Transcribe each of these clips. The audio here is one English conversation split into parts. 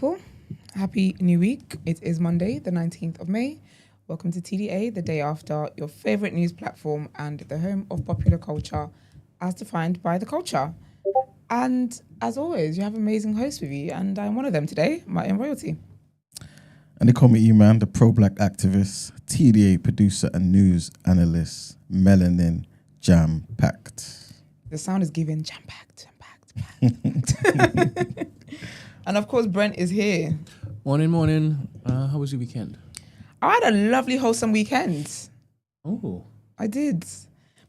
people. Happy new week. It is Monday, the 19th of May. Welcome to TDA, the day after, your favorite news platform and the home of popular culture as defined by the culture. And as always, you have amazing hosts with you, and I'm one of them today, Martin Royalty. And they call me E-Man, the pro-black activist, TDA producer and news analyst, melanin jam-packed. The sound is giving jam-packed. And of course, Brent is here. Morning. How was your weekend? I had a lovely, wholesome weekend. Oh. I did.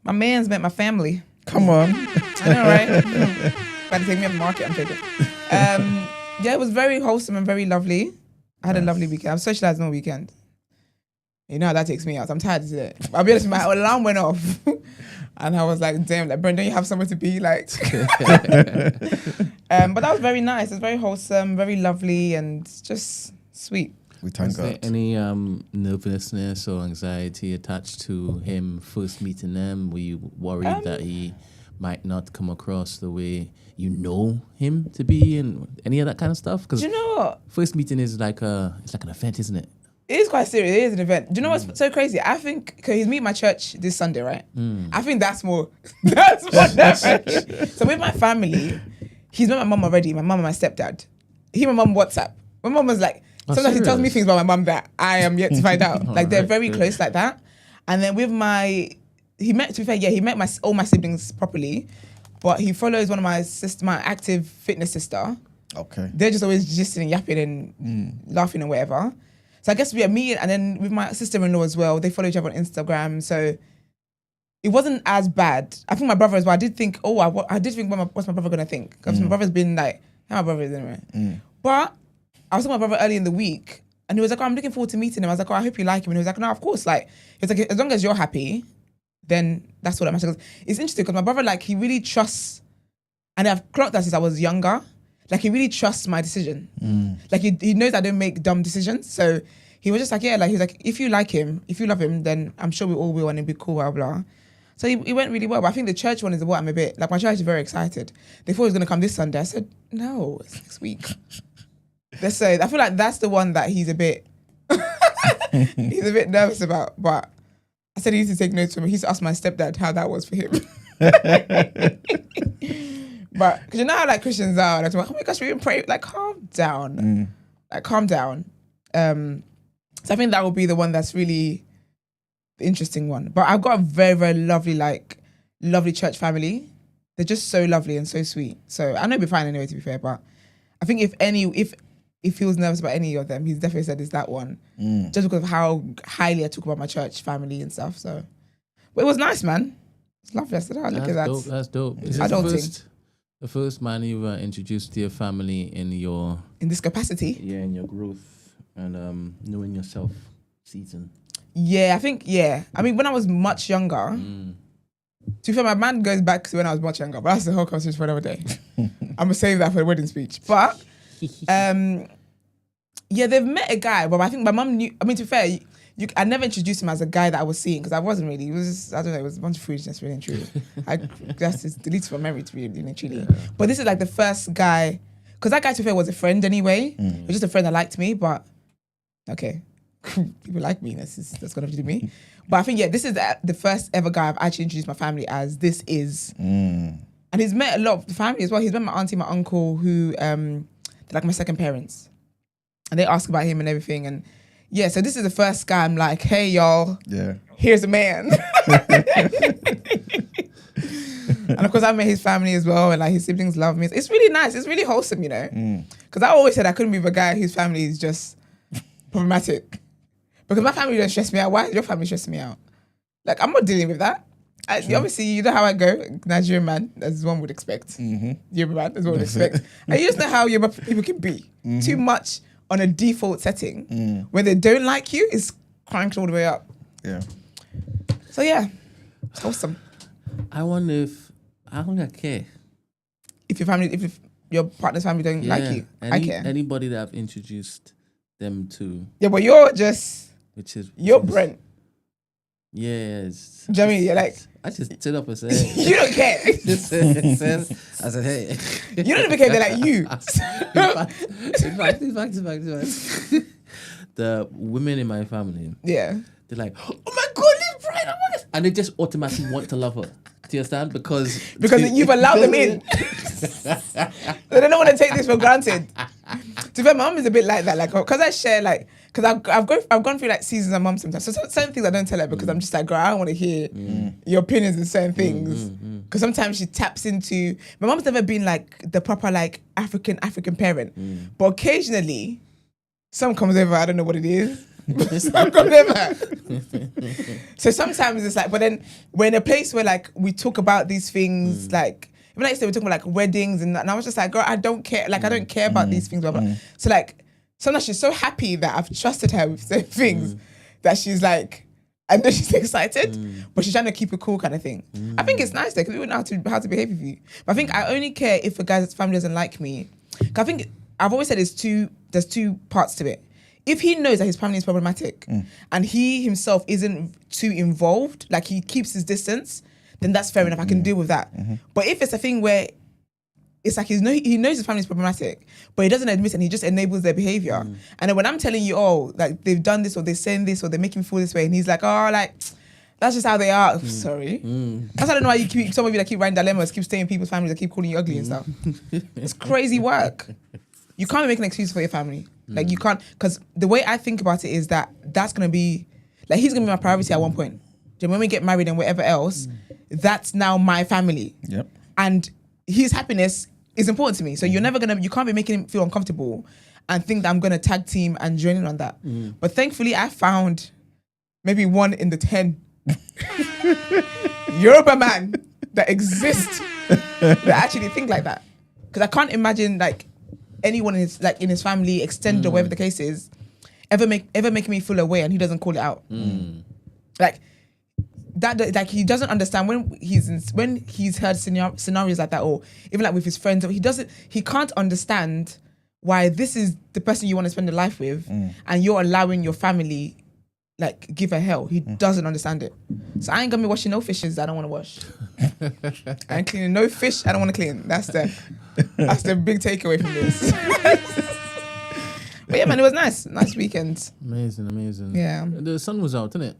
My man's met my family. Come on. I know, right? About to take me up the market, I'm joking. Yeah, it was very wholesome and very lovely. I had a lovely weekend. I was socializing all weekend. You know how that takes me out. I'm tired today. I'll be honest, my alarm went off. And I was like, damn, like, Brent, don't you have somewhere to be? Like, but that was very nice. It was very wholesome, very lovely, and just sweet. We thank Was there God. any nervousness or anxiety attached to him first meeting them? Were you worried that he might not come across the way you know him to be, and any of that kind of stuff? Because Do you know what? first meeting is like an event, isn't it? It is quite serious. It is an event. Do you know what's so crazy? I think, because he's meeting my church this Sunday, right? I think that's more nerve-wracking. So with my family, he's met my mum already, my mum and my stepdad. He and my mum WhatsApp. My mum was like, sometimes he tells me things about my mum that I am yet to find out. Like, they're very close like that. And then with he met all my siblings properly, but he follows one of my active fitness sister. Okay. They're just always gisting and yapping and laughing and whatever. So I guess we are me, and then with my sister-in-law as well, they follow each other on Instagram. So it wasn't as bad. I think my brother as well, I did think, what's my brother going to think? Because my brother's been like, how my brother is anyway. But I was with my brother early in the week, and he was like, I'm looking forward to meeting him. I was like, I hope you like him. And he was like, no, of course. Like, he was like, as long as you're happy, then that's what that matters. It's interesting because my brother, like, he really trusts, and I've clocked that since I was younger. Like, he really trusts my decision. Like, he knows I don't make dumb decisions. So he was just like, yeah, like, he was like, if you like him, if you love him, then I'm sure we all will, and it'll be cool, blah, blah. So he went really well. But I think the church one is what I'm a bit, like, my church is very excited. They thought he was going to come this Sunday. I said, no, it's next week. So I feel like that's the one that he's a bit nervous about. But I said he needs to take notes from him. He used to ask my stepdad how that was for him. But because you know how like Christians are, like, oh my gosh, we even pray. Like, calm down. Like, calm down. So I think that will be the one that's really the interesting one. But I've got a very, very lovely church family. They're just so lovely and so sweet. So I know it'll be fine anyway, to be fair. But I think if he was nervous about any of them, he's definitely said it's that one. Just because of how highly I talk about my church family and stuff. So, but it was nice, man. It's lovely. I said, oh, look at that. That's dope. Is I it don't think. the first man you introduced to your family in this capacity. in your growth and knowing yourself season? Yeah, I think, yeah. I mean, when I was much younger, to be fair, my man goes back to when I was much younger, but that's the whole conversation for another day. I'm going to save that for the wedding speech. But, yeah, they've met a guy, but I think my mum knew, I mean, to be fair, I never introduced him as a guy that I was seeing, because I wasn't really, it was just, I don't know, it was a bunch of foolishness, really and truly. I guess it's deleted from memory, to be really and truly. Yeah. But this is like the first guy, because that guy, to be fair, was a friend anyway. It was just a friend that liked me, but, okay. People like me, that's gonna have to do me. But I think, yeah, this is the first ever guy I've actually introduced my family as. This is. And he's met a lot of the family as well. He's met my auntie, my uncle, who, they're like my second parents. And they ask about him and everything. And yeah, so this is the first guy I'm like, hey, y'all, here's a man. And of course, I met his family as well, and like his siblings love me. It's really nice. It's really wholesome, you know? Because I always said I couldn't be with a guy whose family is just problematic. Because my family don't stress me out. Why is your family stressing me out? Like, I'm not dealing with that. Obviously, you know how I go. Nigerian man, as one would expect. Yoruba man, as one would expect. And you just know how Yoruba people can be. Too much on a default setting. When they don't like you, it's cranked all the way up. Yeah. So yeah, it's awesome. I wonder I don't care. If your partner's family don't like you, I care. Anybody that I've introduced them to. Yeah, but you're Which is Brent. Yes. Do you know what I mean? You're like, I just stood up and said, you don't care. I said, hey. You don't even care. They're like you. In fact. The women in my family, Yeah. they're like, oh my God, this bride, oh my God. And they just automatically want to love her. Do you understand? Because you've allowed them in. They don't want to take this for granted. To be fair, my mum is a bit like that. Like, because I share, like, because I've gone through like seasons of mum sometimes. So certain things I don't tell her because I'm just like, girl, I don't want to hear your opinions on certain things. Because sometimes she taps into. My mum's never been like the proper like African parent, but occasionally, some comes over. I don't know what it is. Some comes over. So sometimes it's like, but then we're in a place where like we talk about these things like. Even like I said, we're talking about like weddings and I was just like, girl, I don't care. Like, I don't care about these things. Blah, blah. So like, sometimes she's so happy that I've trusted her with certain things that she's like, I know she's excited, but she's trying to keep it cool kind of thing. I think it's nice though, because we don't know how to behave with you. But I think I only care if a guy's family doesn't like me. 'Cause I think, I've always said there's two parts to it. If he knows that his family is problematic and he himself isn't too involved, like he keeps his distance, then that's fair enough. I can deal with that. But if it's a thing where it's like he knows his family is problematic, but he doesn't admit it and he just enables their behavior. And then when I'm telling you, oh, like they've done this or they're saying this or they're making me feel this way, and he's like, oh, like that's just how they are. Sorry. That's I don't know why you keep some of you that keep writing dilemmas, keep staying in people's families, that keep calling you ugly and stuff. It's crazy work. You can't make an excuse for your family. Like you can't, because the way I think about it is that that's gonna be like he's gonna be my priority at one point. Then when we get married and whatever else, that's now my family. Yep. And his happiness is important to me. So you can't be making him feel uncomfortable and think that I'm gonna tag team and join in on that. But thankfully I found maybe 1 in 10 Yoruba man that exists that actually think like that. Because I can't imagine like anyone in his family, extended or whatever the case is, ever making me feel away and he doesn't call it out. Like that, like he doesn't understand when he's heard scenarios like that, or even like with his friends, he can't understand why this is the person you want to spend a life with, and you're allowing your family like give her hell. He doesn't understand it. So I ain't gonna be washing no fishes I don't want to wash. I ain't cleaning no fish I don't want to clean. That's the big takeaway from this. But yeah, man, it was nice weekend. Amazing. Yeah, the sun was out, didn't it?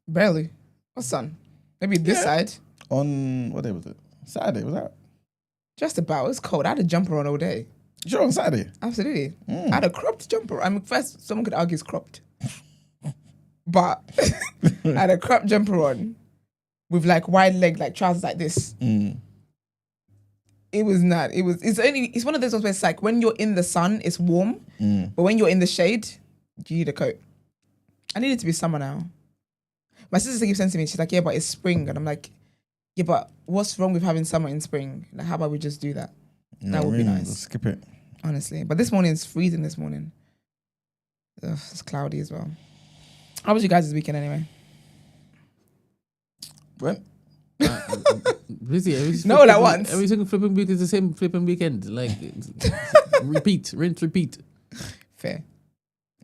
barely. What sun? Maybe this side. On what day was it? Saturday, was that? Just about. It was cold. I had a jumper on all day. Sure, on Saturday. Absolutely. I had a cropped jumper. I mean, first someone could argue it's cropped, but I had a cropped jumper on with like wide leg, like trousers like this. It was not. It's one of those ones where it's like when you're in the sun, it's warm, but when you're in the shade, you need a coat. I need it to be summer now. My sister keeps saying to me, she's like, yeah, but it's spring. And I'm like, yeah, but what's wrong with having summer in spring? Like, how about we just do that? That would be nice. Let's skip it. Honestly. But this morning, it's freezing this morning. Ugh, it's cloudy as well. How was you guys this weekend anyway? Brent? Busy. No, like once. Every single flipping week is the same flipping weekend. Like, repeat, rinse, repeat. Fair.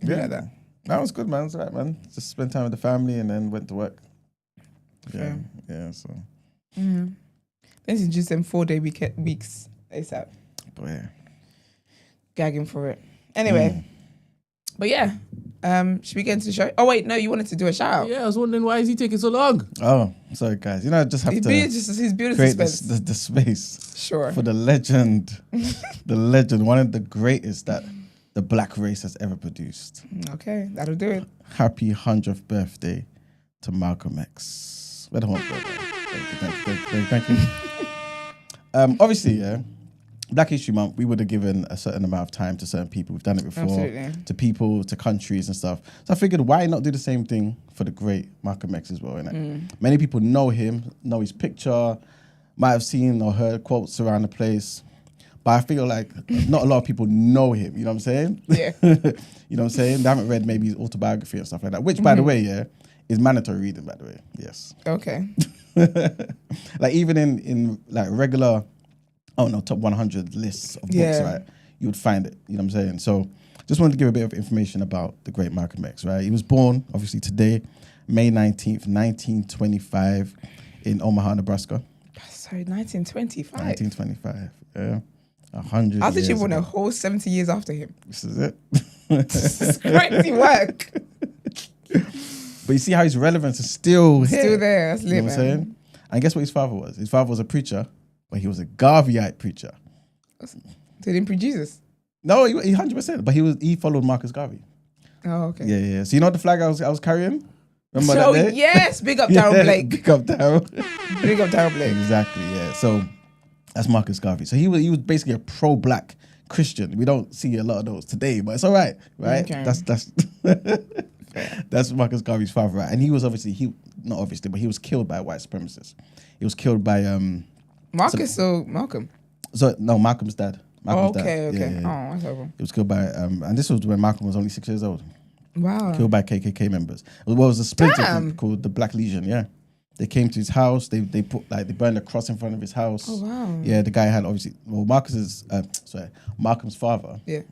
Yeah, Like that. That was good, man. It's all right, man. Just spent time with the family and then went to work. Fair. Yeah, so. Then it's just them 4-day weeks ASAP. But yeah. Gagging for it. Anyway. But yeah. Should we get into the show? Oh wait, no, you wanted to do a shout out. Yeah, I was wondering why is he taking so long? Oh, sorry guys. You know, I just have He's building create suspense. the space Sure. for the legend. The legend, one of the greatest that the black race has ever produced. Okay, that'll do it. Happy 100th birthday to Malcolm X. Where the horns go? Thank you. Obviously, yeah, Black History Month, we would have given a certain amount of time to certain people. We've done it before. Absolutely. To people, to countries and stuff. So I figured, why not do the same thing for the great Malcolm X as well, innit? Many people know him, know his picture, might have seen or heard quotes around the place. But I feel like not a lot of people know him, you know what I'm saying? Yeah. You know what I'm saying? They haven't read maybe his autobiography and stuff like that, which, by the way, yeah, is mandatory reading, by the way. Yes. Okay. Like, even in like regular, top 100 lists of books, right? You would find it, you know what I'm saying? So just wanted to give a bit of information about the great Malcolm X, right? He was born, obviously, today, May 19th, 1925 in Omaha, Nebraska. Sorry, 1925. 1925, yeah. 100 I was years literally born a ago. whole 70 years after him. This is it. This is crazy work. But you see how his relevance is still here. Still there. That's You lit, know what I'm man. saying? And guess what his father was? His father was a preacher, but he was a Garveyite preacher. So he didn't preach Jesus. No, he 100%. But he followed Marcus Garvey. Oh, okay. Yeah, yeah. So you know the flag I was carrying? Remember So that day? yes, big up Daryl Blake. Big up Daryl. Big up Daryl Blake. Exactly, yeah. So that's Marcus Garvey. So he was basically a pro-black Christian. We don't see a lot of those today, but it's all right, right? Okay. That's Marcus Garvey's father, right? And he was not obviously, but he was killed by white supremacists. He was killed by Marcus or Malcolm? Malcolm's dad. Malcolm's dad. Okay. Yeah, yeah. Oh, that's horrible. He was killed by and this was when Malcolm was only 6 years old. Wow. Killed by KKK members. It was a splinter Damn. group called the Black Legion. Yeah, they came to his house. They burned a cross in front of his house. Oh wow. Yeah, the guy had obviously Malcolm's father. Yeah.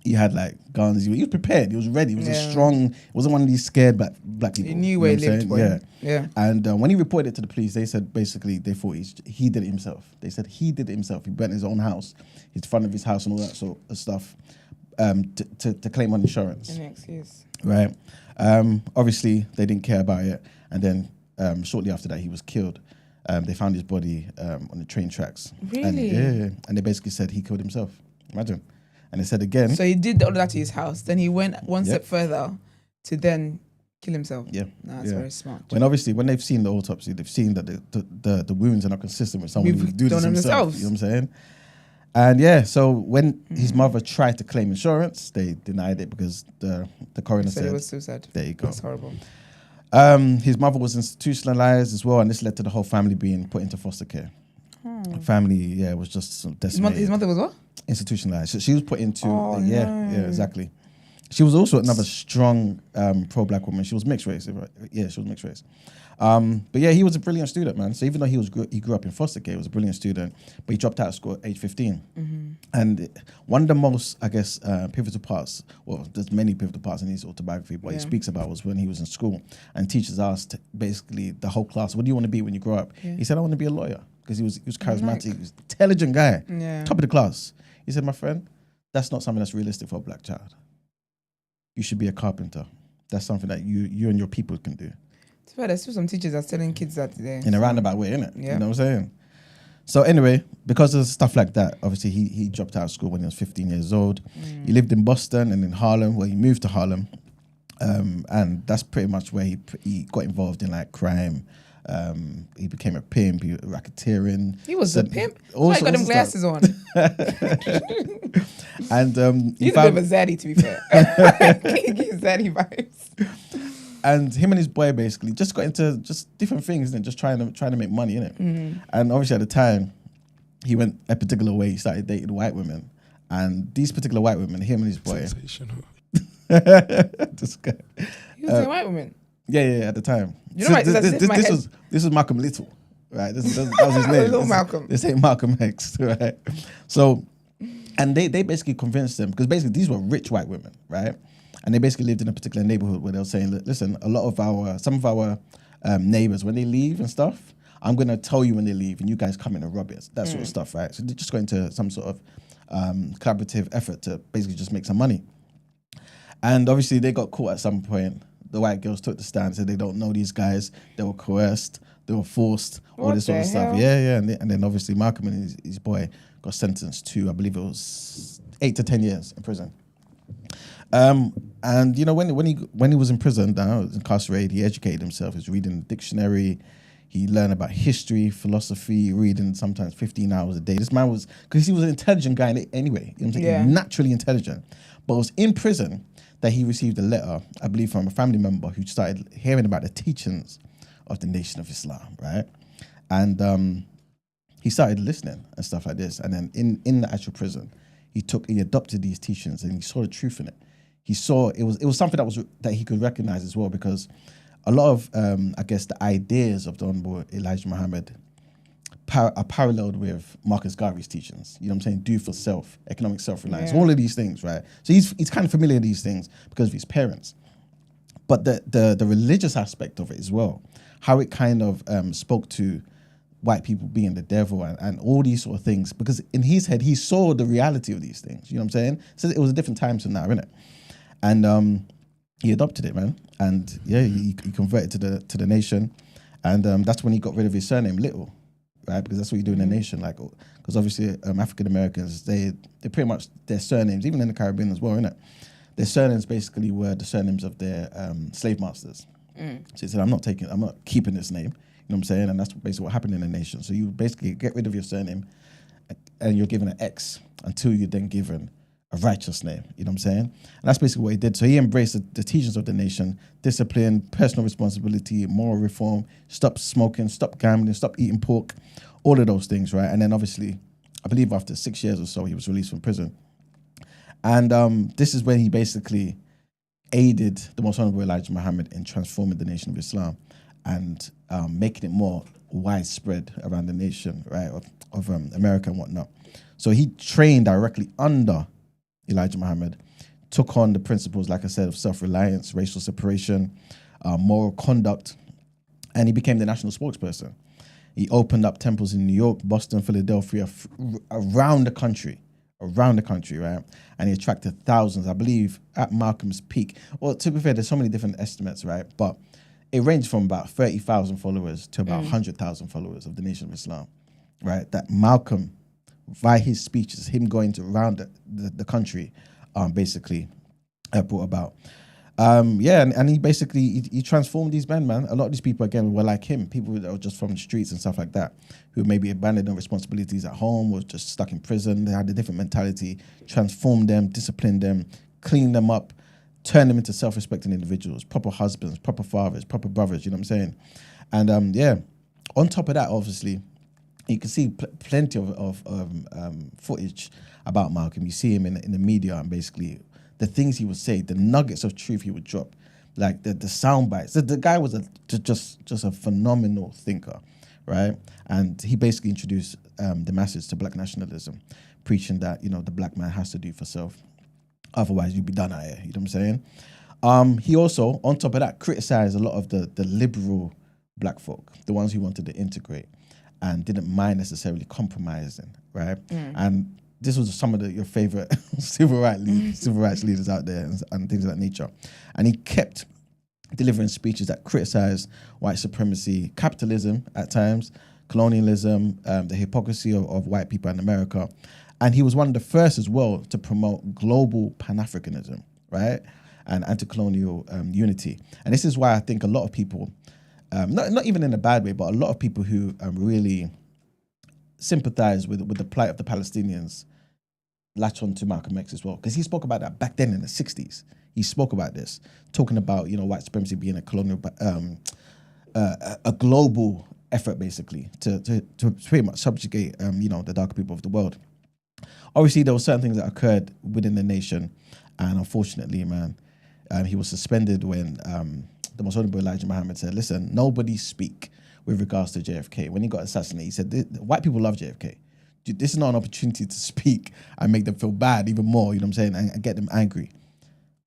He had like guns. He was prepared. He was ready. He was a Yeah. strong. He wasn't one of these scared black people. He knew You where know he what I'm lived. saying? Yeah. And when he reported it to the police, they said basically they thought he did it himself. They said he did it himself. He burnt his own house, his front of his house, and all that sort of stuff, to claim on insurance. An excuse. Right. Obviously, they didn't care about it. And then shortly after that, he was killed. They found his body on the train tracks. Really? And they basically said he killed himself. Imagine. And they said again. So he did all of that to his house. Then he went one Yep. step further to then kill himself. Yeah. No, that's Yeah. very smart. When they've seen the autopsy, they've seen that the wounds are not consistent with someone who We've would do this done them himself. themselves. You know what I'm saying? And yeah, so when his mother tried to claim insurance, they denied it because the coroner So said, it was suicide. there you go. That's horrible. His mother was institutionalized as well, and this led to the whole family being put into foster care. Family, was just decimated. His mother was what? Institutionalized. So she was put into, Oh, yeah, no. exactly. She was also another strong pro-black woman. She was mixed race. Yeah, she was mixed race. But yeah, he was a brilliant student, man. So even though he grew up in foster care, he was a brilliant student, but he dropped out of school at age 15. And one of the most, I guess, pivotal parts, well, there's many pivotal parts in his autobiography, but he speaks about was when he was in school and teachers asked basically the whole class, what do you want to be when you grow up? Yeah. He said, I want to be a lawyer because he was charismatic, he was an intelligent guy, Yeah. top of the class. He said, my friend, that's not something that's realistic for a black child. You should be a carpenter. That's something that you and your people can do. To be fair, there's still some teachers that's telling kids that today. In a roundabout way, innit? Yeah. You know what I'm saying? So anyway, because of stuff like that, obviously he dropped out of school when he was 15 years old. He lived in Boston and in Harlem, where he moved to Harlem. And that's pretty much where he got involved in like crime. He became a pimp, racketeering. He was a pimp. all That's why he got sorts them of glasses on. And He's a bit of a zaddy, to be fair. He gives zaddy vibes. and him and his boy basically just got into just different things and just trying to make money, innit? And obviously at the time, he went a particular way. He started dating white women, and these particular white women, him and his boy. Sensational. This guy. He was a white woman. Yeah, at the time. You know, this was Malcolm Little, right? That was his name. Little Malcolm. This ain't Malcolm X, right? So, and they basically convinced them, because basically these were rich white women, right? And they basically lived in a particular neighborhood where they were saying, listen, some of our neighbors, when they leave and stuff, I'm going to tell you when they leave and you guys come in and rob it, that sort of stuff, right? So they just got into some sort of collaborative effort to basically just make some money. And obviously they got caught at some point. The white girls took the stand, said they don't know these guys. They were coerced, they were forced, all What this sort of the stuff. hell? Yeah. And then obviously Malcolm and his boy got sentenced to, I believe it was 8 to 10 years in prison. And you know, when he was in prison, now incarcerated, he educated himself. He was reading the dictionary. He learned about history, philosophy, reading sometimes 15 hours a day. This man was, because he was an intelligent guy anyway, you know what I'm saying? Yeah. Naturally intelligent. But it was in prison that he received a letter, I believe, from a family member who started hearing about the teachings of the Nation of Islam, right? And he started listening and stuff like this. And then in the actual prison, he adopted these teachings and he saw the truth in it. He saw it was something that he could recognize as well, because a lot of I guess the ideas of the Honorable Elijah Muhammad are paralleled with Marcus Garvey's teachings. You know what I'm saying? Do for self, economic self-reliance, Yeah. all of these things, right? So he's kind of familiar with these things because of his parents. but the religious aspect of it as well, how it kind of spoke to white people being the devil and all these sort of things, because in his head he saw the reality of these things. You know what I'm saying? So it was a different time to now, innit? And he adopted it, man, and yeah, he converted to the nation, and that's when he got rid of his surname Little, right? Because that's what you do in the nation, like, because obviously African Americans, they pretty much, their surnames, even in the Caribbean as well, innit? Their surnames basically were the surnames of their slave masters. So he said, I'm not keeping this name. You know what I'm saying? And that's basically what happened in the nation. So you basically get rid of your surname and you're given an X until you're then given a righteous name. You know what I'm saying? And that's basically what he did. So he embraced the teachings of the nation: discipline, personal responsibility, moral reform, stop smoking, stop gambling, stop eating pork, all of those things, right? And then obviously, I believe after 6 years or so, he was released from prison. And this is when he basically aided the Most Honorable Elijah Muhammad in transforming the Nation of Islam and making it more widespread around the nation, right, of America and whatnot. So he trained directly under Elijah Muhammad, took on the principles, like I said, of self-reliance, racial separation, moral conduct, and he became the national spokesperson. He opened up temples in New York, Boston, Philadelphia, around the country, right? And he attracted thousands. I believe at Malcolm's peak, well, to be fair, there's so many different estimates, right? But it ranged from about 30,000 followers to about 100,000 followers of the Nation of Islam, right? That Malcolm, via his speeches, him going to around the country, basically brought about. And he basically he transformed these men, man. A lot of these people, again, were like him, people that were just from the streets and stuff like that, who maybe abandoned their responsibilities at home, was just stuck in prison. They had a different mentality, transformed them, disciplined them, cleaned them up, turned them into self-respecting individuals, proper husbands, proper fathers, proper brothers, you know what I'm saying? And on top of that, obviously, you can see plenty of footage about Malcolm. You see him in the media, and basically the things he would say, the nuggets of truth he would drop, like the sound bites. The guy was just a phenomenal thinker, right? And he basically introduced the masses to black nationalism, preaching that, you know, the black man has to do for self, otherwise you'll be done out here. You know what I'm saying? He also, on top of that, criticized a lot of the liberal black folk, the ones who wanted to integrate and didn't mind necessarily compromising, right? And this was some of your favorite civil rights leaders out there and things of that nature. And he kept delivering speeches that criticized white supremacy, capitalism at times, colonialism, the hypocrisy of white people in America. And he was one of the first as well to promote global Pan-Africanism, right? And anti-colonial unity. And this is why I think a lot of people, not even in a bad way, but a lot of people who really sympathize with the plight of the Palestinians latch on to Malcolm X as well, because he spoke about that back then in the 60s. He spoke about this, talking about, you know, white supremacy being a colonial, a global effort basically to pretty much subjugate, you know, the dark people of the world. Obviously, there were certain things that occurred within the nation, and unfortunately, man, he was suspended when the Most Honorable Elijah Muhammad said, listen, nobody speak with regards to JFK. When he got assassinated, he said, white people love JFK. This is not an opportunity to speak and make them feel bad even more, you know what I'm saying, and get them angry.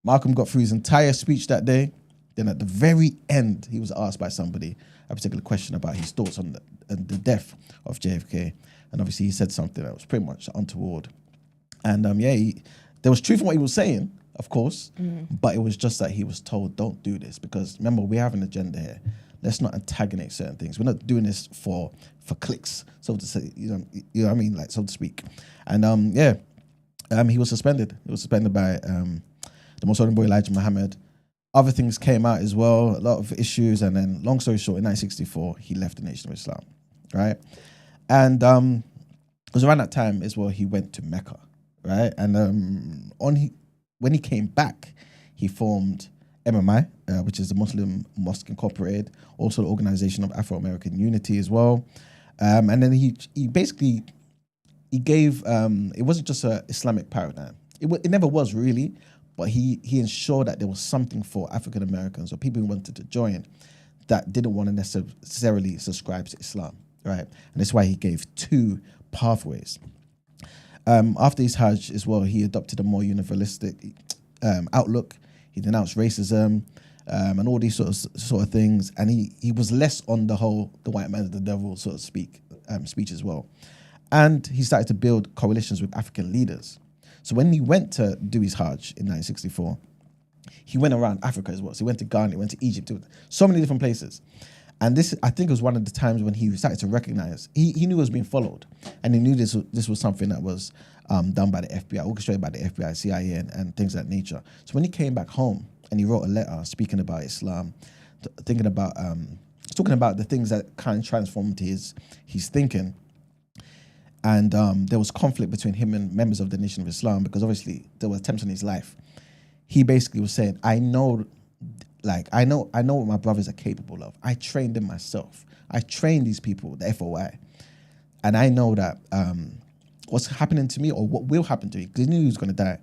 Malcolm got through his entire speech that day. Then at the very end, he was asked by somebody a particular question about his thoughts on the death of JFK. And obviously he said something that was pretty much untoward. And there was truth in what he was saying, of course, but it was just that he was told, don't do this, because remember, we have an agenda here. Let's not antagonize certain things. We're not doing this for clicks, so to say, you know what I mean, like, so to speak. And he was suspended. He was suspended by the Most Honorable Elijah Muhammad. Other things came out as well, a lot of issues, and then, long story short, in 1964, he left the Nation of Islam, right? And it was around that time as well he went to Mecca, right? And when he came back, he formed MMI, which is the Muslim Mosque Incorporated, also the Organization of Afro-American Unity as well. And then he basically gave, it wasn't just an Islamic paradigm. It never was really, but he ensured that there was something for African Americans or people who wanted to join that didn't want to necessarily subscribe to Islam, right? And that's why he gave two pathways. After his Hajj as well, he adopted a more universalistic outlook. He denounced racism, and all these sort of things. And he was less on the whole the white man is the devil sort of speech as well. And he started to build coalitions with African leaders. So when he went to do his Hajj in 1964, he went around Africa as well. So he went to Ghana, he went to Egypt, so many different places. And this, I think, was one of the times when he started to recognize, he knew he was being followed. And he knew this was something that was done by the FBI, orchestrated by the FBI, CIA, and things of that nature. So when he came back home and he wrote a letter speaking about Islam, talking about the things that kind of transformed his thinking. And there was conflict between him and members of the Nation of Islam because obviously there were attempts on his life. He basically was saying, I know what my brothers are capable of. I trained them myself. I trained these people, the FOI. And I know that what's happening to me or what will happen to me, because he knew he was going to die,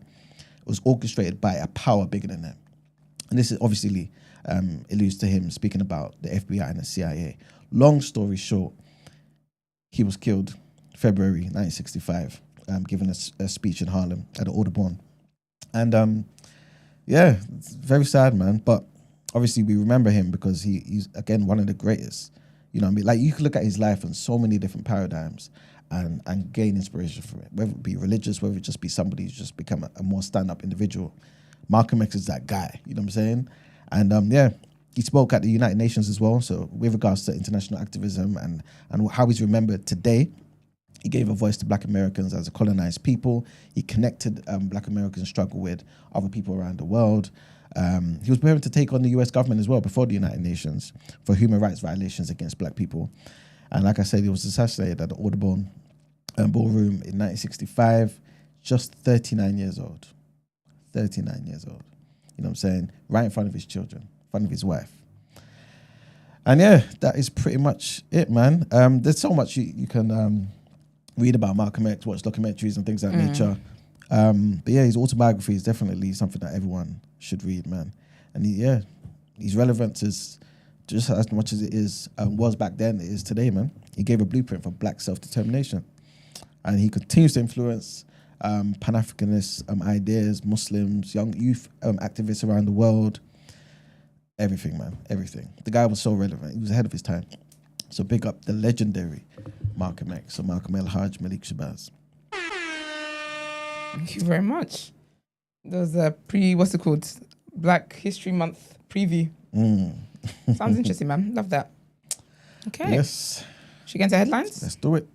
was orchestrated by a power bigger than them. And this is obviously alludes to him speaking about the FBI and the CIA. Long story short, he was killed February 1965, giving a speech in Harlem at the Audubon. And yeah, it's very sad, man. But obviously we remember him because he's, again, one of the greatest. You know what I mean? Like, you could look at his life in so many different paradigms and gain inspiration from it, whether it be religious, whether it just be somebody who's just become a more stand-up individual. Malcolm X is that guy, you know what I'm saying? And yeah, he spoke at the United Nations as well. So with regards to international activism and how he's remembered today, he gave a voice to Black Americans as a colonized people. He connected Black Americans' struggle with other people around the world. He was preparing to take on the US government as well before the United Nations for human rights violations against Black people. And like I said, he was assassinated at the Audubon Ballroom in 1965, just 39 years old. 39 years old. You know what I'm saying? Right in front of his children, in front of his wife. And yeah, that is pretty much it, man. There's so much you can read about Malcolm X, watch documentaries and things of that nature. But yeah, his autobiography is definitely something that everyone should read, man. And his relevance is just as much as it is was back then, it is today, man. He gave a blueprint for Black self-determination. And he continues to influence Pan-Africanist ideas, Muslims, young youth activists around the world. Everything, man, everything. The guy was so relevant. He was ahead of his time. So big up the legendary Malcolm X, so Malcolm El Hajj Malik Shabazz. Thank you very much. There was a what's it called? Black History Month preview. Sounds interesting, man. Love that. Okay. Yes. Should we get into headlines? Let's do it.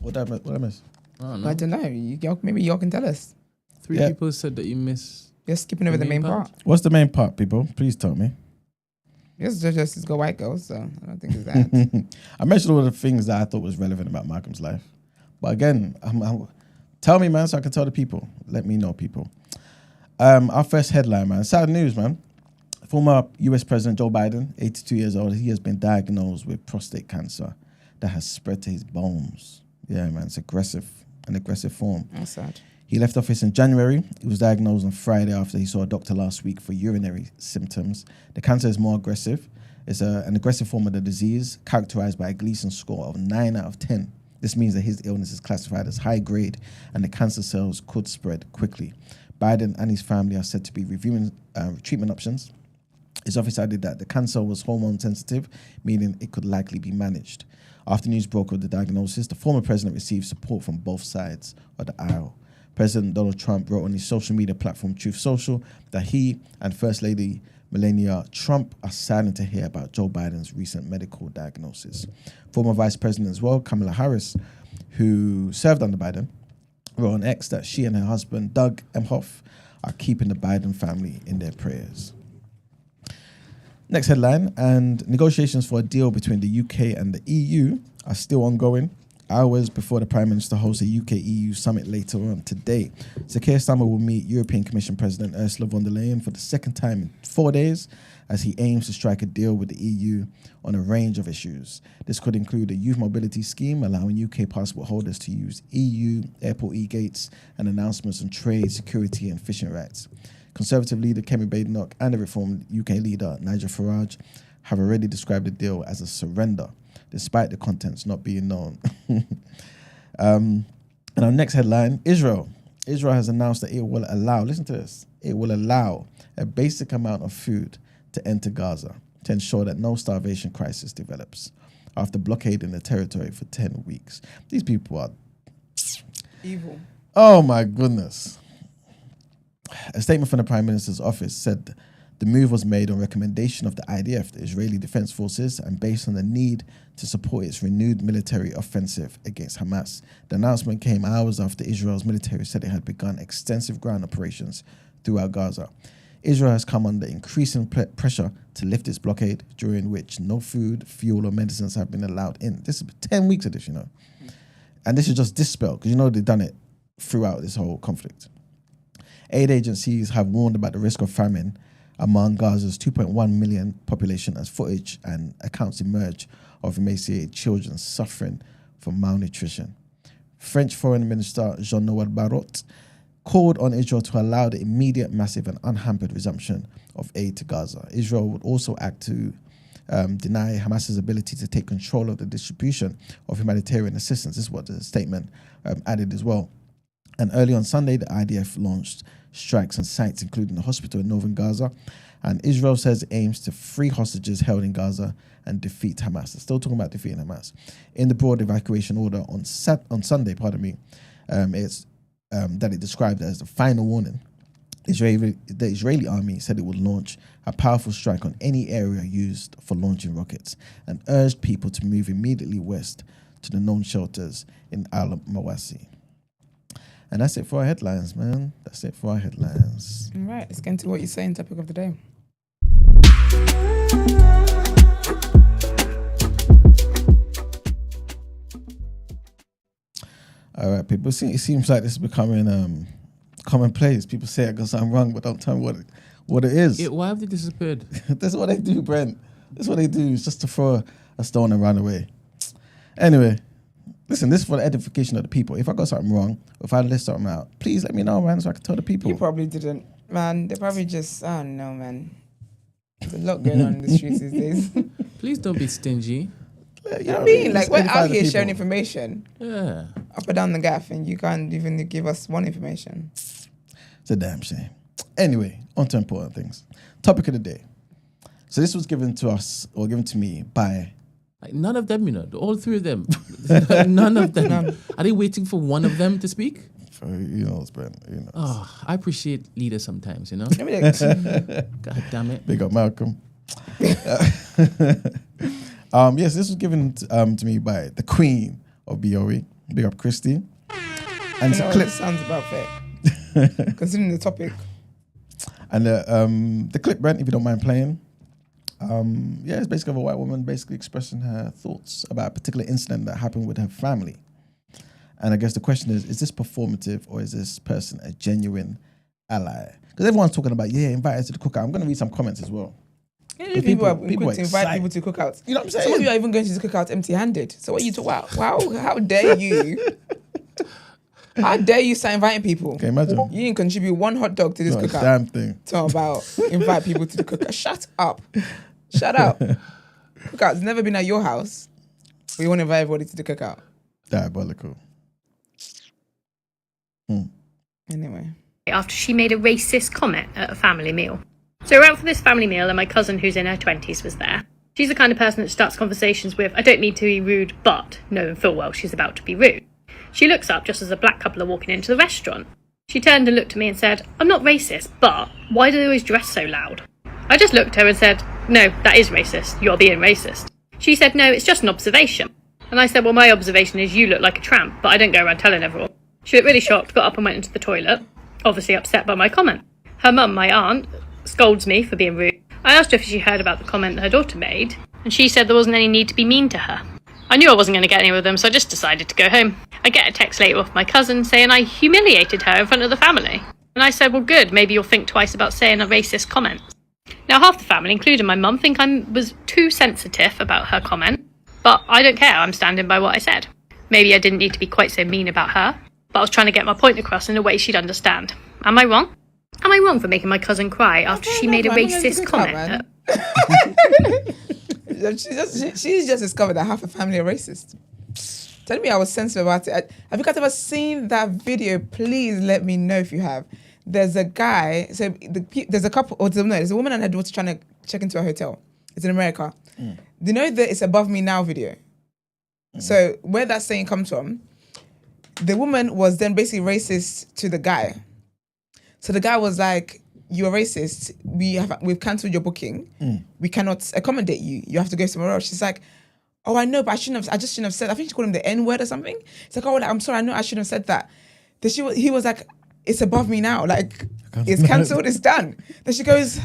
What did I miss? I don't know. Maybe y'all can tell us. Three people said that you miss. You're skipping over the main part. What's the main part, people? Please tell me. Yes, just go white girls, so I don't think it's that. I mentioned all the things that I thought was relevant about Malcolm's life. But again, tell me, man, so I can tell the people. Let me know, people. Our first headline, man. Sad news, man. Former US President Joe Biden, 82 years old, he has been diagnosed with prostate cancer that has spread to his bones. Yeah, man, it's an aggressive form. That's sad. He left office in January. He was diagnosed on Friday after he saw a doctor last week for urinary symptoms. The cancer is more aggressive. It's an aggressive form of the disease characterized by a Gleason score of 9 out of 10. This means that his illness is classified as high grade and the cancer cells could spread quickly. Biden and his family are said to be reviewing treatment options. His office added that the cancer was hormone sensitive, meaning it could likely be managed. After news broke of the diagnosis, the former president received support from both sides of the aisle. President Donald Trump wrote on his social media platform Truth Social that he and First Lady Melania Trump are saddened to hear about Joe Biden's recent medical diagnosis. Former Vice President as well, Kamala Harris, who served under Biden, wrote on X that she and her husband, Doug Emhoff, are keeping the Biden family in their prayers. Next headline, and negotiations for a deal between the UK and the EU are still ongoing, hours before the Prime Minister hosts a UK-EU summit later on today. Sir Keir Starmer will meet European Commission President Ursula von der Leyen for the second time in 4 days as he aims to strike a deal with the EU on a range of issues. This could include a youth mobility scheme allowing UK passport holders to use EU airport e-gates and announcements on trade, security and fishing rights. Conservative leader Kemi Badenoch and the Reform UK leader Nigel Farage have already described the deal as a surrender, despite the contents not being known. And our next headline, Israel. Israel has announced that it will allow, listen to this, it will allow a basic amount of food to enter Gaza to ensure that no starvation crisis develops after blockading the territory for 10 weeks. These people are Evil. Oh my goodness. A statement from the Prime Minister's office said the move was made on recommendation of the IDF, the Israeli Defense Forces, and based on the need to support its renewed military offensive against Hamas. The announcement came hours after Israel's military said it had begun extensive ground operations throughout Gaza. Israel has come under increasing pressure to lift its blockade, during which no food, fuel, or medicines have been allowed in. This is 10 weeks of this, you know. And this is just this spell, because you know they've done it throughout this whole conflict. Aid agencies have warned about the risk of famine among Gaza's 2.1 million population as footage and accounts emerge of emaciated children suffering from malnutrition. French Foreign Minister Jean-Noël Barrot called on Israel to allow the immediate, massive and unhampered resumption of aid to Gaza. Israel would also act to deny Hamas's ability to take control of the distribution of humanitarian assistance. This is what the statement added as well. And early on Sunday, the IDF launched strikes on sites, including the hospital in northern Gaza. And Israel says it aims to free hostages held in Gaza and defeat Hamas. They're still talking about defeating Hamas. In the broad evacuation order on Sunday, it's that it described as the final warning. The Israeli army said it would launch a powerful strike on any area used for launching rockets and urged people to move immediately west to the known shelters in Al-Mawasi. And that's it for our headlines, man. That's it for our headlines. All right, let's get into what you're saying, topic of the day. All right, people. It seems like this is becoming commonplace. People say I got something wrong, but don't tell me what it is. Why have they disappeared? That's what they do, Brent. That's what they do. It's just to throw a stone and run away. Anyway, listen, this is for the edification of the people. If I got something wrong, or if I list something out, please let me know, man, so I can tell the people. You probably didn't, man. They probably just, I don't know, man. There's a lot going on in the streets these days. Please don't be stingy. You know what I mean? Like, we're out here sharing information. Yeah. Up and down the gaff, and you can't even give us one information. It's a damn shame. Anyway, on to important things. Topic of the day. So this was given to us, or given to me by... Like, none of them, you know, all three of them. None of them. None. Are they waiting for one of them to speak? For, you know, Brent, you know. Oh, I appreciate leaders sometimes, you know. God damn it. Big up Malcolm. Yes, this was given to me by the Queen of BOE. Big up Christy. And it's a clip. Sounds about fair, considering the topic. And the clip, Brent, if you don't mind playing. It's basically of a white woman basically expressing her thoughts about a particular incident that happened with her family. And I guess the question is this performative or is this person a genuine ally? Because everyone's talking about, invite us to the cookout. I'm going to read some comments as well. People are quick to invite people to cookouts. You know what I'm saying? Some of you are even going to the cookout empty-handed. So what are you talking about? Wow, how dare you? How dare you start inviting people? Okay, imagine. You didn't contribute one hot dog to this cookout. Damn thing. Talk about invite people to the cookout. Shut up. Shut up. Cookout's never been at your house. We want to invite everybody to the cookout. Diabolical. Anyway. After she made a racist comment at a family meal. So we're out for this family meal and my cousin who's in her 20s was there. She's the kind of person that starts conversations with, I don't mean to be rude, but knowing full well she's about to be rude. She looks up just as a black couple are walking into the restaurant. She turned and looked at me and said, I'm not racist, but why do they always dress so loud? I just looked at her and said, no, that is racist. You're being racist. She said, no, it's just an observation. And I said, well, my observation is you look like a tramp, but I don't go around telling everyone. She looked really shocked, got up and went into the toilet, obviously upset by my comment. Her mum, my aunt, scolds me for being rude. I asked her if she heard about the comment that her daughter made, and she said there wasn't any need to be mean to her. I knew I wasn't going to get any with them, so I just decided to go home. I get a text later off my cousin saying I humiliated her in front of the family. And I said, well, good, maybe you'll think twice about saying a racist comment. Now, half the family, including my mum, think I was too sensitive about her comment, but I don't care, I'm standing by what I said. Maybe I didn't need to be quite so mean about her, but I was trying to get my point across in a way she'd understand. Am I wrong? Am I wrong for making my cousin cry after she made a racist comment? She's just discovered that half her family are racist. Tell me I was sensitive about it. Have you guys ever seen that video? Please let me know if you have. There's a guy, there's a couple, there's a woman and her daughter trying to check into a hotel. It's in America. Do you know the It's Above Me Now video? So where that saying comes from, the woman was then basically racist to the guy. So the guy was like, "You're racist. We've cancelled your booking. We cannot accommodate you. You have to go somewhere else." She's like, "Oh, I know, but I just shouldn't have said." I think she called him the N-word or something. It's like, "Oh, I'm sorry. I know I shouldn't have said that." Then he was like, "It's above me now. Like, it's cancelled. It's done." Then she goes,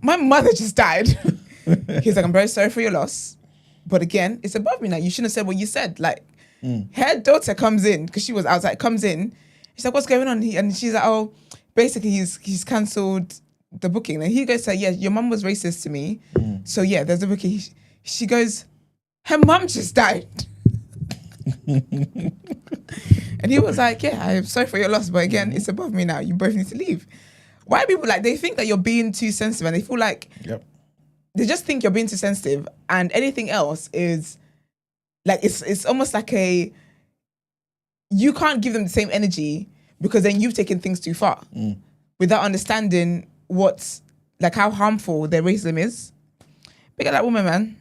"My mother just died." He's like, "I'm very sorry for your loss, but again, it's above me now. You shouldn't have said what you said." Like, her daughter comes in because she was outside. Comes in. She's like, "What's going on?" And she's like, "Oh, basically he's cancelled the booking." And he goes to her, "Yeah, your mum was racist to me, so yeah, there's a booking." She goes, "Her mum just died." And he was like, "Yeah, I'm sorry for your loss, but again, it's above me now. You both need to leave." Why people they think that you're being too sensitive, and they feel like they just think you're being too sensitive, and anything else is like it's almost like you can't give them the same energy because then you've taken things too far without understanding how harmful their racism is. Look at that woman, man.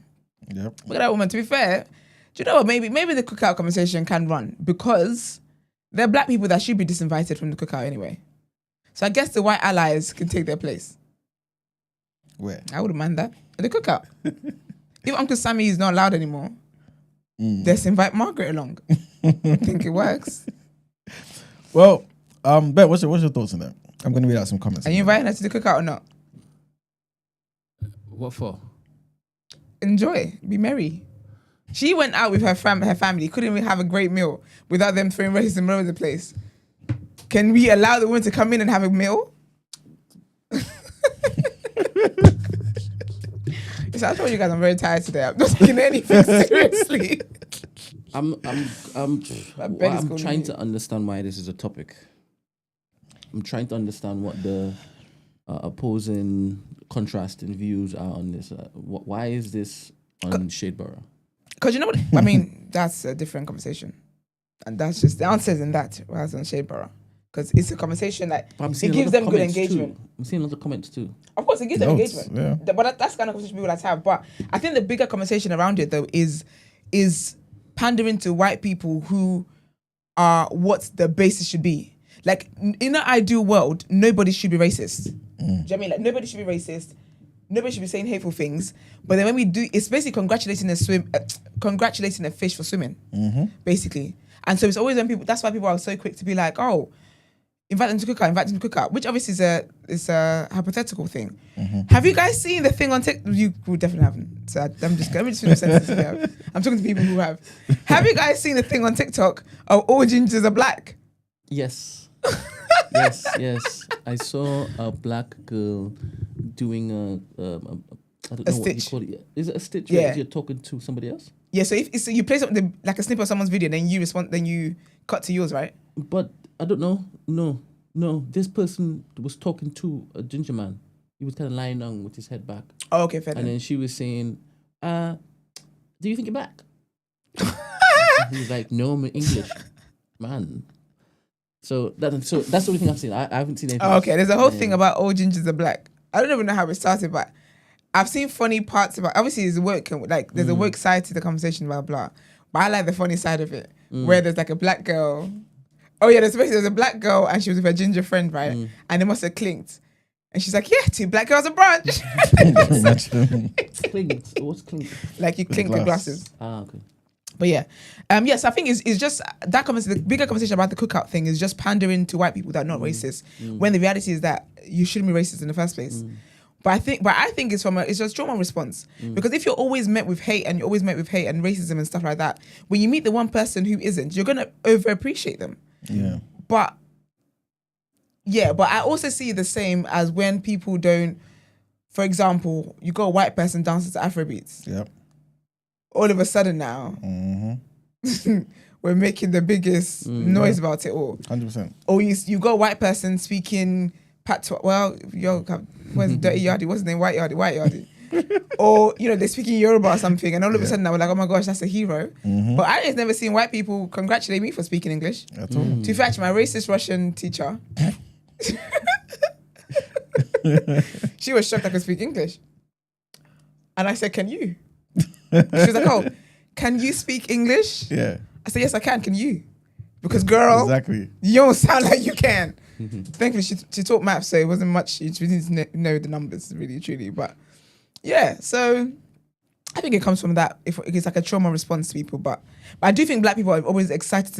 Yep. Look at that woman. To be fair, do you know what? Maybe the cookout conversation can run because there are black people that should be disinvited from the cookout anyway. So I guess the white allies can take their place. Where? I wouldn't mind that. At the cookout. If Uncle Sammy is not allowed anymore, just invite Margaret along. I think it works. Well, Ben, what's your thoughts on that? I'm going to read out some comments. Are you inviting her to the cookout or not? What for? Enjoy. Be merry. She went out with her family. Couldn't even have a great meal without them throwing racism all over the place. Can we allow the woman to come in and have a meal? So I told you guys I'm very tired today. I'm not taking anything seriously. I'm trying to understand why this is a topic. I'm trying to understand what the opposing, contrasting views are on this. Why is this on Shadeborough? Because you know what? I mean, that's a different conversation. And that's just the answer is in that, whereas on Shadeborough. Because it's a conversation that it gives them good engagement. I'm seeing other comments too. Of course, it gives them engagement. Yeah. But that's the kind of conversation people like to have. But I think the bigger conversation around it, though, is pandering to white people who are what the basis should be. Like, in an ideal world, nobody should be racist. Do you know what I mean? Like, nobody should be racist. Nobody should be saying hateful things. But then when we do, it's basically congratulating a fish for swimming, basically. And so it's always when people, that's why people are so quick to be like, "Oh, invite them to cookout, which obviously is a hypothetical thing. Have you guys seen the thing on TikTok? You definitely haven't. So let me just finish sentences here. I'm talking to people who have. Have you guys seen the thing on TikTok of all gingers are black? Yes. yes. I saw a black girl doing I don't know what you call it. Is it a stitch? Yeah. Where you're talking to somebody else? Yeah. So if you play something like a snippet of someone's video, then you respond, then you cut to yours, right? But I don't know. No. This person was talking to a ginger man. He was kind of lying down with his head back. Oh, okay, fair enough. And then she was saying, "Do you think you're black?" He was like, "No, I'm English, man." So that's the only thing I've seen. I haven't seen anything. Oh, okay, there's a whole thing about all gingers are black. I don't even know how it started, but I've seen funny parts about. Obviously, there's a woke side to the conversation, blah blah. But I like the funny side of it, where there's like a black girl. Oh yeah, there's a black girl and she was with her ginger friend, right? And they must have clinked. And she's like, "Yeah, 2 black girls at brunch." Clinked. What's clinked? Like you clink the glasses. Ah, okay. But yeah, yes, I think it's just that conversation. The bigger conversation about the cookout thing is just pandering to white people that are not racist, when the reality is that you shouldn't be racist in the first place. But I think it's just trauma response, because if you're always met with hate and racism and stuff like that, when you meet the one person who isn't, you're gonna over appreciate them. Yeah. But I also see the same as when people don't. For example, you got a white person dancing to Afrobeats. Yep. All of a sudden now, we're making the biggest noise about it all. 100%. Or you got a white person speaking patois. Well, where's Dirty Yardie? What's his name? White Yardie. or they're speaking Yoruba or something, and all of a sudden I was like, oh my gosh, that's a hero. But I just never seen white people congratulate me for speaking English. At all. To fact, my racist Russian teacher, she was shocked I could speak English, and I said, "Can you?" She was like, "Oh, can you speak English?" Yeah. I said, "Yes, I can. Can you?" Because girl, Exactly. you don't sound like you can. Thankfully, she taught maths, so it wasn't much. She didn't know the numbers really, truly. But yeah, so I think it comes from that. If it's like a trauma response to people, but I do think black people are always excited to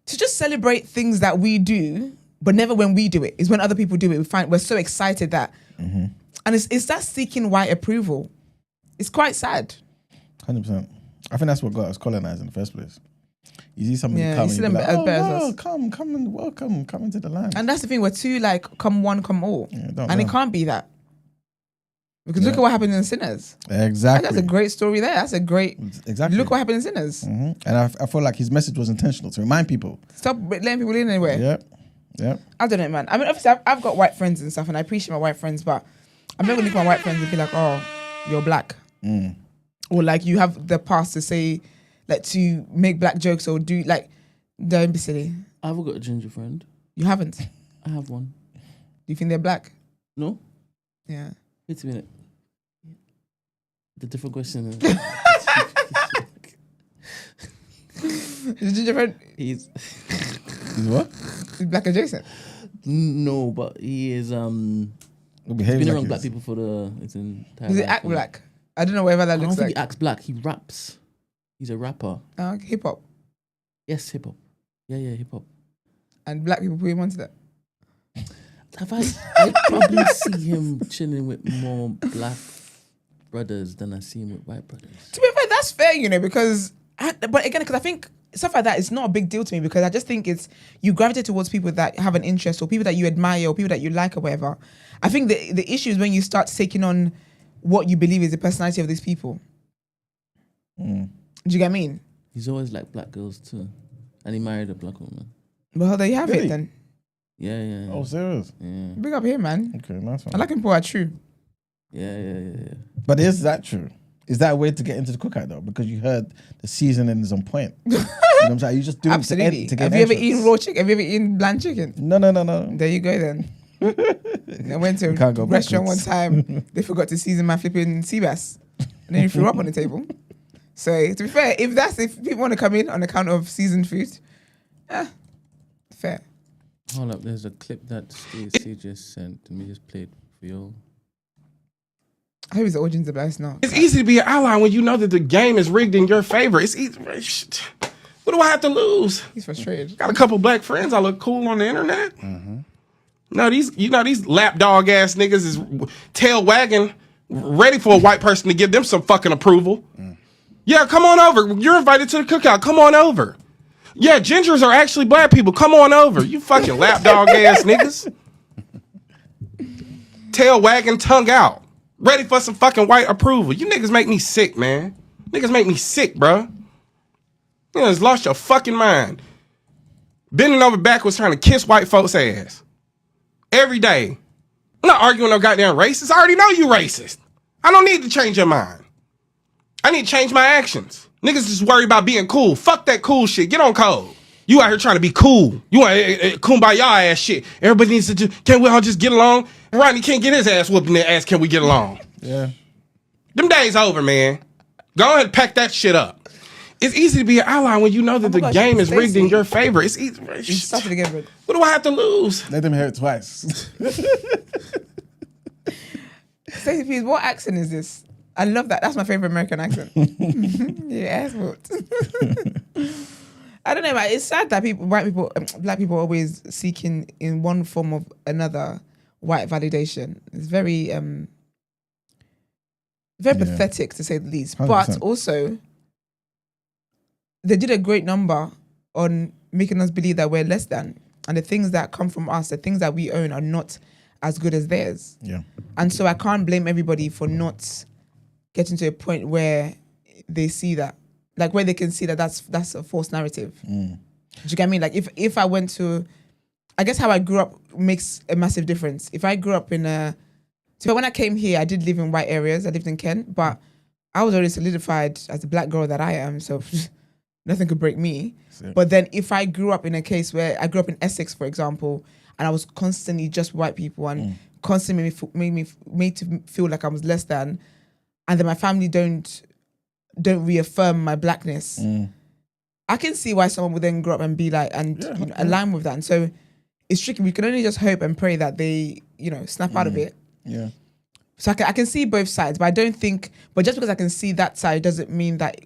just celebrate things that we do, but never when we do it. It's when other people do it. We're so excited that, and it's that seeking white approval. It's quite sad. 100%. I think that's what got us colonized in the first place. You see somebody Yeah, come you and see you be them like, as oh, bears wow, us. come and welcome, come into the land. And that's the thing, we're too like, come one, come all. Yeah, don't And it know. can't be that. Because look at what happened in Sinners. Exactly. That's a great story there. That's a great, Exactly. look what happened in Sinners. And I feel like his message was intentional to remind people. Stop letting people in anywhere. Yep. I don't know, man. I mean, obviously, I've got white friends and stuff, and I appreciate my white friends, but I'm not going to look at my white friends and be like, oh, you're black. Or like you have the past to say, like to make black jokes or do, like, don't be silly. I've got a ginger friend. You haven't. I have one. Do you think they're black? No? Yeah. Wait a minute. The different question is... Is ginger friend, He's... He's what? is black adjacent? No, but he is... He He's behaves been like around he black is. people for his entire Does it life, act and black? I don't know whatever that I don't looks think like. he acts black. He raps. He's a rapper. Hip hop. Yes, hip hop. Yeah, hip hop. And black people put him onto that. I probably see him chilling with more black brothers than I see him with white brothers. To be fair, that's fair, because, but again, because I think stuff like that is not a big deal to me because I just think it's, you gravitate towards people that have an interest or people that you admire or people that you like or whatever. I think the issue is when you start taking on what you believe is the personality of these people. Do you get what I mean? He's always like black girls too. And he married a black woman. Well, there you have Really? it then. Yeah. Oh, serious? Yeah. Big up here, man. Okay, nice one. I like him for true. Yeah. But is that true? Is that a way to get into the cookout though? Because you heard the seasoning is on point. You know what I'm saying? You just do Absolutely. it to get Have you ever entrance. eaten raw chicken? Have you ever eaten bland chicken? No. There you go then. I went to can't a go restaurant backwards. one time. They forgot to season my flipping sea bass. And then he threw up on the table. So to be fair, if people want to come in on account of seasoned food, fair. Hold up, there's a clip that Stacey just sent. Let me just play it for you. I hope it's the origins of life now. It's easy to be an ally when you know that the game is rigged in your favor. It's easy. What do I have to lose? He's frustrated. Got a couple black friends. I look cool on the internet. No, these lapdog ass niggas is tail wagging, ready for a white person to give them some fucking approval. Yeah, come on over. You're invited to the cookout. Come on over. Yeah, gingers are actually black people. Come on over. You fucking lapdog ass niggas. Tail wagging, tongue out. Ready for some fucking white approval. You niggas make me sick, man. Niggas make me sick, bro. You niggas lost your fucking mind. Bending over backwards trying to kiss white folks' ass. Every day. I'm not arguing no goddamn racist. I already know you racist. I don't need to change your mind. I need to change my actions. Niggas just worry about being cool. Fuck that cool shit. Get on code. You out here trying to be cool. You want kumbaya ass shit. Everybody needs to do. Can't we all just get along? Rodney can't get his ass whooped in the ass. Can we get along? Yeah. Them days over, man. Go ahead and pack that shit up. It's easy to be an ally when you know that the gosh, game is rigged in Stacey. your favor. It's easy. You started again, bro. What do I have to lose? Let them hear it twice. Stacey, please, what accent is this? I love that. That's my favorite American accent. Yeah, asshole. I don't know, man. It's sad that black people are always seeking in one form or another white validation. It's very pathetic to say the least. 100%. But also, they did a great number on making us believe that we're less than. And the things that come from us, the things that we own are not as good as theirs. Yeah. And And so I can't blame everybody for not getting to a point where they see that. Like where they can see that that's a false narrative. Do you get me? Like if I went to, I guess how I grew up makes a massive difference. If I grew up in a So when I came here, I did live in white areas. I lived in Kent, but I was already solidified as the black girl that I am. So nothing could break me. But then if I grew up in a case where I grew up in Essex, for example, and I was constantly just white people and constantly made to feel like I was less than, and then my family don't reaffirm my blackness, I can see why someone would then grow up and be like, and align with that. And so it's tricky. We can only just hope and pray that they, snap out of it. Yeah. So I can see both sides, but I don't think, but just because I can see that side doesn't mean that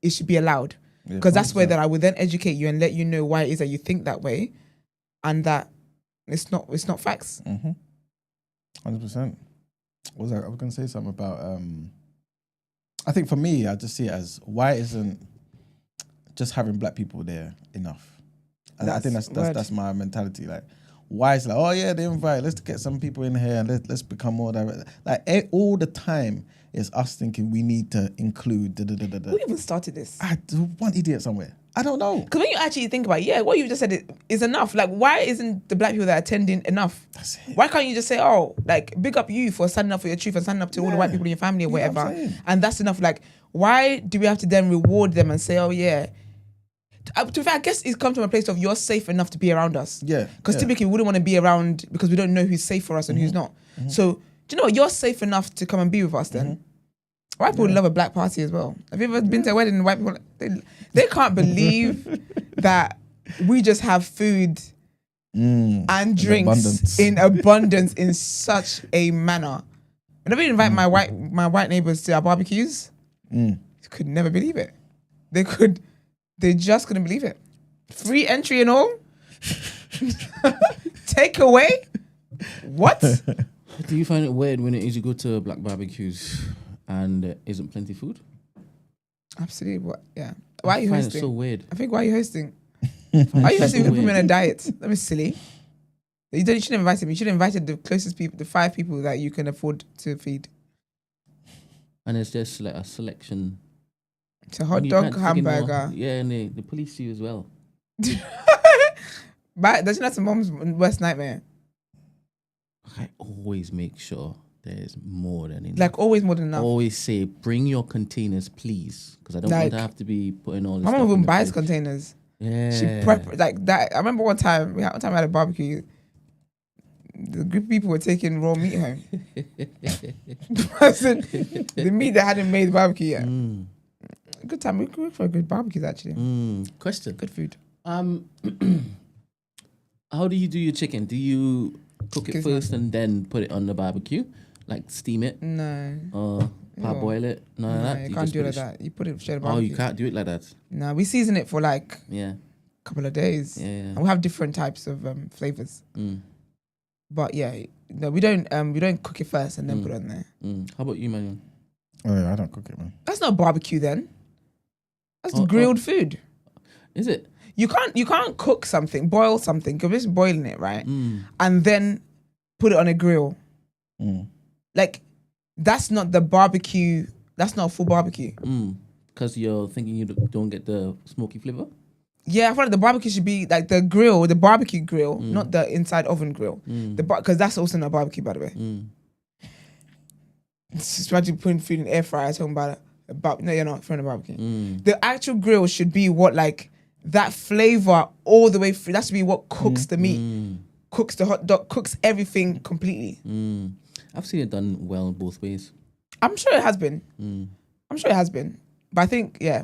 it should be allowed. Because that's where that I would then educate you and let you know why it is that you think that way, and that it's not facts. 100%. I was going to say something about, I think for me, I just see it as, why isn't just having black people there enough? I think that's my mentality. Like, why is like, oh yeah, they invite, let's get some people in here and let's become more direct. Like all the time is us thinking we need to include. Who even started this? One idiot somewhere. I don't know. Because when you actually think about it, what you just said is enough. Like, why isn't the black people that are attending enough? That's it. Why can't you just say, oh, like, big up you for standing up for your truth and standing up to all the white people in your family or whatever, what I'm saying? and that's enough. Like, why do we have to then reward them and say, oh yeah? To be fair, I guess it's come from a place of you're safe enough to be around us. Yeah. Because typically we wouldn't want to be around because we don't know who's safe for us and who's not. So, do you know what? You're safe enough to come and be with us then. White people love a black party as well. Have you ever been to a wedding and white people, they can't believe that we just have food and drinks in abundance in such a manner. Whenever you invite my white neighbors to our barbecues, they could never believe it. They just couldn't believe it. Free entry and all. Take away. What? Do you find it weird when it is you go to black barbecues and there isn't plenty of food? Absolutely. What? Yeah. Why are you I find hosting? it so weird. I think why are you hosting? Why are you hosting people on a diet? That was silly. You shouldn't have invited me. You should have invited the closest people, the 5 people that you can afford to feed. And it's just like a selection. It's a hot And you dog, can't freaking know. hamburger. Yeah, and they police you as well. But that's not mom's worst nightmare. I always make sure there's more than enough. Like always more than enough. Always say, bring your containers, please, because I don't want to have to be putting all this. My stuff mom in even the buys fridge. containers. Yeah, She prep like that. I remember one time I had a barbecue. The group of people were taking raw meat home. The meat that hadn't made the barbecue yet. Good time. We could work for good barbecues actually. Question. Good food. How do you do your chicken? Do you cook it It's first and then put it on the barbecue, like steam it No. or parboil it? None of No, that. you You can't just do it put like that. You put it straight on Oh, barbecue. you can't do it like that. No, we season it for like Yeah. a couple of days. Yeah. And we have different types of flavors. Mm. But yeah, no, we don't cook it first and then put it on there. How about you, Manuel? Oh yeah, I don't cook it, man. That's not barbecue then. That's Oh, grilled food. Is it? You can't cook something, boil something, you're just boiling it, right? And then put it on a grill. Like, that's not the barbecue, that's not a full barbecue. Because you're thinking you don't get the smoky flavor? Yeah, I feel like the barbecue should be like the grill, the barbecue grill, not the inside oven grill. Because that's also not barbecue, by the way. Just imagine putting food in the air fryer, talking about no, you're not throwing a barbecue. The actual grill should be what, like, that flavor all the way through. That should be what cooks the meat, cooks the hot dog, cooks everything completely. I've seen it done well both ways. I'm sure it has been. But I think, yeah.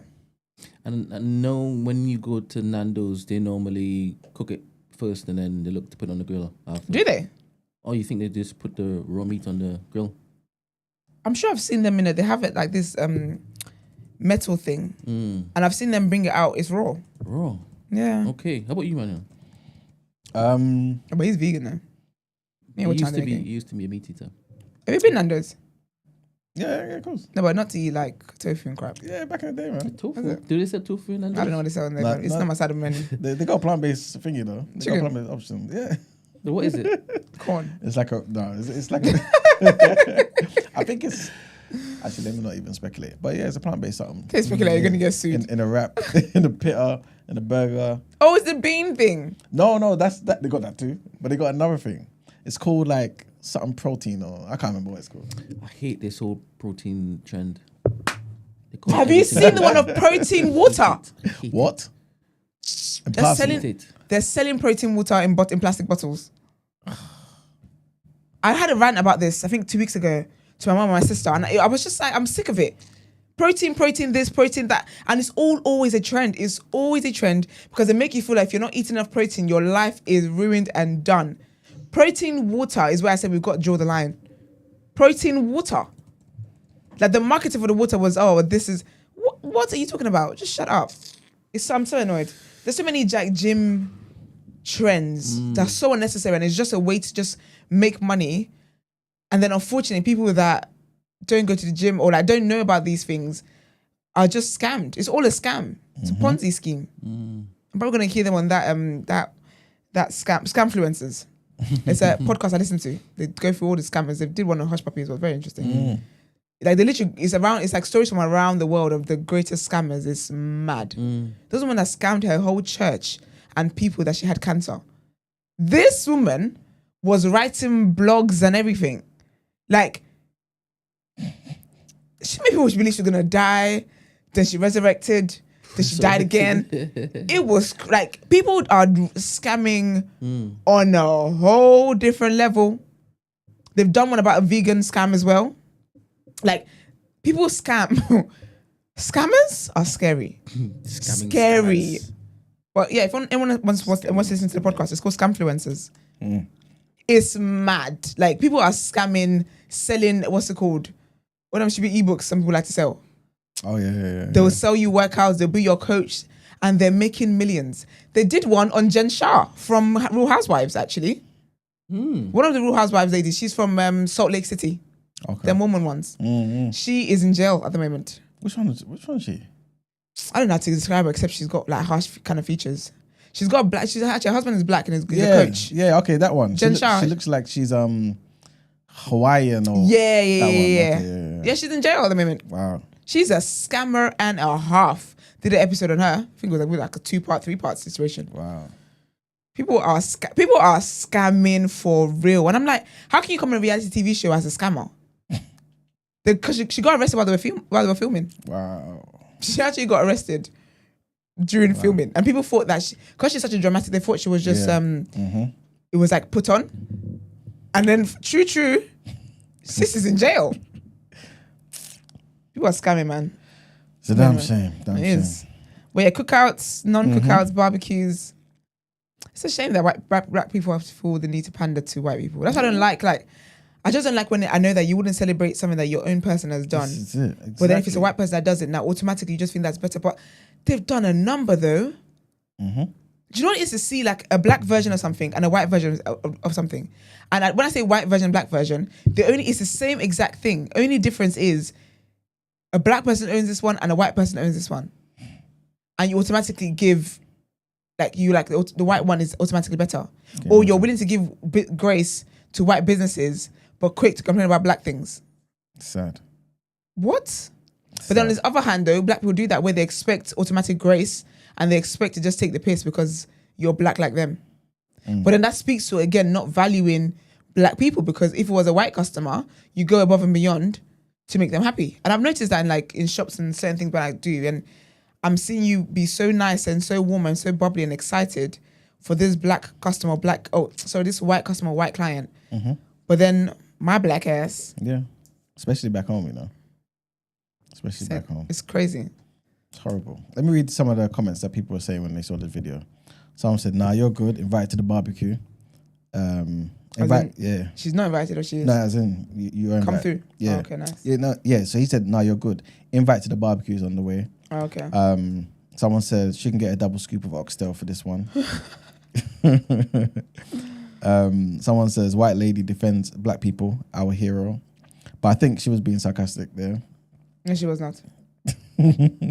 And I know when you go to Nando's, they normally cook it first and then they look to put it on the grill after. Do they? Or you think they just put the raw meat on the grill? I'm sure I've seen them in it. They have it like this metal thing. And I've seen them bring it out. It's raw. Raw? Yeah. Okay. How about you, Manuel? But he's vegan though. Yeah, He used to be a meat eater. Have you been Nando's? Yeah, of course. No, but not to eat like tofu and crap. Yeah, back in the day, man. Tofu? Do they sell tofu in Nando's? I don't know what they sell on there. Nah, It's nah. not my side of the menu. They got a plant-based thingy though. They Chicken. got a plant-based option. Yeah. What is it? Corn. It's like it's like I think it's actually, let me not even speculate. But yeah, it's a plant-based something. Okay, speculate, you're gonna get sued. In a wrap, in a pitta, in a burger. Oh, it's the bean thing. No, that's that they got that too. But they got another thing. It's called like something protein, or I can't remember what it's called. I hate this whole protein trend. Have you seen the one of protein water? What? They're selling protein water in plastic bottles. I had a rant about this, I think 2 weeks ago, to my mom and my sister, and I was just like, I'm sick of it. Protein this, protein that, and it's always a trend. It's always a trend because they make you feel like if you're not eating enough protein, your life is ruined and done. Protein water is where I said we've got to draw the line. Protein water. Like the marketing for the water was, this is, what are you talking about? Just shut up. I'm so annoyed. There's so many gym trends that are so unnecessary, and it's just a way to just make money. And then unfortunately, people that don't go to the gym or like don't know about these things are just scammed. It's all a scam. It's a Ponzi scheme. I'm probably gonna hear them on that scamfluencers. It's a podcast I listen to. They go through all the scammers. They did one on Hush Puppies. It was very interesting. Like they literally, it's like stories from around the world of the greatest scammers. It's mad. There's a woman that scammed her whole church and people that she had cancer. This woman was writing blogs and everything. Like, she made people believe she was gonna die, then she resurrected, then she died again. It was like people are scamming on a whole different level. They've done one about a vegan scam as well. Like, people scam. Scammers are scary. Scary. Scammers. But yeah, if anyone wants to listen to the podcast, it's called Scamfluencers. It's mad. Like, people are scamming, selling, what's it called? What them should be ebooks some people like to sell. Oh, yeah. They'll sell you workouts, they'll be your coach, and they're making millions. They did one on Jen Shah from Real Housewives, actually. One of the Real Housewives ladies, she's from Salt Lake City. Okay. Them woman ones. She is in jail at the moment. Which one is she? I don't know how to describe her, except she's got like harsh kind of features. She's got black. She's actually, her husband is black and is a coach. Yeah, okay, that one. Jen Shah. She looks like she's Hawaiian or Yeah. Okay, Yeah, she's in jail at the moment. Wow. She's a scammer and a half. Did an episode on her. I think it was like a 2-part, 3-part situation. Wow. People are scamming for real, and I'm like, how can you come on a reality TV show as a scammer? Because she got arrested while they were filming. Wow. She actually got arrested during filming, and people thought that because she's such a dramatic, they thought she was just it was like put on, and then true, sis is in jail. People are scamming, man. It's a damn shame. It is. But yeah, cookouts, non-cookouts, barbecues. It's a shame that black people have to feel the need to pander to white people. That's what I don't like. Like, I just don't like when I know that you wouldn't celebrate something that your own person has done. This is it. Exactly. But then if it's a white person that does it, now automatically you just think that's better. But they've done a number though. Do you know what it is to see like a black version of something and a white version of something? And when I say white version, black version, it's the same exact thing. Only difference is a black person owns this one and a white person owns this one. And you automatically give, the white one is automatically better. Yeah. Or you're willing to give grace to white businesses, but quick to complain about black things. Sad. What? Sad. But then on this other hand though, black people do that where they expect automatic grace and they expect to just take the piss because you're black like them. But then that speaks to, again, not valuing black people, because if it was a white customer, you go above and beyond to make them happy. And I've noticed that in shops and certain things that I do, and I'm seeing you be so nice and so warm and so bubbly and excited for this black customer, this white customer, white client. But then my black ass. Yeah. Especially back home, you know. Especially back home. It's crazy. It's horrible. Let me read some of the comments that people were saying when they saw the video. Someone said, "Nah, you're good. Invite to the barbecue." Yeah. She's not invited, or she is? No, as in you are invited. Come through. Yeah. Oh, okay, nice. Yeah, no, yeah. So he said, "Nah, you're good. Invite to the barbecue's on the way." Oh, okay. Someone said she can get a double scoop of oxtail for this one. Someone says white lady defends black people, our hero. But I think she was being sarcastic there. No, she was not.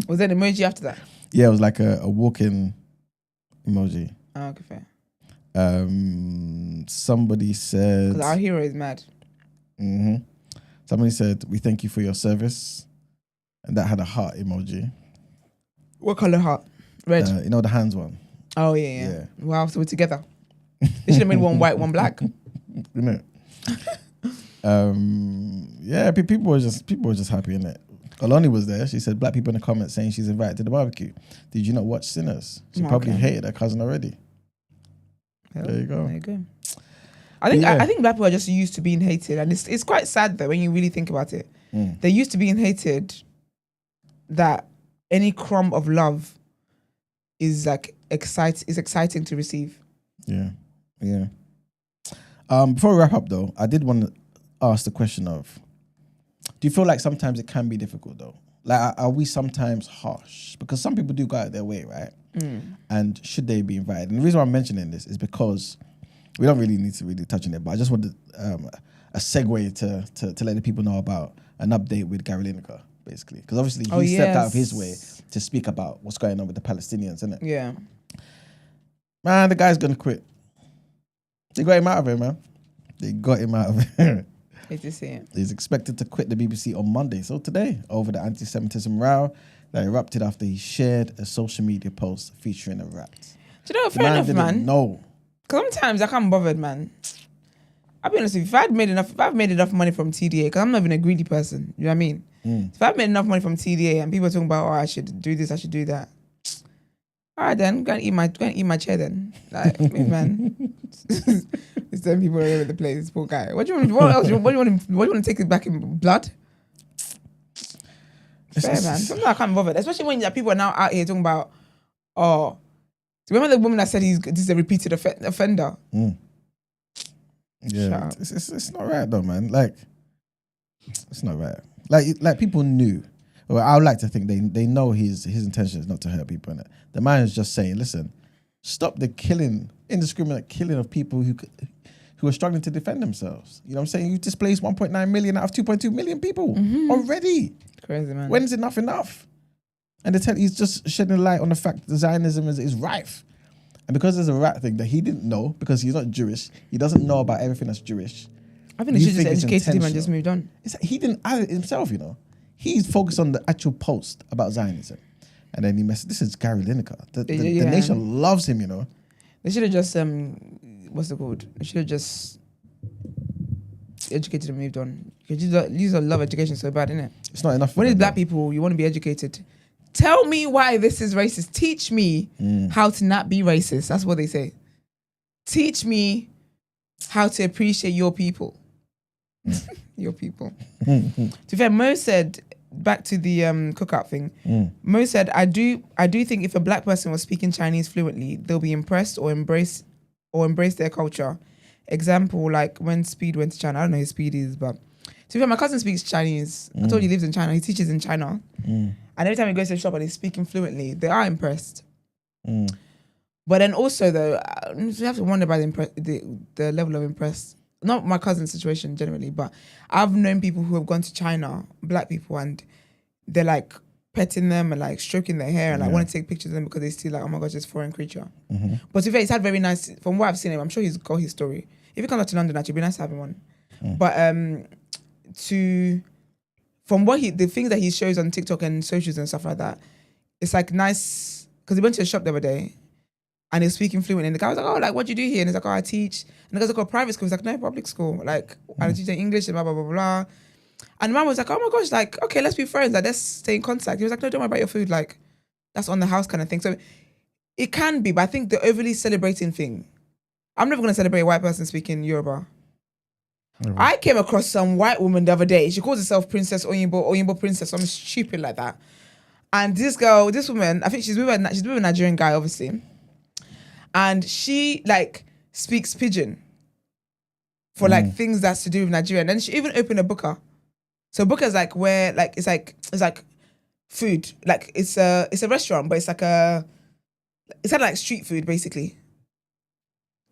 Was there an emoji after that? Yeah, it was like a walking emoji. Oh, okay, fair. Somebody said... Because our hero is mad. Somebody said, "We thank you for your service." And that had a heart emoji. What colour heart? Red? You know, the hands one. Oh, yeah. Wow, so we're together. They should have made one white, one black. Isn't it? People were just happy in it. Oloni was there. She said black people in the comments saying she's invited to the barbecue. Did you not watch Sinners? She probably hated her cousin already. Hell, there you go. There you go. I think black people are just used to being hated, and it's quite sad though when you really think about it. They're used to being hated. That any crumb of love is like exciting to receive. Yeah. Before we wrap up though, I did want to ask the question of, do you feel like sometimes it can be difficult though? Like, are we sometimes harsh? Because some people do go out their way, right? And should they be invited? And the reason why I'm mentioning this is because we don't really need to really touch on it, but I just wanted a segue to let the people know about an update with Gary Lineker, basically. Because obviously he stepped out of his way to speak about what's going on with the Palestinians, isn't it? Yeah. Man, the guy's going to quit. They got him out of it, man. They got him out of it. Hate to see it. He's expected to quit the BBC on Monday, so today, over the anti-Semitism row that erupted after he shared a social media post featuring a rat. Do you know, fair enough, man. No. Because sometimes I can't be bothered, man. I'll be honest with you, if I've made enough money from TDA, because I'm not even a greedy person, you know what I mean? If I've made enough money from TDA and people are talking about, I should do this, I should do that. All right, then, go and eat my chair then. Like, man. There's 10 people all over the place, poor guy. What do you want to take it back in blood? Fair, man. Sometimes I can't be bothered. Especially when people are now out here talking about, remember the woman that said this is a repeated offender? Yeah, it's not right though, man. Like, it's not right. Like people knew. Well, I would like to think they know his intention is not to hurt people. Innit? The man is just saying, listen, stop the indiscriminate killing of people who are struggling to defend themselves. You know what I'm saying? You've displaced 1.9 million out of 2.2 million people already. Crazy, man. When is enough? And he's just shedding light on the fact that Zionism is rife. And because there's a rat thing that he didn't know, because he's not Jewish, he doesn't know about everything that's Jewish. I think they should just educated him and just moved on. He didn't add it himself, you know. He's focused on the actual post about Zionism. And then he messaged, this is Gary Lineker. The nation loves him, you know. They should have just, what's it called? They should have just educated and moved on. Because you love education so bad, innit? It's not enough. When it's black people, you want to be educated. Tell me why this is racist. Teach me how to not be racist. That's what they say. Teach me how to appreciate your people. Your people. To be fair, Mo said, back to the cookout thing, Mo said, I do think if a black person was speaking Chinese fluently, they'll be impressed or embrace their culture. Example, like when Speed went to China. I don't know who Speed is, but to be fair, my cousin speaks Chinese. I told you he lives in China. He teaches in China. And every time he goes to the shop and he's speaking fluently, they are impressed. But then also though, you have to wonder about the level of impressed. Not my cousin's situation generally, but I've known people who have gone to China, black people, and they're like petting them and like stroking their hair and like want to take pictures of them because they see like, oh my gosh, this foreign creature. But to be fair, he's had very nice, from what I've seen him, I'm sure he's got his story. If he comes out to London, actually, it'd be nice to have him on. But from what the things that he shows on TikTok and socials and stuff like that, it's like nice, because he went to a shop the other day and he was speaking fluent, and the guy was like, oh, like, what do you do here? And he's like, oh, I teach. And the guy's like, oh, private school. He's like, no, public school. Like, I teach English and blah, blah, blah, blah. And the man was like, oh my gosh, like, okay, let's be friends. Like, let's stay in contact. He was like, no, don't worry about your food. Like, that's on the house kind of thing. So it can be, but I think the overly celebrating thing, I'm never going to celebrate a white person speaking Yoruba. I came across some white woman the other day. She calls herself Princess Oyinbo Princess, something stupid like that. And this woman, I think she's with a Nigerian guy, obviously. And she like speaks pidgin for like things that's to do with Nigeria. And then she even opened a booker. So booker is like where like it's like food. Like it's a restaurant, but it's like like street food basically.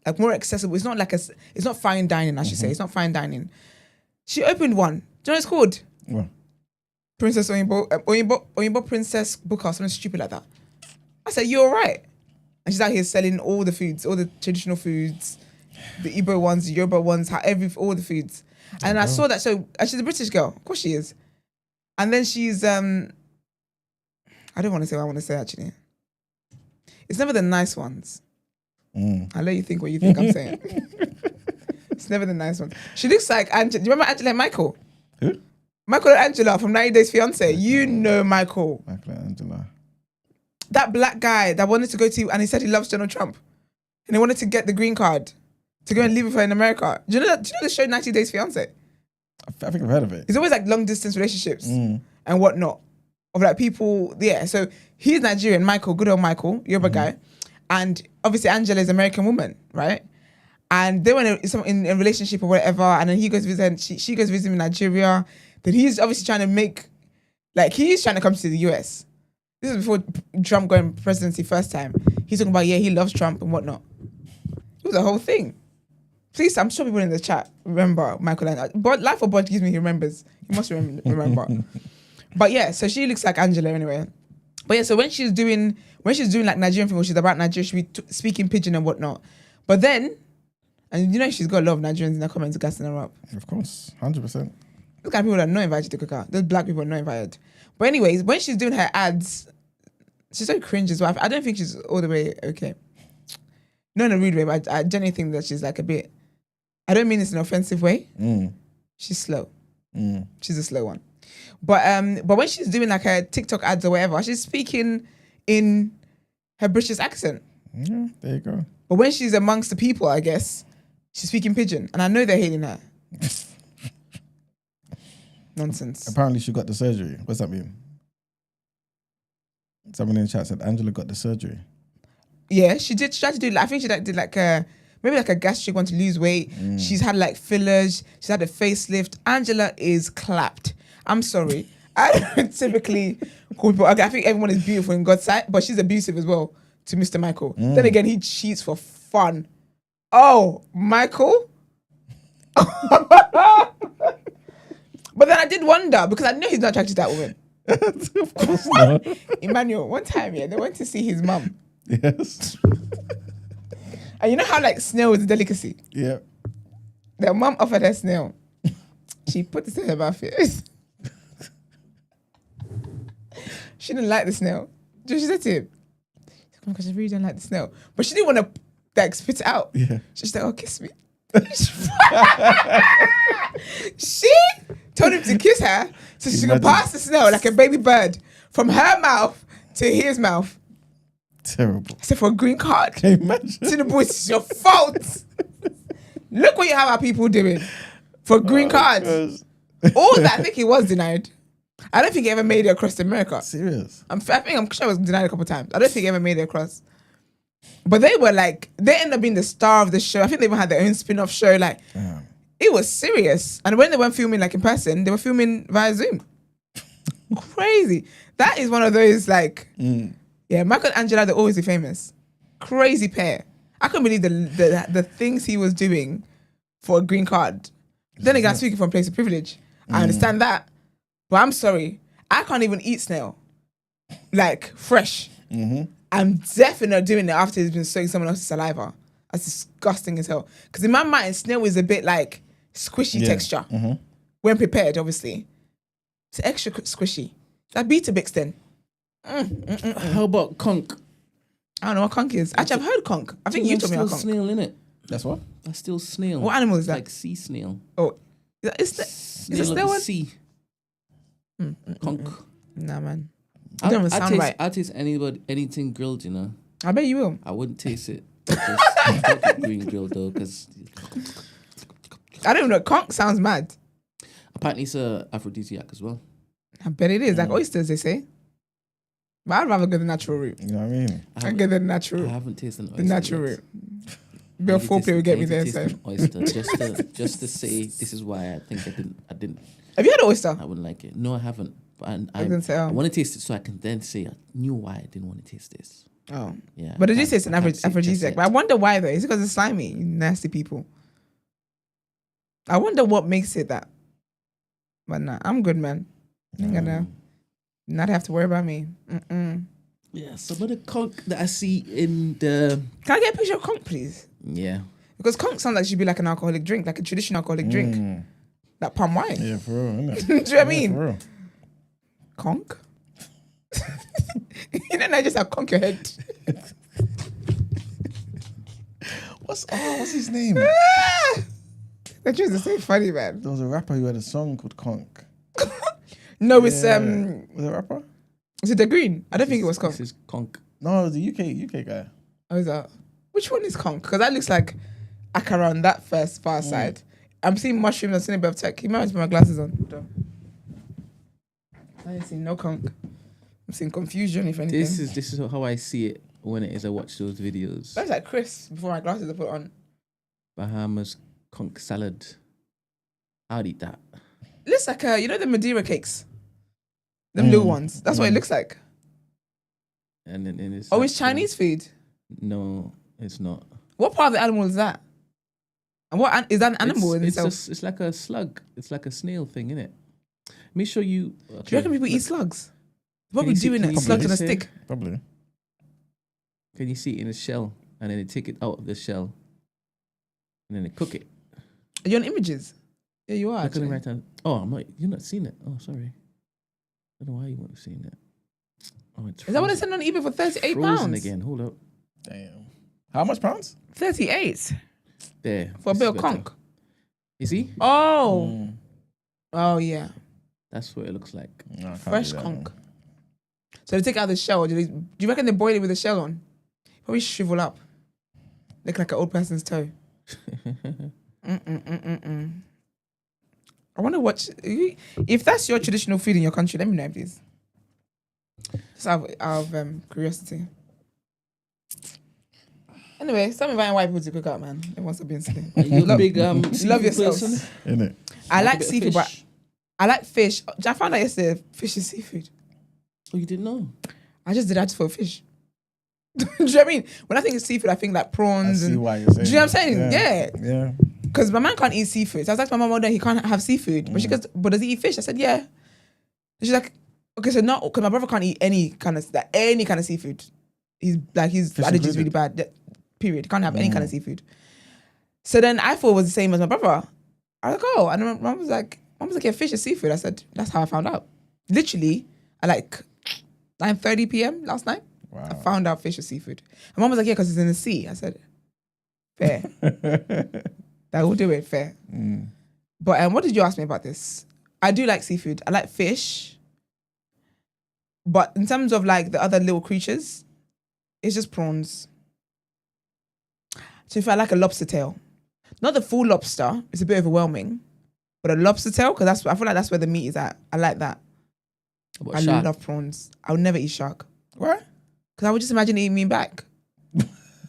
Like more accessible. It's not like it's not fine dining, I should say. It's not fine dining. She opened one. Do you know what it's called? What? Princess Oyinbo Princess Booker, something stupid like that. I said, you're right. And she's out here selling all the foods, all the traditional foods, the Igbo ones, the Yoruba ones, all the foods. And I saw that. So she's a British girl. Of course she is. And then she's, I don't want to say what I want to say actually. It's never the nice ones. I'll let you think what you think I'm saying. It's never the nice one. She looks like Angela. Do you remember Angela and Michael? Who? Michael and Angela from 90 Days Fiance. You know Michael. Michael and Angela. That black guy that wanted to go to, and he said he loves Donald Trump. And he wanted to get the green card to go and live with her in America. Do you know the show 90 Days Fiance? I think I've heard of it. It's always like long distance relationships and whatnot. Of like people, yeah. So he's Nigerian, Michael, good old Michael, Yoruba guy. And obviously Angela is an American woman, right? And they were in a relationship or whatever. And then he goes visit, and she goes visit him in Nigeria. Then he's obviously trying to he's trying to come to the US. This is before Trump going presidency first time. He's talking about, he loves Trump and whatnot. It was a whole thing. Please, I'm sure people in the chat remember Michael and but Life of Bod gives me he remembers. He must remember. But yeah, so she looks like Angela anyway. But yeah, so when she's doing like Nigerian film, she's about Nigeria, she'll be speaking pidgin and whatnot. But then, and you know she's got a lot of Nigerians in the comments gassing her up. Of course, 100%. Look at people that are not invited to Cookout. Those black people are not invited. But anyways, when she's doing her ads, she's so cringe as well. I don't think she's all the way okay. Not in a rude way, but I genuinely think that she's like a bit, I don't mean this in an offensive way. She's slow. She's a slow one. But when she's doing like her TikTok ads or whatever, she's speaking in her British accent. Yeah, there you go. But when she's amongst the people, I guess, she's speaking pidgin. And I know they're hating her. Nonsense. Apparently she got the surgery. What's that mean? Someone in the chat said Angela got the surgery. Yeah, she did. She tried to do. I think she did like maybe like a gastric one to lose weight. She's had like fillers. She's had a facelift. Angela is clapped. I'm sorry. I don't typically call people. I think everyone is beautiful in God's sight, but she's abusive as well to Mr. Michael. Then again, he cheats for fun. Oh, Michael. But then I did wonder because I know he's not attracted to that woman. Of course not. Emmanuel, one time, they went to see his mum. Yes. And you know how like snail is a delicacy? Yeah. Their mum offered her snail. She put it in her mouth. She didn't like the snail. Do you know what she said to him? Oh my gosh, I really don't like the snail. But she didn't want to like spit it out. Yeah. She's like, oh, kiss me. She told him to kiss her so she could pass the snail like a baby bird from her mouth to his mouth. Terrible. I said, for a green card. Can you imagine? To the boys, it's your fault. Look what you have our people doing for green cards. All that, I think he was denied. I don't think he ever made it across to America. Serious? I'm sure he was denied a couple of times. I don't think he ever made it across. But they were like, they ended up being the star of the show. I think they even had their own spin-off show. Like, it was serious. And when they weren't filming like in person, they were filming via Zoom. Crazy. That is one of those like, yeah, Michael and Angela, they're always famous. Crazy pair. I couldn't believe the things he was doing for a green card. Then again, I'm speaking from a place of privilege. I understand that. But I'm sorry. I can't even eat snail. Like, fresh. I'm definitely not doing it after it's been soaking someone else's saliva. That's disgusting as hell. Because in my mind, snail is a bit like squishy texture. When prepared, obviously. It's extra squishy. That beat to Brixton. How about conch? I don't know what conch is. Actually, I've heard conch. I think you told me about conch. Snail, innit? That's what? That's still snail. What animal is that? Like sea snail. Oh, is it snail one? Sea. Conch. Nah, man. It don't even sound right. I taste anything grilled, you know. I bet you will. I wouldn't taste it. I don't get green grilled though, because I don't even know. Conch sounds mad. apparently it's a aphrodisiac as well. I bet it is. Like oysters, they say. But I'd rather go the natural route. You know what I mean? I'd go the natural I route. haven't tasted an oyster. The natural yet. route. Bill foreplay will get me there. Taste So. an oyster just to say this is why I think I didn't. Have you had an oyster? I wouldn't like it. No, I haven't. But I gonna say, want to taste it so I can then say I knew why I didn't want to taste this. Oh. Yeah. But it is it's an I can't say it just aphrodisiac. yet. But I wonder why though. Is it because it's slimy? You nasty people. I wonder what makes it that. But nah, I'm good, man. I ain't gonna not have to worry about me. Yeah, some of the conch that I see in the... Can I get a picture of conch, please? Yeah. Because conch sounds like it should be like an alcoholic drink, like a traditional alcoholic drink. Like palm wine. Yeah, for real, innit? Do you know what I mean? For real. Conch? You know, I just have conch your head. What's his name? That was so funny, man. There was a rapper who had a song called Conk. No, it's Was it a rapper? is it the Green? I don't think it was Conk. This is conk. No, it was a UK guy. Oh, is that? Which one is Conk? Because that looks like Akara on that first far side. I'm seeing mushrooms. I'm seeing a bit of tech. He might have to put my glasses on. I ain't seen no Conk. I'm seeing confusion, if anything. This is how I see it when it is I watch those videos. That's like Chris before my glasses are put on. Bahamas conch salad. I'd eat that. Looks like you know the Madeira cakes, them little ones. That's what it looks like. And then it's Oh, it's Chinese food. No, it's not. What part of the animal is that? And what is that an animal in itself? It's like a slug. It's like a snail thing, isn't it? Let me show you. Okay. Do you reckon people eat slugs? What we you see- doing can it? you Slugs see on a this here? stick. Probably. Can you see it in a shell? And then they take it out of the shell. And then they cook it. Are you on images? Yeah, you are. Look at the Actually. right hand. Oh, I'm not. You're not seeing it. Oh, sorry. I don't know why you weren't seeing it. Oh, it's Is that what they frozen. sent on eBay for £38? Frozen again. Hold up. Damn. How much pounds? 38 There. for a This bit is of better. conch. You see? Oh, oh yeah, That's what it looks like. No, I can't fresh do that, conch. man. So they take out the shell. Do you reckon they boil it with the shell on? Probably shrivel up, look like an old person's toe. I want to watch. If that's your traditional food in your country, let me know, please. Just out of curiosity. Anyway, stop inviting white people to cook out, man. Everyone's being silly. You're a big love seafood yourselves. person? Innit? I like a bit of seafood, but fish. I like fish. I found out yesterday fish is seafood. Oh, you didn't know? I just did that for fish. Do you know what I mean? When I think of seafood, I think like I prawns. see And, why you're saying. do you know what I'm saying? that. Yeah. Yeah. Because my man can't eat seafood. So I was like, my mum, he can't have seafood. But she goes, but does he eat fish? I said, yeah. And she's like, okay, so not, because my brother can't eat any kind of seafood. He's Fish allergies included? really bad. Period. He can't have any kind of seafood. So then I thought it was the same as my brother. I was like, oh, and my mum was like, yeah, fish is seafood. I said, that's how I found out. Literally, at like 9:30 p.m. last night, I found out fish was seafood. My mum was like, yeah, because it's in the sea. I said, fair. That will do it, fair. But what did you ask me about this? I do like seafood. I like fish. But in terms of like the other little creatures, it's just prawns. So if I like a lobster tail, not the full lobster, it's a bit overwhelming, but a lobster tail, because I feel like that's where the meat is at. I like that. What, I shark? love prawns. I would never eat shark. What? Because I would just imagine eating me back.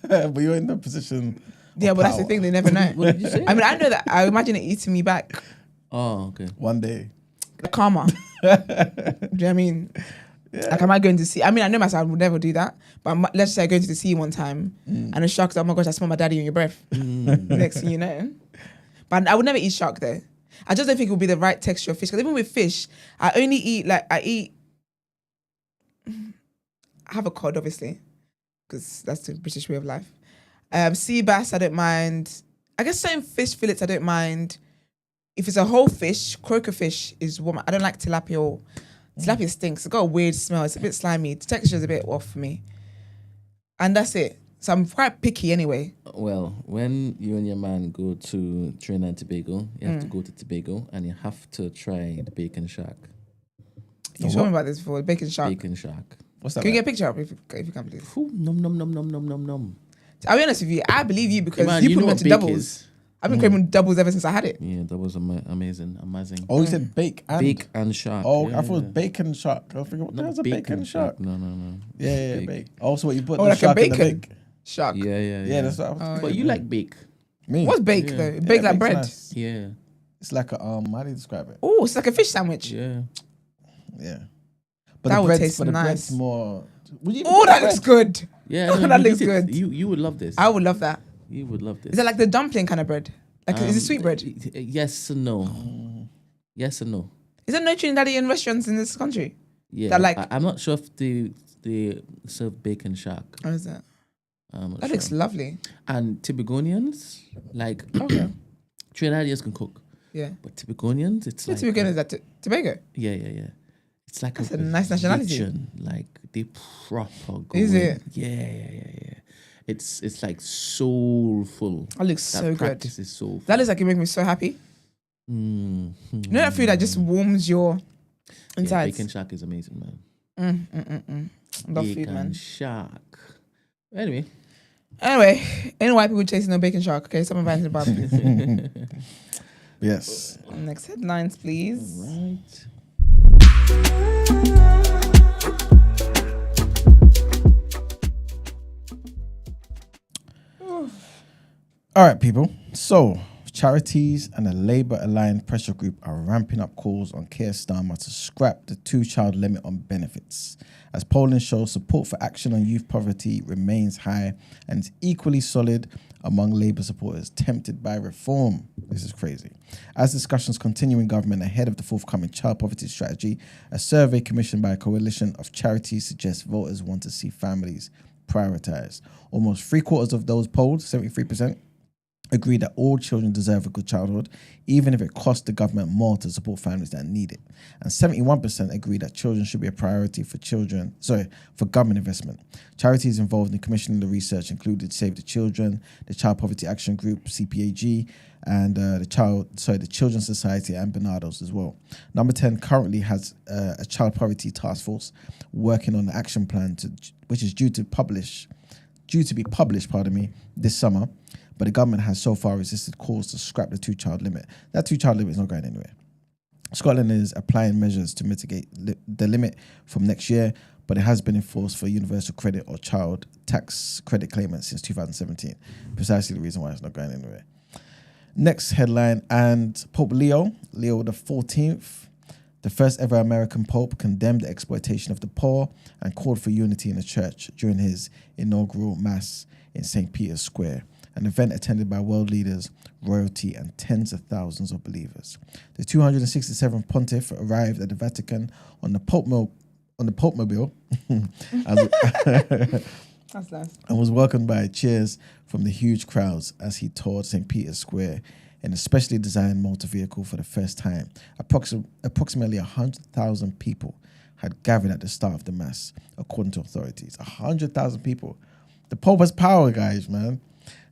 But you're in the position. Yeah, but that's the power. thing, they never know. What did you say? I mean, I know that I imagine it eating me back. Oh, okay. One day. Like karma. Do you know what I mean? Like, am I going to see? I mean, I know myself, I would never do that. But let's say I go to the sea one time and a shark's like, oh my gosh, I smell my daddy in your breath. Next thing you know. But I would never eat shark though. I just don't think it would be the right texture of fish. Because even with fish, I only eat, I have a cod, obviously. Because that's the British way of life. Sea bass, I don't mind. I guess certain fish fillets, I don't mind. If it's a whole fish, croaker fish is what I don't like tilapia. Tilapia stinks. It's got a weird smell. It's a bit slimy. The texture is a bit off for me. And that's it. So I'm quite picky anyway. Well, when you and your man go to Trinidad and Tobago, you have to go to Tobago and you have to try the bacon shark. You told me about this before. Bacon shark. Bacon shark. What's that? Can you like? get a picture up if you can, please? Ooh, nom nom nom nom nom nom nom. I'll be honest with you. I believe you because Man, you you put know me what onto bake doubles. is? I've been craving doubles ever since I had it. Yeah, that was amazing. Oh, you said bake and. Bake and shark. Oh, yeah, I thought it was yeah. bacon shark. I was thinking, what the hell's a bacon shark? No. Yeah, Bake. bake. Oh, so what you put Oh, the like a shark in the bacon bake? shark. Yeah. That's what I was But you like bake. Me. What's bake Yeah. though? Bake like bake's bread. nice. Yeah. It's like a how do you describe it? Oh, it's like a fish sandwich. Yeah. Yeah. But That the would bread's, taste but the nice. bread's more. Would you Oh, put that bread? looks good. Yeah. Oh, no, that you looks eat it. good. You would love this. I would love that. You would love this. Is it like the dumpling kind of bread? Like, is it sweet bread? Yes and no. Yes and no. Is there no Trinidadian restaurants in this country? Yeah. That like- I'm not sure if they serve bacon shark. Or is that? I'm not That sure. looks lovely. And Tibagonians, like Okay. Trinidadians can cook, Yeah. but Tibagonians, it's What's like the beginning? Is that Tobago? yeah. It's like That's a nice nationality. religion, like they proper go Is in. it? Yeah. It's like soulful. That looks so good. Practice is soulful. That looks like it makes me so happy. You know that food that just warms your insides. Bacon shack is amazing, man. Love food, Bacon man. shack. Anyway, any white people chasing a bacon shark? Okay, someone inviting the barbecue. Yes. Next headlines, please. right. All right, people. So, charities and a Labour-aligned pressure group are ramping up calls on Keir Starmer to scrap the 2-child limit on benefits. As polling shows, support for action on youth poverty remains high and is equally solid among Labour supporters tempted by reform. This is crazy. As discussions continue in government ahead of the forthcoming child poverty strategy, a survey commissioned by a coalition of charities suggests voters want to see families prioritised. Almost 3/4 of those polled, 73%, agree that all children deserve a good childhood, even if it costs the government more to support families that need it. And 71% agree that children should be a priority for government investment. Charities involved in commissioning the research included Save the Children, the Child Poverty Action Group, CPAG, and the Children's Society and Bernardo's as well. Number 10 currently has a child poverty task force working on the action plan which is due to be published, this summer. But the government has so far resisted calls to scrap the 2-child limit. That 2-child limit is not going anywhere. Scotland is applying measures to mitigate the limit from next year, but it has been enforced for universal credit or child tax credit claimants since 2017. Precisely the reason why it's not going anywhere. Next headline, and Pope Leo the 14th, the first ever American Pope, condemned the exploitation of the poor and called for unity in the church during his inaugural mass in St. Peter's Square, an event attended by world leaders, royalty, and tens of thousands of believers. The 267th pontiff arrived at the Vatican on the Popemobile That's nice. and was welcomed by cheers from the huge crowds as he toured St. Peter's Square in a specially designed motor vehicle for the first time. Approximately 100,000 people had gathered at the start of the mass, according to authorities. 100,000 people. The Pope has power, guys, man.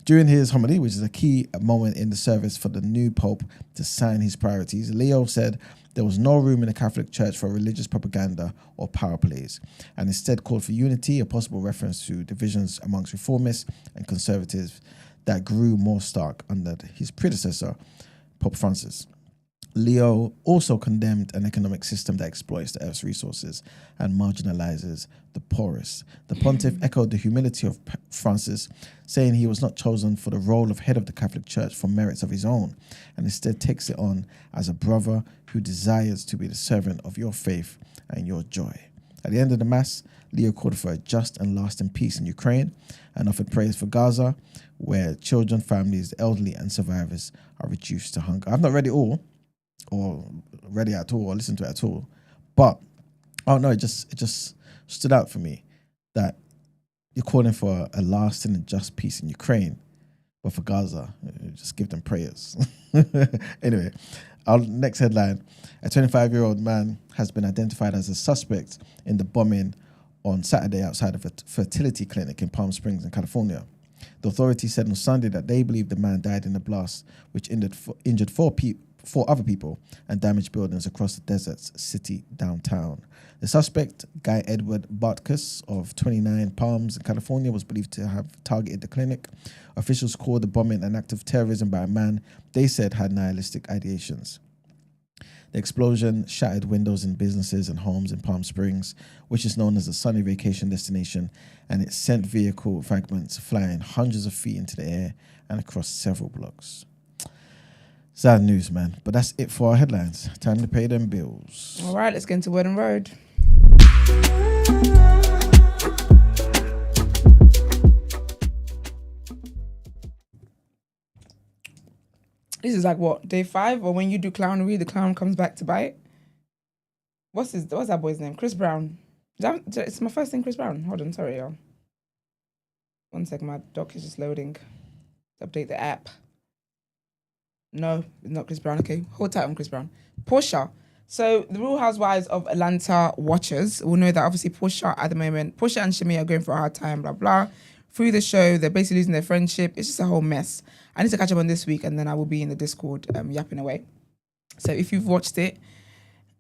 During his homily, which is a key moment in the service for the new Pope to sign his priorities, Leo said there was no room in the Catholic Church for religious propaganda or power plays, and instead called for unity, a possible reference to divisions amongst reformists and conservatives that grew more stark under his predecessor, Pope Francis. Leo also condemned an economic system that exploits the earth's resources and marginalizes the poorest. The pontiff echoed the humility of Francis, saying he was not chosen for the role of head of the Catholic Church for merits of his own, and instead takes it on as a brother who desires to be the servant of your faith and your joy. At the end of the Mass, Leo called for a just and lasting peace in Ukraine and offered praise for Gaza, where children, families, the elderly, and survivors are reduced to hunger. I've not read it all, or read it at all, or listened to it at all, but it just stood out for me that you're calling for a lasting and just peace in Ukraine, but for Gaza, just give them prayers. Anyway, our next headline: a 25-year-old man has been identified as a suspect in the bombing on Saturday outside of a fertility clinic in Palm Springs in California. The authorities said on Sunday that they believe the man died in a blast which injured four other people and damaged buildings across the desert city downtown. The suspect, Guy Edward Bartkus of 29 Palms in California, was believed to have targeted the clinic. Officials called the bombing an act of terrorism by a man they said had nihilistic ideations. The explosion shattered windows in businesses and homes in Palm Springs, which is known as a sunny vacation destination, and it sent vehicle fragments flying hundreds of feet into the air and across several blocks. Sad news, man. But that's it for our headlines. Time to pay them bills. All right, let's get into Word and Road. This is like what, day 5? Or when you do clownery, the clown comes back to bite? What's that boy's name? Chris Brown. It's my first name, Chris Brown. Hold on, sorry, y'all. 1 second, my doc is just loading. Update the app. No, it's not Chris Brown. Okay, hold tight on Chris Brown. Portia. So the Real Housewives of Atlanta watchers will know that obviously Portia at the moment, Portia and Shami are going for a hard time, blah, blah. through the show. They're basically losing their friendship. It's just a whole mess. I need to catch up on this week, and then I will be in the Discord yapping away. So if you've watched it,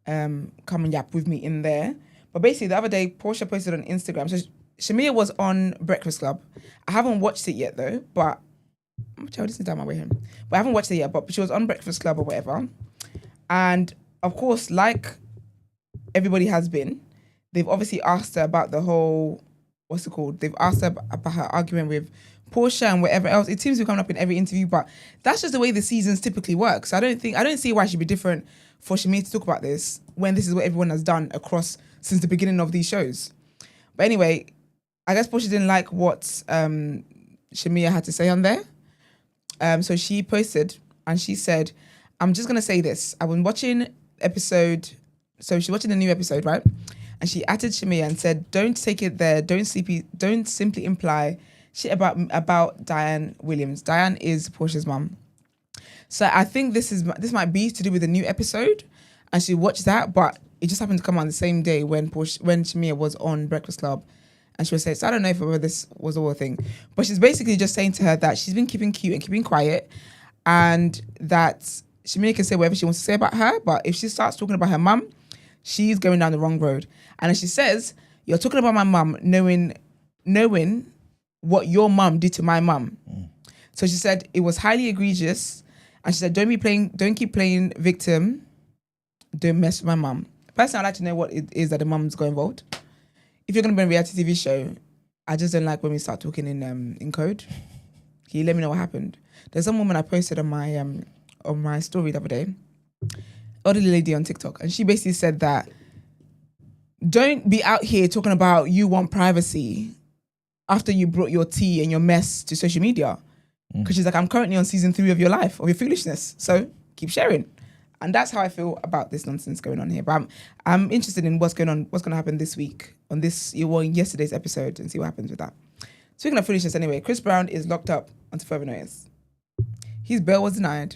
come and yap with me in there. But basically, the other day, Portia posted on Instagram. So Shamia was on Breakfast Club. I haven't watched it yet though, but this is down my way home. But I haven't watched it yet. But she was on Breakfast Club or whatever, and of course, like everybody has been, they've obviously asked her about the whole, what's it called? They've asked her about her argument with Portia and whatever else. It seems to be coming up in every interview, but that's just the way the seasons typically work. So I don't see why it should be different for Shamia to talk about this when this is what everyone has done across since the beginning of these shows. But anyway, I guess Portia didn't like what Shamia had to say on there. So she posted and she said, I'm just going to say this. I've been watching episode, so she's watching the new episode, right? And she added Shamia and said, don't take it there. Don't simply imply shit about Diane Williams. Diane is Portia's mum. So I think this might be to do with the new episode. And she watched that, but it just happened to come on the same day when Shamia was on Breakfast Club. And she was saying, so I don't know if this was all a thing. But she's basically just saying to her that she's been keeping cute and keeping quiet. And that Shamia can say whatever she wants to say about her. But if she starts talking about her mum, she's going down the wrong road. And as she says, you're talking about my mum knowing what your mum did to my mum. So she said it was highly egregious. And she said, don't keep playing victim. Don't mess with my mum. Personally, I'd like to know what it is that the mum's got involved. If you're going to be on a reality TV show, I just don't like when we start talking in code. Can you let me know what happened? There's some woman I posted on my story the other day, elderly lady on TikTok, and she basically said that don't be out here talking about you want privacy after you brought your tea and your mess to social media. Because she's like, I'm currently on season 3 of your life, of your foolishness. So keep sharing. And that's how I feel about this nonsense going on here. But I'm interested in what's going to happen this week on yesterday's episode and see what happens with that. Speaking of foolishness anyway, Chris Brown is locked up until further notice. His bail was denied.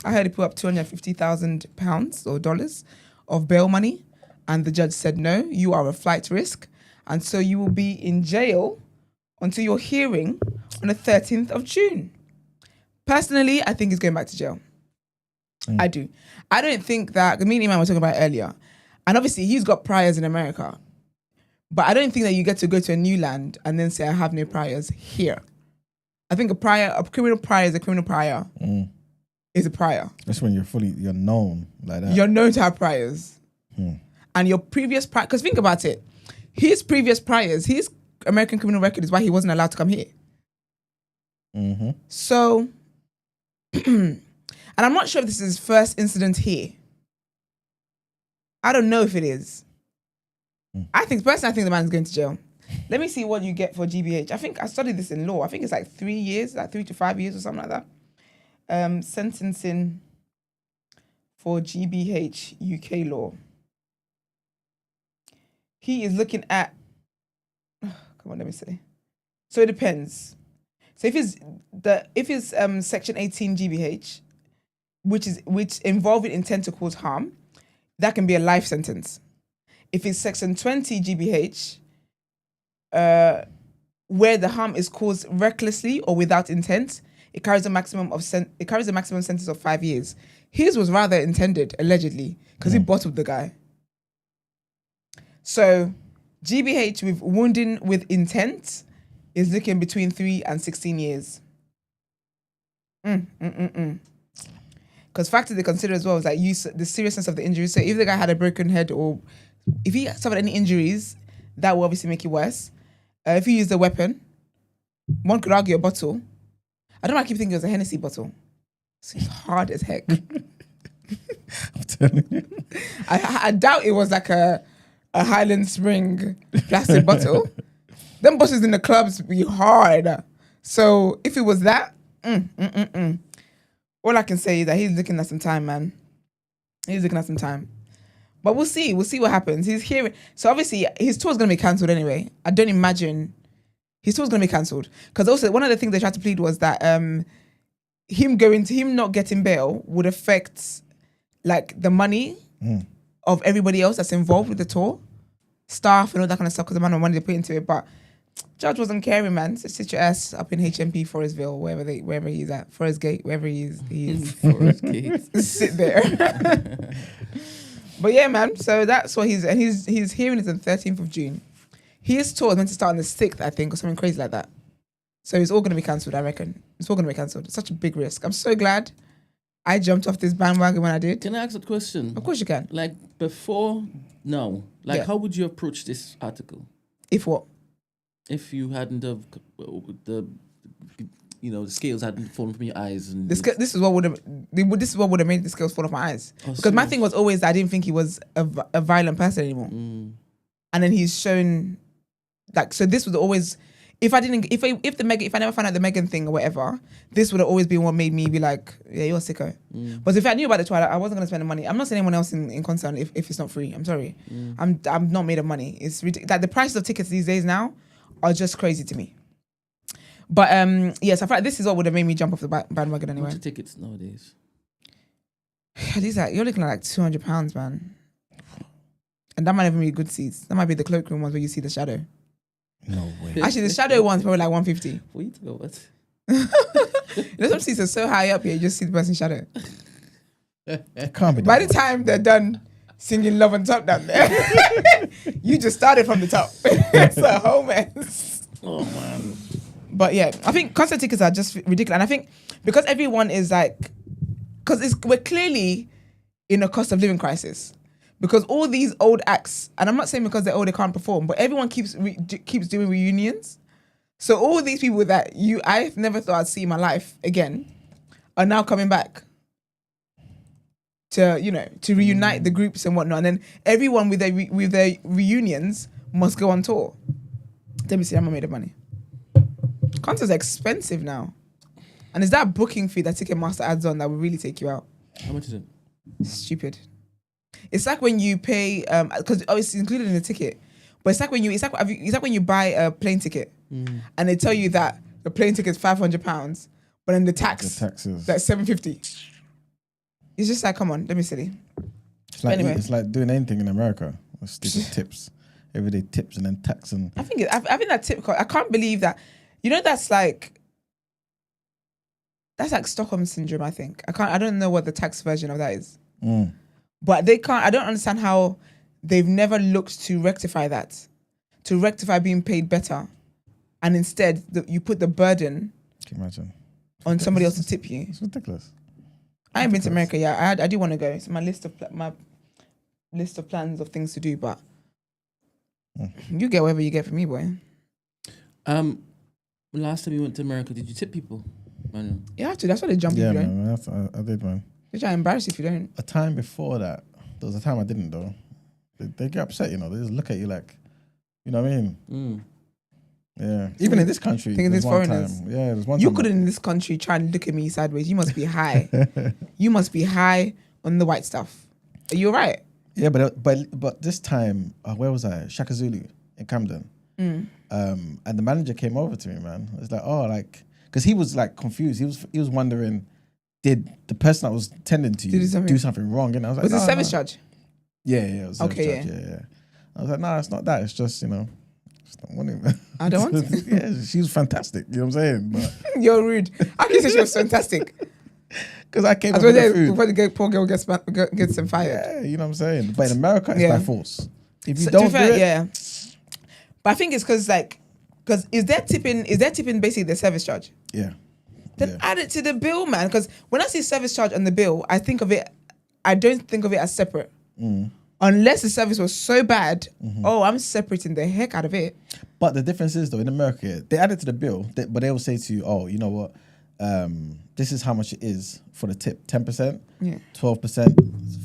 I heard he put up £250,000 or dollars of bail money, and the judge said, no, you are a flight risk, and so you will be in jail until your hearing on the 13th of June. Personally, I think he's going back to jail. I do. I don't think that, me and Iman were talking about it earlier, and obviously he's got priors in America, but I don't think that you get to go to a new land and then say, I have no priors here. I think a criminal prior is a criminal prior. Is a prior. That's when you're known like that. You're known to have priors. And your previous prior, because think about it, his previous priors, his American criminal record is why he wasn't allowed to come here. So, and I'm not sure if this is his first incident here. I don't know if it is. I think the man's going to jail. Let me see what you get for GBH. I think I studied this in law. I think it's like 3 years, like 3 to 5 years or something like that. Sentencing for GBH UK law. He is looking at, come on, let me see. So it depends. So if it's section 18 GBH, which involving intent to cause harm, that can be a life sentence. If it's section 20 GBH, where the harm is caused recklessly or without intent, it carries a maximum sentence of 5 years. His was rather intended, allegedly, because he bottled the guy. So GBH with wounding with intent is looking between 3 and 16 years. Because factors they consider as well is like the seriousness of the injury. So if the guy had a broken head or if he suffered any injuries, that will obviously make it worse. If he used a weapon, one could argue a bottle. I don't know, I keep thinking it was a Hennessy bottle. It's hard as heck. I'm telling you. I doubt it was like a Highland Spring plastic bottle. Them bottles in the clubs be hard. So if it was that, all I can say is that he's looking at some time, man. He's looking at some time. But we'll see. We'll see what happens. He's hearing. So obviously his tour's going to be cancelled anyway. I don't imagine his tour's going to be cancelled. Because also one of the things they tried to plead was that him not getting bail would affect like the money of everybody else that's involved with the tour, staff and all that kind of stuff, because the amount of money they put into it. But Judge wasn't caring, man. So sit your ass up in HMP Forestville, wherever he's at, Forest Gate, wherever he is. Forest Gate. Sit there. But yeah, man. So that's what his hearing is on 13th of June. His tour is meant to start on the 6th, I think, or something crazy like that. So it's all going to be cancelled, I reckon. It's all going to be cancelled. It's such a big risk. I'm so glad I jumped off this bandwagon when I did. Can I ask a question? Of course you can. Like before, no. Like Yeah. how would you approach this article If what? if you hadn't have the scales hadn't fallen from your eyes and This is what would have made the scales fall off my eyes. Oh, Because my serious? thing was always that I didn't think he was a violent person anymore. And then he's shown, like, so this was always, if I never found out the Meghan thing or whatever, this would have always been what made me be like, yeah, you're a sicko. But if I knew about the tour, I wasn't gonna spend the money. I'm not saying anyone else in concern if it's not free. I'm sorry, I'm not made of money. It's ridiculous. Like the prices of tickets these days now are just crazy to me. But yes, I feel like this is what would have made me jump off the bandwagon anyway. what's the tickets nowadays? These are, you're looking at like £200, man. And that might even be good seats. That might be the cloakroom ones where you see the shadow. No way. Actually, the shadow one's probably like 150. What are you talking about? You know, some seats are so high up here, you just see the person's shadow. It can't be By that the time they're done singing Love on Top down there, you just started from the top. It's a whole mess. Oh man. But yeah, I think concert tickets are just ridiculous. And I think because everyone is like, because we're clearly in a cost of living crisis. Because all these old acts, and I'm not saying because they're old they can't perform, but everyone keeps doing reunions. So all these people that I've never thought I'd see in my life again are now coming back to reunite the groups and whatnot. And then everyone with their reunions must go on tour. Let me see, I'm made of money. Concerts are expensive now. And it's that booking fee that Ticketmaster adds on that will really take you out. How much is it? Stupid. It's like when you pay, because it's included in the ticket. But it's like when you buy a plane ticket and they tell you that the plane ticket is £500, but then the taxes that's £750. It's just like, come on, let me silly. It's like doing anything in America with stupid tips, everyday tips and then tax and. I think that tip. I can't believe that. You know, that's like Stockholm syndrome. I think I don't know what the tax version of that is. But they can't. I don't understand how they've never looked to rectify that, to rectify being paid better, and instead you put the burden. Can you imagine? On somebody else to tip you. It's ridiculous. I ain't been to America yet. I do want to go. It's my list of plans of things to do. But you get whatever you get from me, boy. Last time you went to America, did you tip people? Manuel? You have to. That's why they jump if you don't. Man, I did, man. They try to embarrass you if you don't. A time before that, there was a time I didn't though. They get upset, you know. They just look at you like, you know what I mean? Yeah. Even in this country, Thinking there's these one foreigners. time. Yeah, there's one You time. couldn't in this country try and look at me sideways. You must be high. You must be high on the white stuff. Are you alright? Yeah, but this time, where was I? Shaka Zulu in Camden. And the manager came over to me, man. It was like, because he was like confused. He was wondering, did the person that was tending to you do something wrong? And I was like, was it service charge? Yeah, it was service Okay, charge. Yeah. I was like, no, it's not that. It's just, just don't want it. I don't want it. Yeah, she was fantastic. You know what I'm saying? But You're rude. How can you say she was fantastic? because I came I up with the told you food. before the poor girl gets them fired. Yeah, you know what I'm saying? But in America, it's by force. If you So, to don't be fair, do it, yeah. But I think it's because is there tipping basically the service charge? yeah. Then add it to the bill, man. Because when I see service charge on the bill, I don't think of it as separate. Unless the service was so bad, I'm separating the heck out of it. But the difference is, though, in America, they add it to the bill, but they will say to you, oh, you know what? This is how much it is for the tip, 10%, 12%,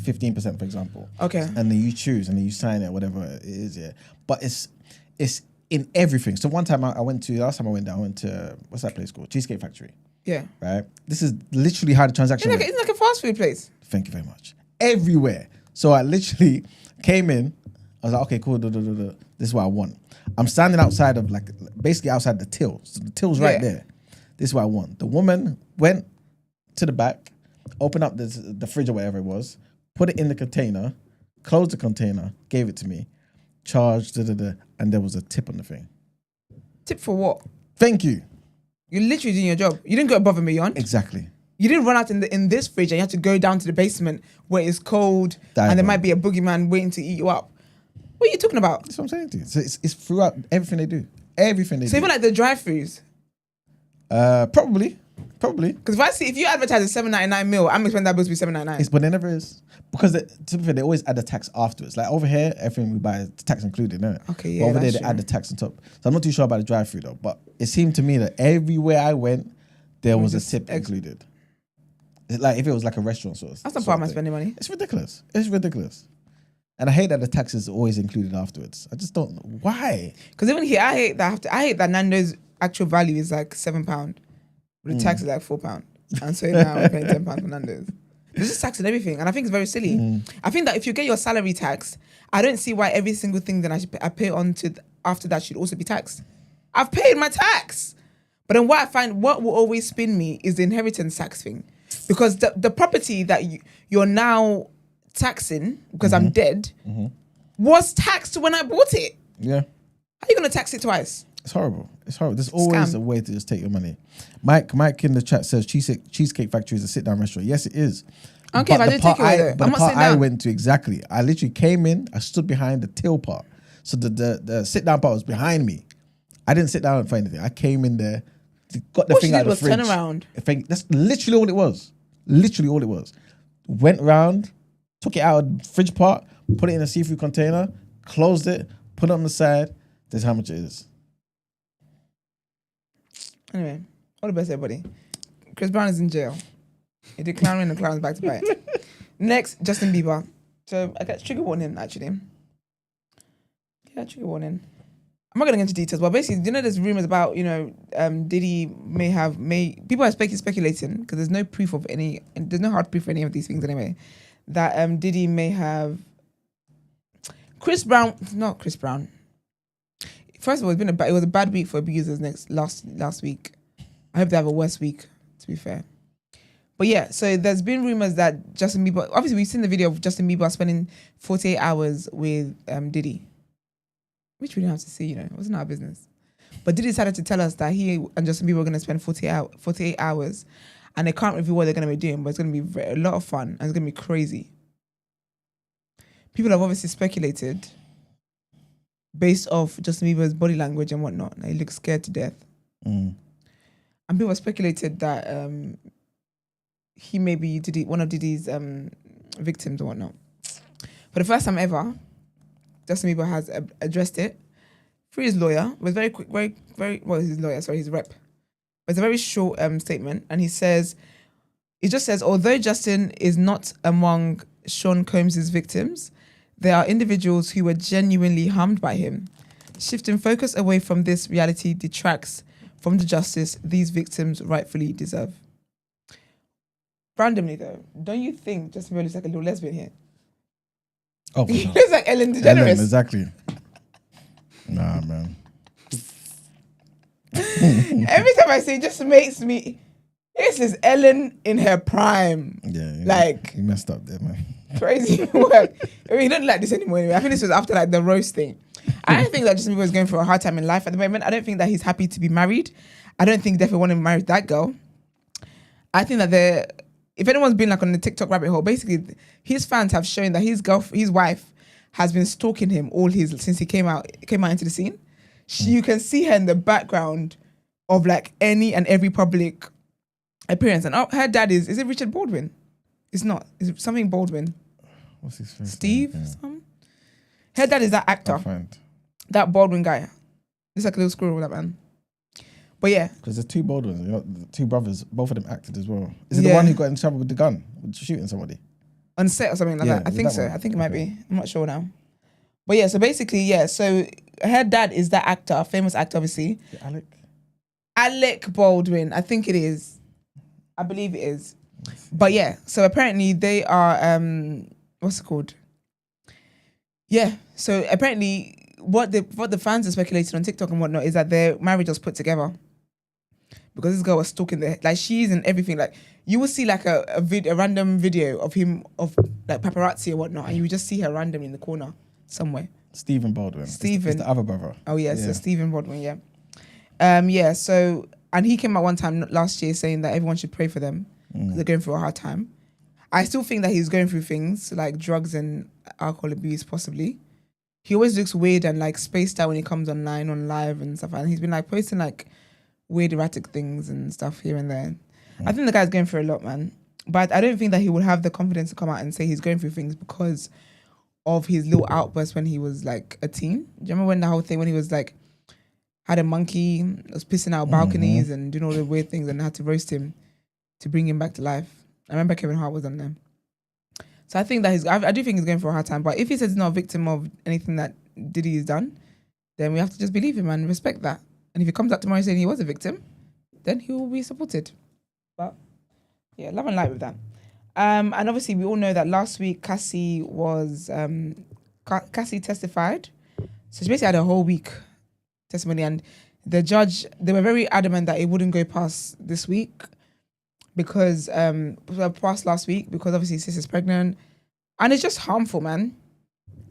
15%, for example. Okay. And then you choose and then you sign it, whatever it is, yeah. But it's in everything. So last time I went to, what's that place called? Cheesecake Factory. Yeah. Right? This is literally how the transaction It's like a fast food place. Thank you very much. Everywhere. So I literally came in. I was like, okay, cool. This is what I want. I'm standing outside of basically outside the till. So the till's right there. This is what I want. The woman went to the back, opened up the fridge or whatever it was, put it in the container, closed the container, gave it to me, charged, and there was a tip on the thing. Tip for what? Thank you. You're literally doing your job. You didn't go above and beyond. Exactly. You didn't run out in this fridge and you had to go down to the basement where it's cold and there might be a boogeyman waiting to eat you up. What are you talking about? That's what I'm saying to you. So it's throughout everything they do. Everything they do. So even like the drive-thrus? Probably. Because if you advertise a $7.99 meal, I'm expecting that bill to be $7.99. But there never is. Because to be fair, they always add the tax afterwards. Like over here, everything we buy is tax included, isn't it? Okay, yeah. But over there, that's they add the tax on top. So I'm not too sure about the drive-thru though. But it seemed to me that everywhere I went, there was a tip included. It's like if it was like a restaurant sort of. That's not part of my spending money. It's ridiculous. And I hate that the tax is always included afterwards. I just don't know why. Because even here, I hate that Nando's actual value is like £7, but the tax is like £4. And so now I'm paying £10 for Nando's. There's just tax and everything, and I think it's very silly. I think that if you get your salary tax, I don't see why every single thing that I pay on to after that should also be taxed. I've paid my tax, but then what I find what will always spin me is the inheritance tax thing, because the property that you're now taxing because I'm dead was taxed when I bought it. Yeah. How are you gonna tax it twice? It's horrible. There's always a way to just take your money. Mike in the chat says Cheesecake Factory is a sit-down restaurant. Yes, it is. Okay, but I didn't take it away. But the part I went to, exactly, I literally came in, I stood behind the till part. So the sit-down part was behind me. I didn't sit down for anything. I came in there, got the thing out of the fridge. Turn around. That's literally all it was. Went around, took it out of the fridge part, put it in a seafood container, closed it, put it on the side. That's how much it is. Anyway, all the best, everybody. Chris Brown is in jail. He did clown and the clown's back to back. Next, Justin Bieber. So I got trigger warning, actually. Yeah, trigger warning. I'm not going to get into details, but basically, there's rumors about, Diddy people are speculating, because there's no proof of there's no hard proof for any of these things anyway, that Diddy may have not Chris Brown. First of all, it was a bad week for abusers last week. I hope they have a worse week, to be fair. But yeah, so there's been rumors that Justin Bieber, obviously we've seen the video of Justin Bieber spending 48 hours with Diddy, which we didn't have to see, it wasn't our business. But Diddy decided to tell us that he and Justin Bieber are going to spend 48 hours, and they can't reveal what they're going to be doing, but it's going to be a lot of fun, and it's going to be crazy. People have obviously speculated based off Justin Bieber's body language and whatnot. He looks scared to death. And people have speculated that he may be one of Diddy's victims or whatnot. For the first time ever, Justin Bieber has addressed it through his lawyer. It was very quick, his lawyer, his rep. But it's a very short statement. And it just says, although Justin is not among Sean Combs' victims, there are individuals who were genuinely harmed by him. Shifting focus away from this reality detracts from the justice these victims rightfully deserve. Randomly though, don't you think Justin Bieber looks like a little lesbian here? Oh, he looks like Ellen DeGeneres. Exactly. Nah, man. Every time I see it, just makes me... This is Ellen in her prime. Yeah. He messed up there, man. Crazy work. He don't like this anymore anyway. I think this was after the roast thing. I don't think that Justin Bieber is going through a hard time in life at the moment. I don't think that he's happy to be married. I don't think he definitely want to marry that girl. I think that if anyone's been on the TikTok rabbit hole, basically his fans have shown that his wife has been stalking him since he came out into the scene. You can see her in the background of any and every public appearance. And her dad is it Richard Baldwin? It's not. Is it something Baldwin? What's his face? Steve? Yeah. Something? Her dad is that actor. That Baldwin guy. Looks like a little squirrel, that man. But yeah. Because there's two Baldwins, the two brothers, both of them acted as well. Is it the one who got in trouble with the gun, with shooting somebody? On set or something like that? I think so. I think it might be. I'm not sure now. But yeah, so basically, so her dad is that actor, famous actor, obviously. Alec Baldwin. I think it is. I believe it is. But yeah, so apparently they are, what's it called? Yeah, so apparently what the fans are speculating on TikTok and whatnot is that their marriage was put together. Because this girl was stalking she's in everything. You will see a random video of him, of paparazzi or whatnot, and you would just see her randomly in the corner somewhere. Stephen Baldwin. It's the other brother. Oh yeah, so Stephen Baldwin, yeah. Yeah, so, and he came out one time last year saying that everyone should pray for them because they're going through a hard time. I still think that he's going through things like drugs and alcohol abuse, possibly. He always looks weird and like spaced out when he comes online, on live and stuff. And he's been like posting like weird erratic things and stuff here and there. I think the guy's going through a lot, man. But I don't think that he would have the confidence to come out and say he's going through things because of his little outburst when he was like a teen. Do you remember when the whole thing, when he was like, had a monkey, was pissing out balconies and doing all the weird things and had to roast him to bring him back to life? I remember Kevin Hart was on there. So I think that I do think he's going for a hard time. But if he says he's not a victim of anything that Diddy has done, then we have to just believe him and respect that. And if he comes out tomorrow saying he was a victim, then he will be supported. But yeah, love and light with that. And obviously we all know that last week Cassie testified. So she basically had a whole week testimony, and the judge, they were very adamant that it wouldn't go past this week because past last week, because obviously sis is pregnant, and it's just harmful, man,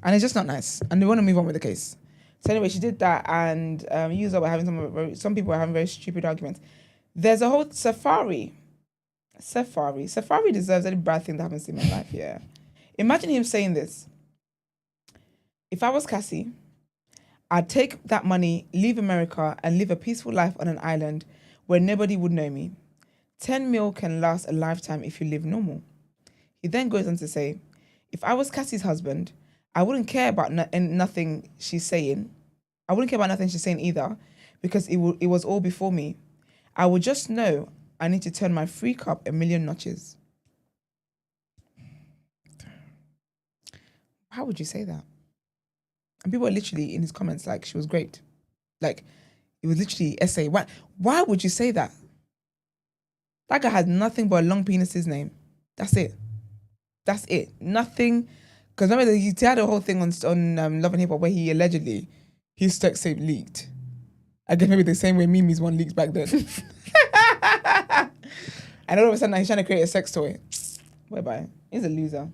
and it's just not nice, and they want to move on with the case. So anyway, she did that, and users were having some people were having very stupid arguments. There's a whole Safari deserves any bad thing that happens to him in life. Yeah, imagine him saying this: if I was Cassie, I'd take that money, leave America, and live a peaceful life on an island where nobody would know me. 10 mil can last a lifetime if you live normal. He then goes on to say, if I was Cassie's husband, I wouldn't care about nothing she's saying. I wouldn't care about nothing she's saying either, because it was all before me. I would just know I need to turn my freak up a million notches. How would you say that? And people are literally in his comments like she was great. Like, it was literally essay. Why would you say that? That guy had nothing but a long penis his name. That's it. Nothing. Because remember, he had a whole thing on Love and Hip Hop where he allegedly, his sex tape leaked. I guess maybe the same way Mimi's one leaked back then. And all of a sudden he's trying to create a sex toy. Whereby, he's a loser.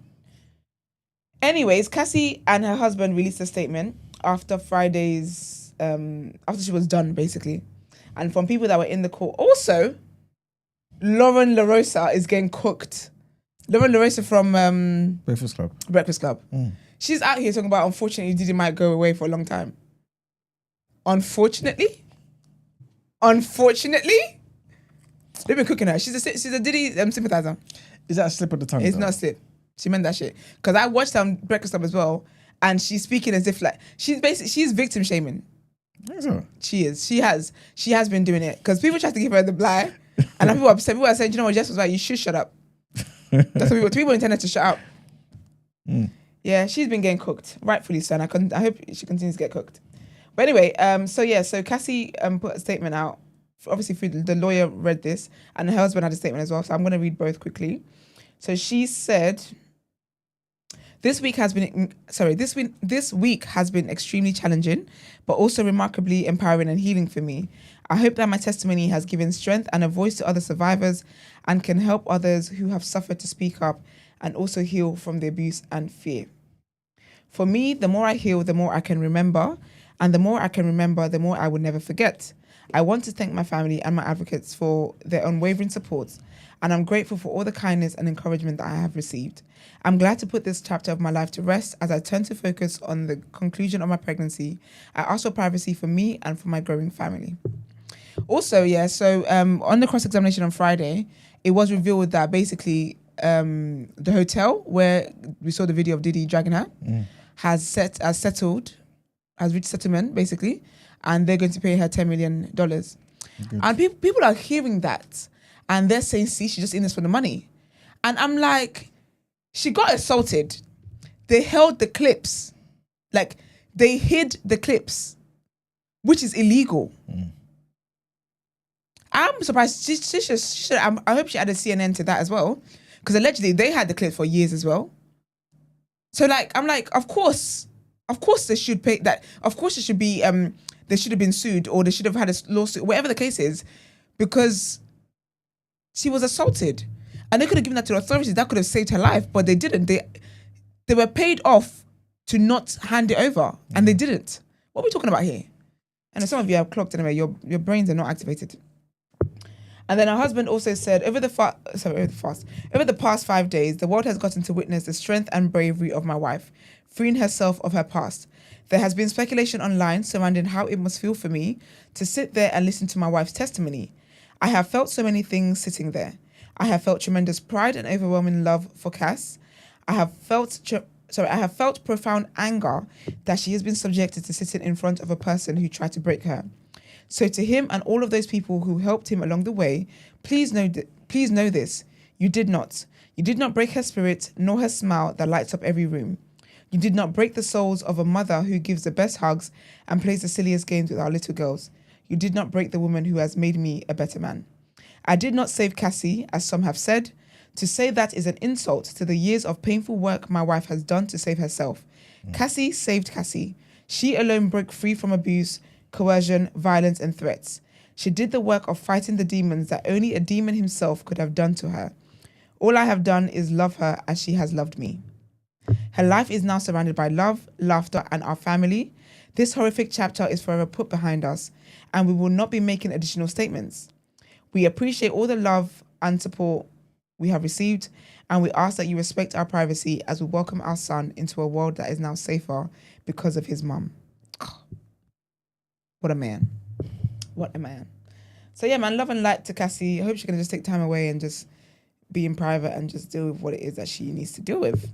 Anyways, Cassie and her husband released a statement after Friday's, after she was done, basically. And from people that were in the court. Also, Lauren LaRosa is getting cooked. Lauren LaRosa from Breakfast Club. She's out here talking about, unfortunately, Diddy might go away for a long time. Unfortunately? They've been cooking her. She's a Diddy sympathizer. Is that a slip of the tongue? It's not a slip. She meant that shit. Because I watched Breakfast Club as well, and she's speaking as if like she's victim shaming. I think so. She is. She has been doing it. Because people tried to give her the blight, and people are upset. People are saying, you know what, Jess was like, you should shut up. That's what people intended to shut up. Yeah, she's been getting cooked, rightfully so. And I hope she continues to get cooked. But anyway, so Cassie put a statement out. Obviously, the lawyer read this, and her husband had a statement as well. So I'm going to read both quickly. So she said, This week has been extremely challenging, but also remarkably empowering and healing for me. I hope that my testimony has given strength and a voice to other survivors and can help others who have suffered to speak up and also heal from the abuse and fear. For me, the more I heal, the more I can remember, and the more I can remember, the more I will never forget. I want to thank my family and my advocates for their unwavering support, and I'm grateful for all the kindness and encouragement that I have received. I'm glad to put this chapter of my life to rest as I turn to focus on the conclusion of my pregnancy. I ask for privacy for me and for my growing family. Also, on the cross-examination on Friday, it was revealed that basically the hotel where we saw the video of Diddy dragging her has reached settlement, basically, and they're going to pay her $10 million. Good. And people are hearing that, and they're saying, see, she's just in this for the money. And I'm like, she got assaulted. They held the clips. Like, they hid the clips, which is illegal. I'm surprised. I hope she added CNN to that as well, because allegedly they had the clips for years as well. So, like, I'm like, of course they should pay that. Of course, it should be. They should have been sued, or they should have had a lawsuit, whatever the case is, because she was assaulted, and they could have given that to the authorities. That could have saved her life, but they didn't. They were paid off to not hand it over, and they didn't. What are we talking about here? And some of you have clocked anyway. Your brains are not activated. And then her husband also said, over the past 5 days, the world has gotten to witness the strength and bravery of my wife, freeing herself of her past. There has been speculation online surrounding how it must feel for me to sit there and listen to my wife's testimony. I have felt so many things sitting there. I have felt tremendous pride and overwhelming love for Cass. I have felt profound anger that she has been subjected to sitting in front of a person who tried to break her. So to him and all of those people who helped him along the way, please know this. You did not. You did not break her spirit, nor her smile that lights up every room. You did not break the souls of a mother who gives the best hugs and plays the silliest games with our little girls. You did not break the woman who has made me a better man. I did not save Cassie, as some have said. To say that is an insult to the years of painful work my wife has done to save herself. Cassie saved Cassie. She alone broke free from abuse, coercion, violence, and threats. She did the work of fighting the demons that only a demon himself could have done to her. All I have done is love her as she has loved me. Her life is now surrounded by love, laughter, and our family. This horrific chapter is forever put behind us, and we will not be making additional statements. We appreciate all the love and support we have received, and we ask that you respect our privacy as we welcome our son into a world that is now safer because of his mum. What a man. What a man. So yeah, man, love and light to Cassie. I hope she's going to just take time away and just be in private and just deal with what it is that she needs to deal with.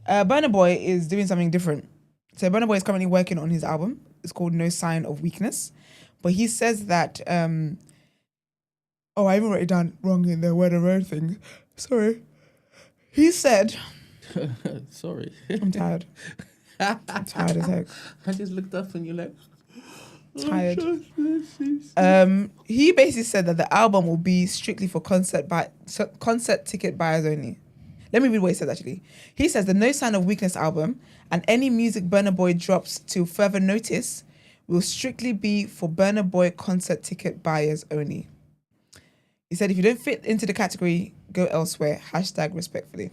Burna Boy is doing something different. So Burna Boy is currently working on his album. It's called No Sign of Weakness. But he says that... I even wrote it down wrong in the word of road thing. Sorry. He said... Sorry. I'm tired. I'm tired as heck. I just looked up and you're like... Tired. He basically said that the album will be strictly for concert ticket buyers only. Let me read what he said actually. He says the No Sign of Weakness album and any music Burna Boy drops till further notice will strictly be for Burna Boy concert ticket buyers only. He said if you don't fit into the category, go elsewhere. #respectfully.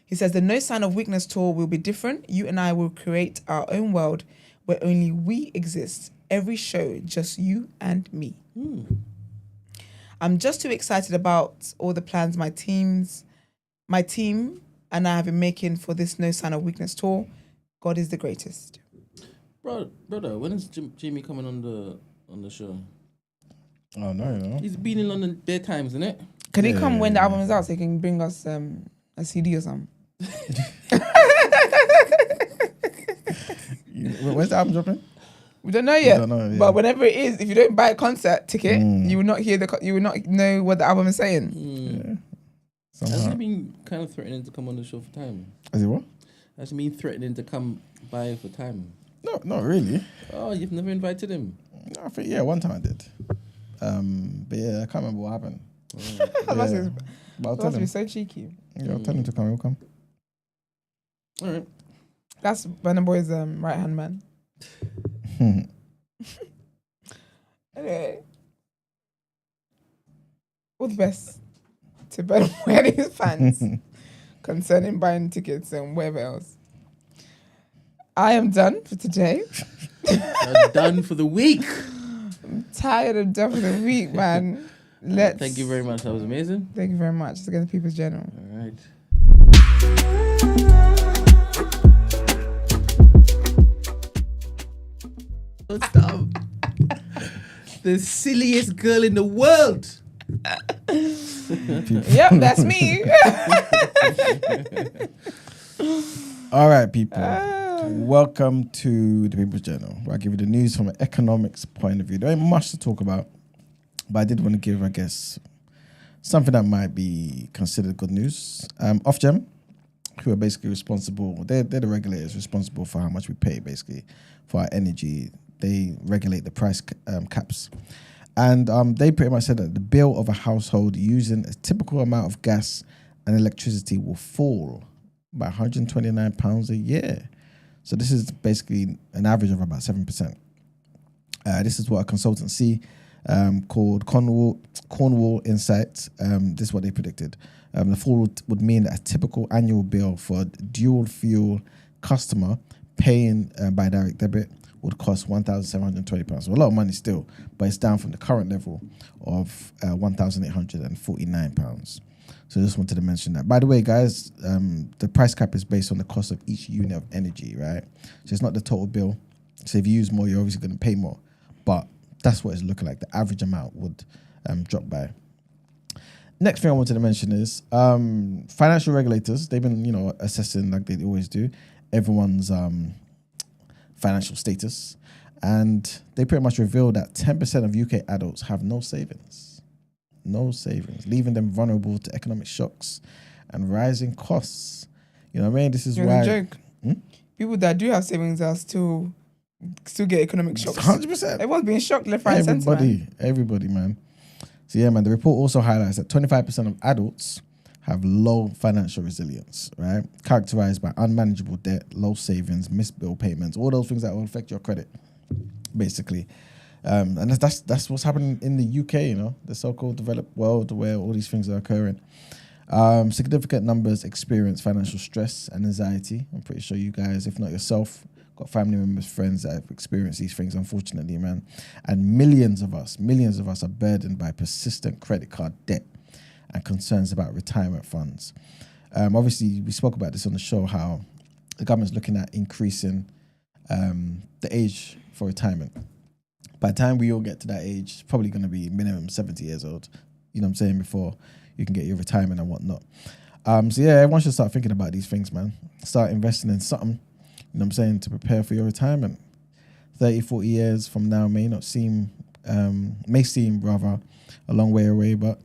He says the No Sign of Weakness tour will be different. You and I will create our own world where only we exist. Every show, just you and me. I'm just too excited about all the plans my team and I have been making for this No Sign of Weakness tour. God is the greatest. Brother, when is Jimmy coming on the show? Oh, no. He's been in London bare times, isn't it? Can he come when the album is out so he can bring us a CD or something? Where's the album dropping? We don't know yet. Yeah. But whenever it is, if you don't buy a concert ticket, you will not you will not know what the album is saying. Yeah. Has he been kind of threatening to come on the show for time? Is it what? Has he been threatening to come by for time? No, not really. Oh, you've never invited him? No, I think, one time I did. But yeah, I can't remember what happened. But I'll tell Must be him. so cheeky. Yeah, I'll tell him to come. He'll come. All right. That's Burna Boy's right hand man. Anyway, all the best to Burna Boy and his fans concerning buying tickets and whatever else. I am done for today. You're done for the week. I'm tired of done for the week, man. Thank you very much. That was amazing. Thank you very much. It's against People's Journal. All right. Stop. The silliest girl in the world. Yep, that's me. All right, people. Welcome to the People's Journal, where I give you the news from an economics point of view. There ain't much to talk about, but I did want to give, I guess, something that might be considered good news. Ofgem, who are basically responsible, they're the regulators responsible for how much we pay, basically, for our energy. They regulate the price caps. And they pretty much said that the bill of a household using a typical amount of gas and electricity will fall by £129 a year. So this is basically an average of about 7%. This is what a consultancy called Cornwall Insights, this is what they predicted. The fall would mean that a typical annual bill for a dual fuel customer paying by direct debit would cost £1,720. So a lot of money still, but it's down from the current level of £1,849. So I just wanted to mention that. By the way, guys, the price cap is based on the cost of each unit of energy, right? So it's not the total bill. So if you use more, you're obviously going to pay more. But that's what it's looking like. The average amount would drop by. Next thing I wanted to mention is financial regulators. They've been, assessing like they always do everyone's financial status, and they pretty much revealed that 10% of UK adults have no savings, leaving them vulnerable to economic shocks and rising costs. You know what I mean? This is It's why a joke. People that do have savings are still get economic shocks. 100%. Everyone's being shocked left, right, and centre. Everybody, man. So yeah, man, the report also highlights that 25% of adults have low financial resilience, right? Characterized by unmanageable debt, low savings, missed bill payments, all those things that will affect your credit, basically. And that's what's happening in the UK, the so-called developed world where all these things are occurring. Significant numbers experience financial stress and anxiety. I'm pretty sure you guys, if not yourself, got family members, friends that have experienced these things, unfortunately, man. And millions of us are burdened by persistent credit card debt and concerns about retirement funds. Obviously, we spoke about this on the show, how the government's looking at increasing the age for retirement. By the time we all get to that age, it's probably going to be minimum 70 years old, you know what I'm saying, before you can get your retirement and whatnot. So yeah, everyone should start thinking about these things, man. Start investing in something, you know what I'm saying, to prepare for your retirement. 30, 40 years from now may seem rather a long way away, but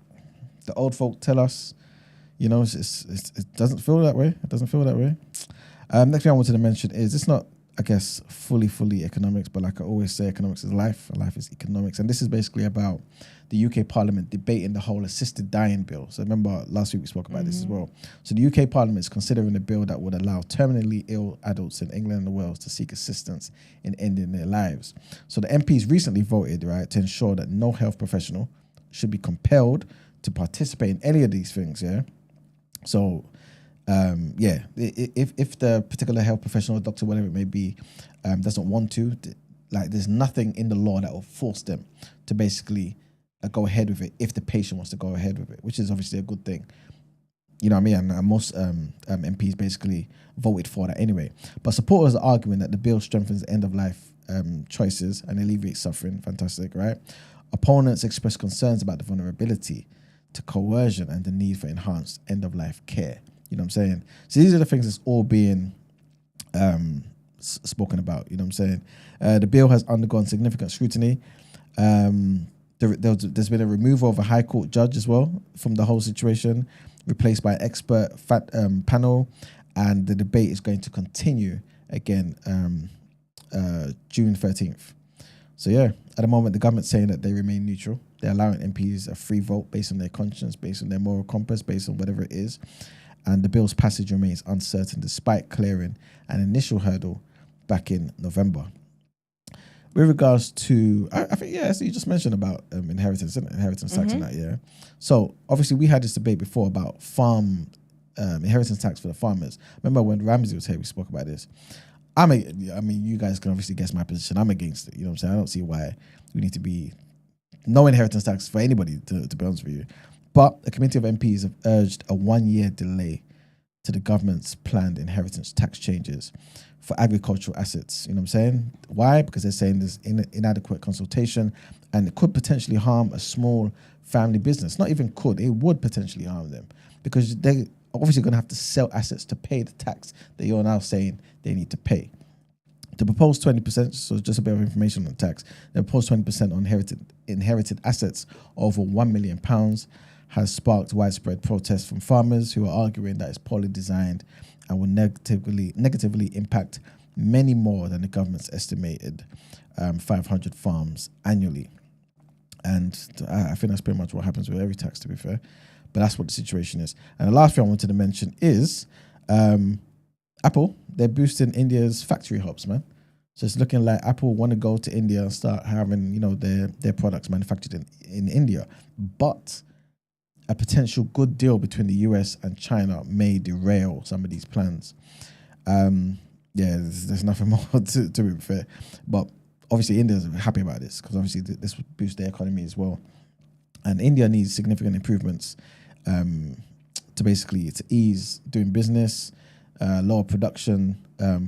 the old folk tell us, it doesn't feel that way. It doesn't feel that way. Next thing I wanted to mention is, it's not, I guess, fully economics, but like I always say, economics is life, and life is economics. And this is basically about the UK Parliament debating the whole assisted dying bill. So remember last week we spoke about this as well. So the UK Parliament is considering a bill that would allow terminally ill adults in England and Wales to seek assistance in ending their lives. So the MPs recently voted, right, to ensure that no health professional should be compelled to participate in any of these things, yeah? So, if the particular health professional, doctor, whatever it may be, doesn't want to, there's nothing in the law that will force them to basically go ahead with it if the patient wants to go ahead with it, which is obviously a good thing. You know what I mean? And most MPs basically voted for that anyway. But supporters are arguing that the bill strengthens end-of-life choices and alleviates suffering. Fantastic, right? Opponents express concerns about the vulnerability to coercion and the need for enhanced end-of-life care. You know what I'm saying? So these are the things that's all being spoken about. You know what I'm saying? The bill has undergone significant scrutiny. There's been a removal of a High Court judge as well from the whole situation, replaced by an expert panel, and the debate is going to continue again June 13th. So yeah, at the moment, the government's saying that they remain neutral. They're allowing MPs a free vote based on their conscience, based on their moral compass, based on whatever it is. And the bill's passage remains uncertain despite clearing an initial hurdle back in November. With regards to, I think, so you just mentioned about inheritance tax and that, yeah. So obviously we had this debate before about inheritance tax for the farmers. Remember when Ramsey was here, we spoke about this. You guys can obviously guess my position. I'm against it. You know what I'm saying? I don't see why we need to be no inheritance tax for anybody, to be honest with you. But a committee of MPs have urged a 1-year delay to the government's planned inheritance tax changes for agricultural assets. You know what I'm saying? Why? Because they're saying there's inadequate consultation and it could potentially harm a small family business. Not even could, it would potentially harm them because they're obviously going to have to sell assets to pay the tax that you're now saying they need to pay. The proposed 20%, so just a bit of information on tax, the proposed 20% on inherited assets over £1 million has sparked widespread protests from farmers who are arguing that it's poorly designed and will negatively impact many more than the government's estimated 500 farms annually. And I think that's pretty much what happens with every tax, to be fair. But that's what the situation is. And the last thing I wanted to mention is Apple. They're boosting India's factory hubs, man. So it's looking like Apple want to go to India and start having, their products manufactured in India. But a potential good deal between the US and China may derail some of these plans. yeah, there's nothing more to be fair. But obviously, India's happy about this because obviously this would boost their economy as well. And India needs significant improvements to ease doing business, lower production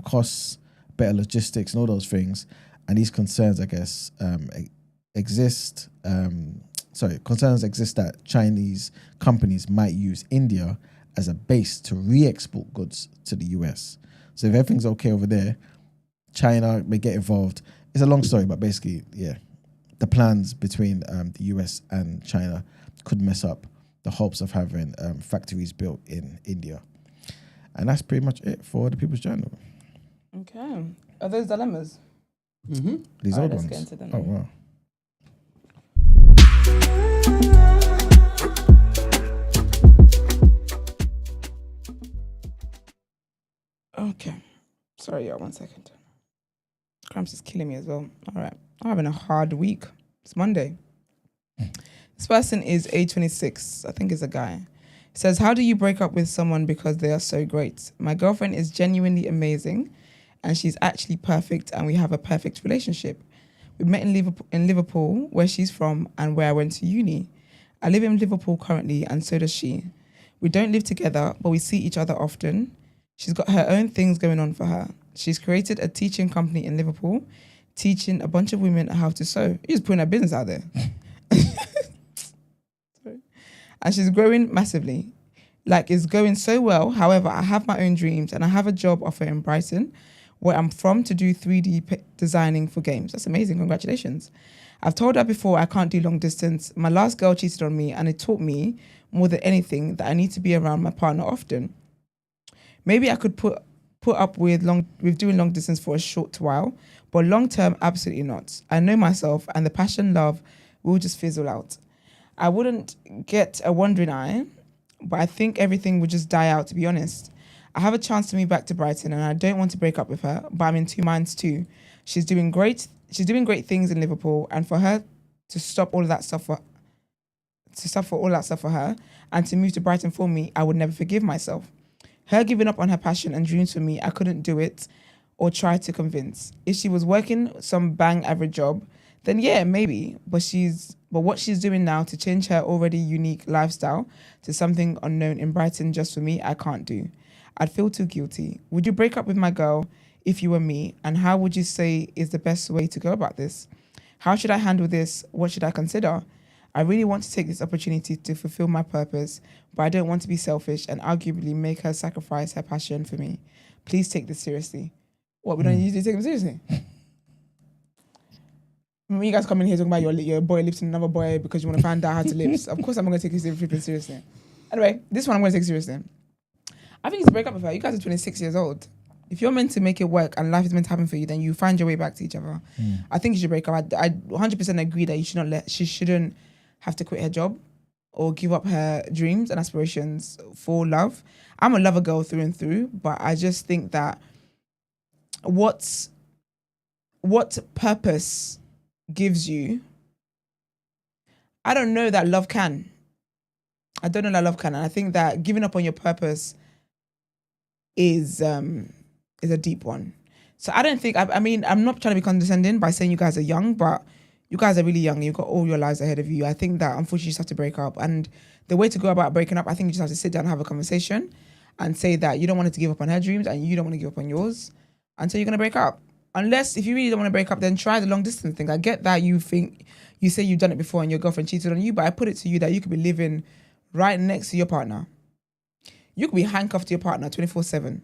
costs, better logistics, and all those things. And these concerns, I guess, exist. Concerns exist that Chinese companies might use India as a base to re-export goods to the US. So if everything's okay over there, China may get involved. It's a long story, but basically, yeah, the plans between the US and China could mess up the hopes of having factories built in India. And that's pretty much it for the People's Journal. Okay. Are those dilemmas? Mm-hmm. These All old right, ones. let's get into them. Oh, wow. Okay. Sorry, y'all, 1 second. Cramps is killing me as well. All right. I'm having a hard week. It's Monday. This person is age 26. I think it's a guy. Says, how do you break up with someone because they are so great? My girlfriend is genuinely amazing and she's actually perfect and we have a perfect relationship. We met in Liverpool, where she's from and where I went to uni. I live in Liverpool currently and so does she. We don't live together, but we see each other often. She's got her own things going on for her. She's created a teaching company in Liverpool, teaching a bunch of women how to sew. You're just putting her business out there. Sorry. And she's growing massively. Like, it's going so well. However, I have my own dreams and I have a job offer in Brighton, where I'm from, to do 3D designing for games. That's amazing. Congratulations. I've told her before I can't do long distance. My last girl cheated on me and it taught me more than anything that I need to be around my partner often. Maybe I could put up with doing long distance for a short while, but long term, absolutely not. I know myself and the passion, love will just fizzle out. I wouldn't get a wandering eye, but I think everything would just die out, to be honest. I have a chance to move back to Brighton and I don't want to break up with her, but I'm in two minds too. She's doing great things in Liverpool, and for her to stop all of that stuff for her and to move to Brighton for me, I would never forgive myself. Her giving up on her passion and dreams for me, I couldn't do it or try to convince. If she was working some bang average job, then yeah, maybe. But what she's doing now to change her already unique lifestyle to something unknown in Brighton just for me, I can't do. I'd feel too guilty. Would you break up with my girl if you were me? And how would you say is the best way to go about this? How should I handle this? What should I consider? I really want to take this opportunity to fulfill my purpose, but I don't want to be selfish and arguably make her sacrifice her passion for me. Please take this seriously. What, we don't usually take them seriously? When you guys come in here talking about your boy lips in another boy because you want to find out how to lips, of course I'm going to take you seriously. Anyway, this one I'm going to take seriously. I think it's a break up with her. You guys are 26 years old. If you're meant to make it work and life is meant to happen for you, then you find your way back to each other. I think you should break up. I 100% agree that she shouldn't have to quit her job or give up her dreams and aspirations for love. I'm a lover girl through and through, but I just think that what purpose gives you, I don't know that love can. And I think that giving up on your purpose is a deep one. So I don't think, I mean, I'm not trying to be condescending by saying you guys are young, but you guys are really young. You've got all your lives ahead of you. I think that unfortunately you just have to break up. And the way to go about breaking up, I think you just have to sit down and have a conversation and say that you don't want her to give up on her dreams and you don't want to give up on yours until you're going to break up. Unless, if you really don't want to break up, then try the long distance thing. I get that you say you've done it before and your girlfriend cheated on you, but I put it to you that you could be living right next to your partner. You could be handcuffed to your partner 24/7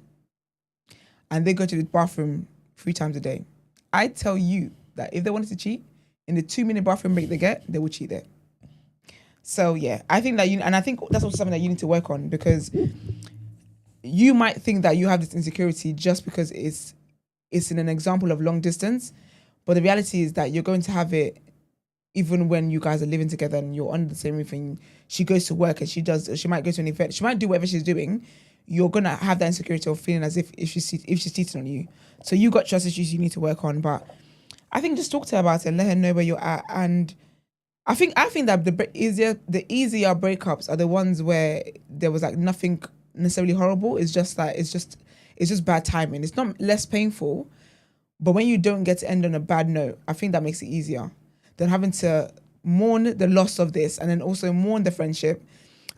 and they go to the bathroom 3 times a day. I tell you that if they wanted to cheat, in the 2-minute bathroom break they will cheat there. So yeah, I think that and I think that's also something that you need to work on, because you might think that you have this insecurity just because it's in an example of long distance, but the reality is that you're going to have it even when you guys are living together and you're under the same roof and she goes to work and she might go to an event, she might do whatever she's doing. You're gonna have that insecurity of feeling as if she's cheating on you. So you got trust issues you need to work on, but I think just talk to her about it and let her know where you're at. And I think that the easier breakups are the ones where there was like nothing necessarily horrible. It's just It's just bad timing. It's not less painful, but when you don't get to end on a bad note, I think that makes it easier than having to mourn the loss of this and then also mourn the friendship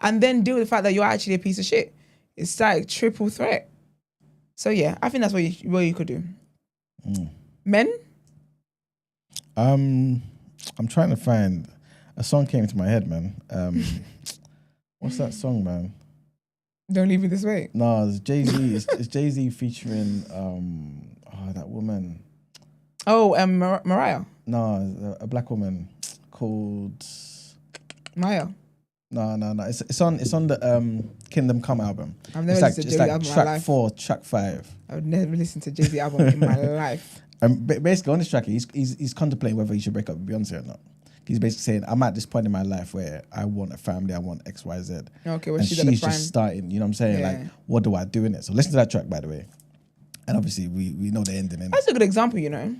and then deal with the fact that you're actually a piece of shit. It's like triple threat. So yeah, I think that's what you could do. Men? I'm trying to find a song came into my head, man. What's that song, man? Don't leave me this way. No, it's Jay-Z. It's Jay-Z featuring that woman. Oh, Mariah. No, a black woman called Maya. No. It's on the Kingdom Come album. I've never listened to Jay-Z album in my track life. 4, track 5. I would never listen to Jay-Z album in my life. Basically on this track, he's contemplating whether he should break up with Beyonce or not. He's basically saying, I'm at this point in my life where I want a family, I want X, Y, Z. Okay, well, and she's just starting, you know what I'm saying? Yeah. Like, what do I do in it? So listen to that track, by the way. And obviously, we know the ending. That's a good example, you know.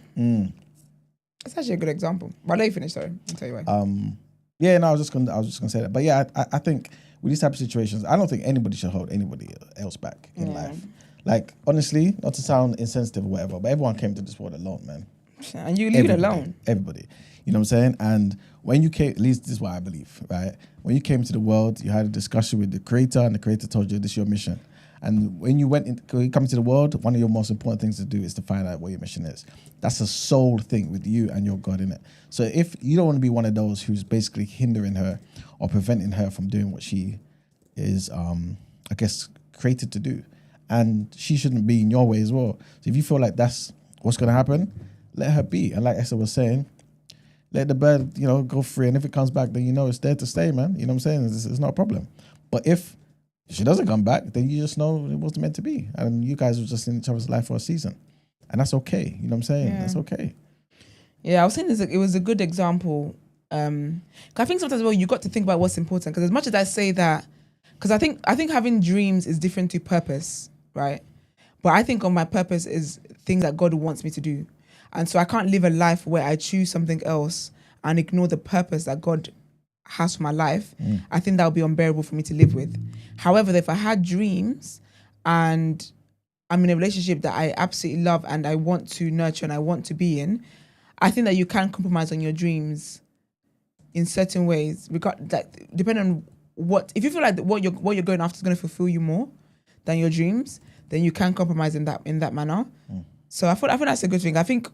That's actually a good example. But I'll let you finish, sorry. I'll tell you why. Yeah, no, I was just gonna say that. But yeah, I think with these type of situations, I don't think anybody should hold anybody else back in life. Like, honestly, not to sound insensitive or whatever, but everyone came to this world alone, man. And you leave it alone. Everybody. You know what I'm saying? And when you came, at least this is what I believe, right? When you came to the world, you had a discussion with the creator, and the creator told you this is your mission. And when you come into the world, one of your most important things to do is to find out what your mission is. That's a soul thing with you and your God in it. So if you don't want to be one of those who's basically hindering her or preventing her from doing what she is, I guess, created to do, and she shouldn't be in your way as well. So if you feel like that's what's going to happen, let her be. And like Esther was saying, let the bird, go free. And if it comes back, then it's there to stay, man. You know what I'm saying? It's not a problem. But if she doesn't come back, then you just know it wasn't meant to be. And you guys were just in each other's life for a season. And that's okay. You know what I'm saying? Yeah. That's okay. Yeah, I was saying it was a good example. 'Cause I think sometimes, you got to think about what's important. Because as much as I say that, because I think having dreams is different to purpose, right? But I think on my purpose is things that God wants me to do. And so I can't live a life where I choose something else and ignore the purpose that God has for my life. I think that would be unbearable for me to live with. However, if I had dreams and I'm in a relationship that I absolutely love and I want to nurture and I want to be in, I think that you can compromise on your dreams in certain ways. Depending on if you feel like what you're going after is going to fulfill you more than your dreams, then you can compromise in that manner. So I think that's a good thing. I think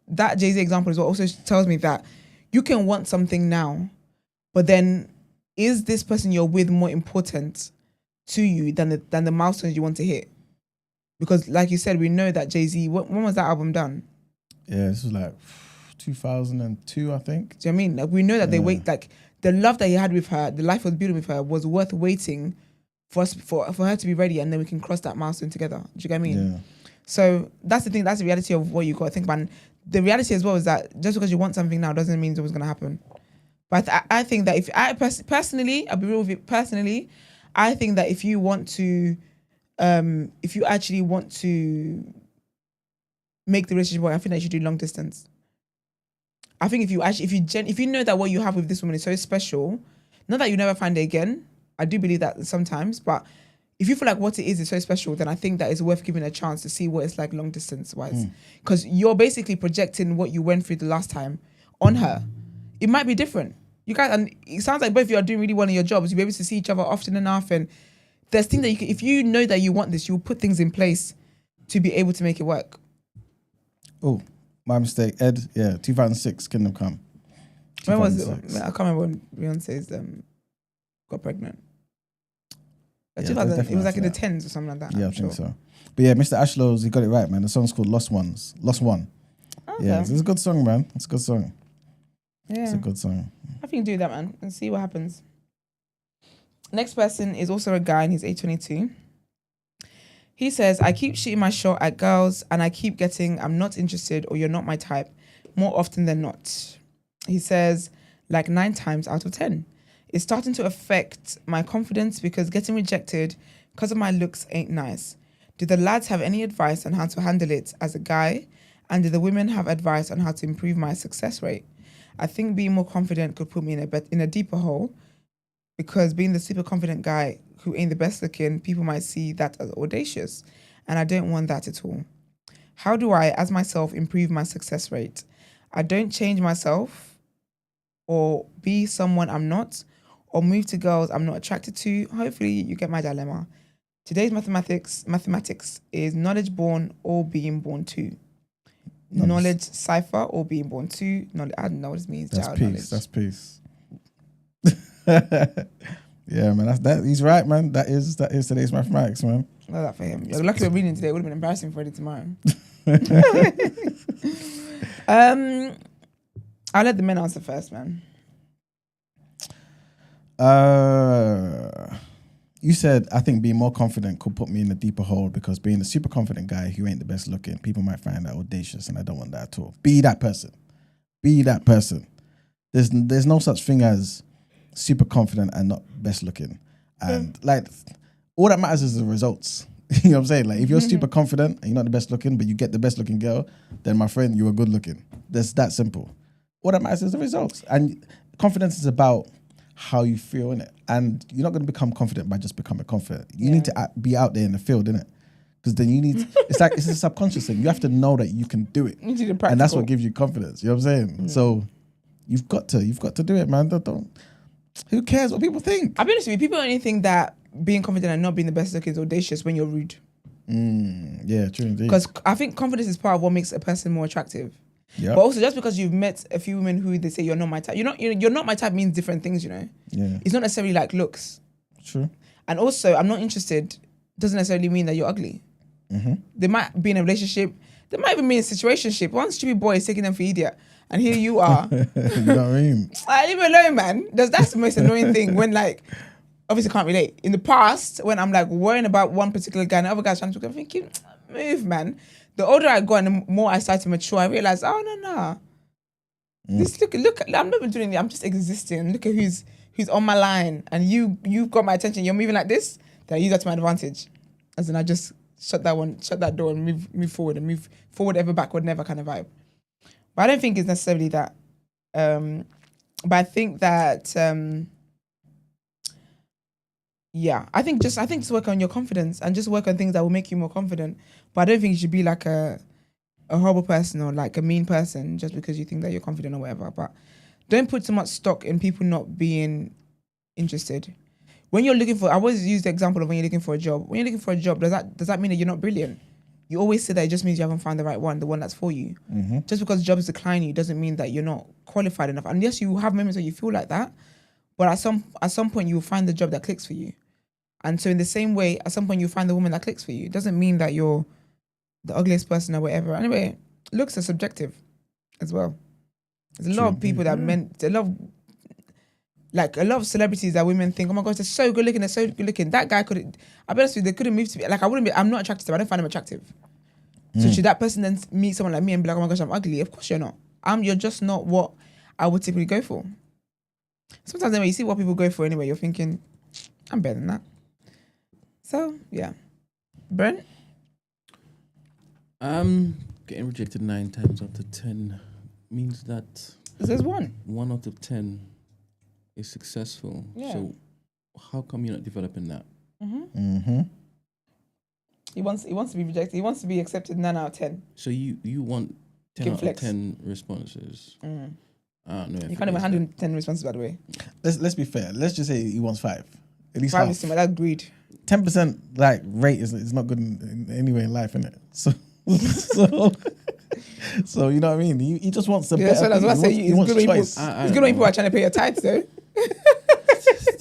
that Jay-Z example is what also tells me that you can want something now, but then is this person you're with more important to you than the milestones you want to hit? Because like you said, we know that Jay-Z, when was that album done? Yeah, this was like 2002, I think. Do you know what I mean? Like, we know that they wait, like the love that he had with her, the life he was building with her was worth waiting for her to be ready, and then we can cross that milestone together. Do you get what I mean? Yeah. So that's the thing, that's the reality of what you got to think about. And the reality as well is that just because you want something now doesn't mean it's always going to happen. But I think that personally, I'll be real with you, personally, I think that if you want to, if you actually want to make the relationship work, I think that you should do long distance. I think if you know that what you have with this woman is so special, not that you never find it again, I do believe that sometimes, but if you feel like what it is so special, then I think that it's worth giving a chance to see what it's like long distance wise. Because you're basically projecting what you went through the last time on her. It might be different. You guys, and it sounds like both of you are doing really well in your jobs. You'll be able to see each other often enough, and there's things that you can, if you know that you want this, you'll put things in place to be able to make it work. Oh, my mistake. Ed, 2006, Kingdom Come. When was it? I can't remember when Beyonce's got pregnant. Like 2000, it was like in the 10s or something like that. Yeah, I think so. But yeah, Mr. Ashlow's, he got it right, man. The song's called Lost One. Okay. Yeah, it's a good song, man. It's a good song. Yeah. It's a good song. I think do that, man, and see what happens. Next person is also a guy, and he's age 22. He says, I keep shooting my shot at girls, and I keep getting, I'm not interested, or you're not my type, more often than not. He says, like 9 times out of 10. It's starting to affect my confidence because getting rejected because of my looks ain't nice. Do the lads have any advice on how to handle it as a guy? And do the women have advice on how to improve my success rate? I think being more confident could put me in a deeper hole, because being the super confident guy who ain't the best looking, people might see that as audacious. and I don't want that at all. How do I, as myself, improve my success rate? I don't change myself or be someone I'm not or move to girls I'm not attracted to. Hopefully you get my dilemma. Today's mathematics is knowledge born or being born to. Knowledge cipher or being born to. Knowledge, I don't know what this means. That's child peace. knowledge. That's peace. Yeah, man. That's that. He's right, man. That is today's mathematics, man. Love that for him. You're lucky we're reading today. It would have been embarrassing for it tomorrow. I'll let the men answer first, man. You said, I think being more confident could put me in a deeper hole because being a super confident guy who ain't the best looking, people might find that audacious, and I don't want that at all. Be that person. Be that person. There's no such thing as super confident and not best looking. And like, all that matters is the results. You know what I'm saying? Like, if you're super confident and you're not the best looking, but you get the best looking girl, then my friend, you are good looking. That's that simple. All that matters is the results. And confidence is about how you feel in it, and you're not going to become confident by just becoming confident. You need to be out there in the field, innit? Because then you need it's a subconscious thing. You have to know that you can do it, and that's what gives you confidence. You know what I'm saying? So you've got to do it, man. Don't who cares what people think? I'll be honest with you, people only think that being confident and not being the best looking is audacious when you're rude. Yeah, true indeed. Because I think confidence is part of what makes a person more attractive. Yeah. But also, just because you've met a few women who they say you're not my type, you're not my type means different things, you know. Yeah. It's not necessarily like looks. True. And also, I'm not interested doesn't necessarily mean that you're ugly. They might be in a relationship. They might even be in a situationship. One stupid boy is taking them for idiot, and here you are. You know what I mean? Leave me alone, man. That's the most annoying thing when, like, obviously can't relate. In the past, when I'm like worrying about one particular guy and the other guy's trying to talk, I'm thinking, move, man. The older I got and the more I started to mature, I realized, oh no. This look. I'm not even doing it. I'm just existing. Look at who's on my line, and you've got my attention. You're moving like this. Then I use that to my advantage. As in, I just shut that door, and move forward, and move forward ever, backward never kind of vibe. But I don't think it's necessarily that. But I think that. I think just work on your confidence and just work on things that will make you more confident. But I don't think you should be like a horrible person or like a mean person just because you think that you're confident or whatever. But don't put too much stock in people not being interested. When you're looking for, I always use the example of when you're looking for a job. When you're looking for a job, does that mean that you're not brilliant? You always say that it just means you haven't found the right one, the one that's for you. Just because jobs decline you doesn't mean that you're not qualified enough. And yes, you have moments where you feel like that, but at some point you will find the job that clicks for you. And so in the same way, at some point you find the woman that clicks for you. It doesn't mean that you're the ugliest person or whatever. Anyway, looks are subjective as well. There's a lot of people that a lot of celebrities that women think, oh my gosh, they're so good looking, That guy couldn't, I'll be honest with you, they couldn't move to me. Like, I'm not attracted to them. I don't find them attractive. So should that person then meet someone like me and be like, oh my gosh, I'm ugly? Of course you're not. You're just not what I would typically go for. Sometimes anyway, you see what people go for anyway, you're thinking, I'm better than that. So, yeah. Brent? Getting rejected 9 times out of 10 means that There's one. 1 out of 10 is successful. Yeah. So how come you're not developing that? He wants to be rejected. He wants to be accepted 9 out of 10. So you want 10 out of 10 responses. I don't know. You can't even handle 10 responses, by the way. Let's be fair. Let's just say he wants 5. At least 5 half. is too much. That's greed. 10% like rate is not good in any way in life, innit? So you know what I mean? He just wants the better. So that's what I say. He wants choice. It's good when people are trying to pay your tithes, though.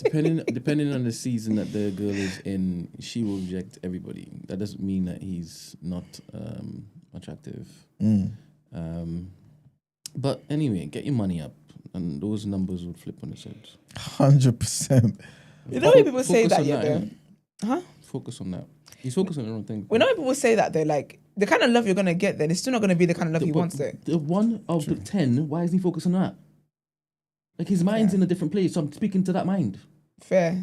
Depending on the season that the girl is in, she will reject everybody. That doesn't mean that he's not attractive. But anyway, get your money up, and those numbers would flip on its head. 100%. You know when people say that, though? Huh? Focus on that. He's focused on the wrong thing. We know when people say that, though, like, the kind of love you're going to get then, it's still not going to be the kind of love he wants, though. The 1 out of 10, why isn't he focused on that? Like, his mind's in a different place, so I'm speaking to that mind. Fair.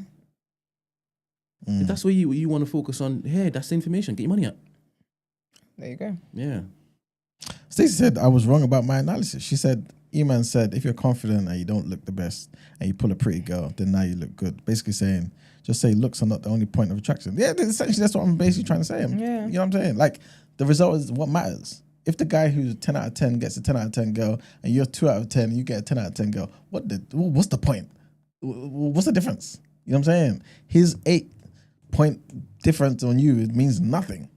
If that's where you want to focus on, hey, that's the information, get your money up. There you go. Yeah. Stacey said I was wrong about my analysis. She said E-Man said, if you're confident and you don't look the best and you pull a pretty girl, then now you look good. Basically saying, just say looks are not the only point of attraction. Yeah, essentially that's what I'm basically trying to say. Yeah. You know what I'm saying? Like, the result is what matters. If the guy who's 10 out of 10 gets a 10 out of 10 girl and you're 2 out of 10 and you get a 10 out of 10 girl, what's the point? What's the difference? You know what I'm saying? His 8-point difference on you, it means nothing.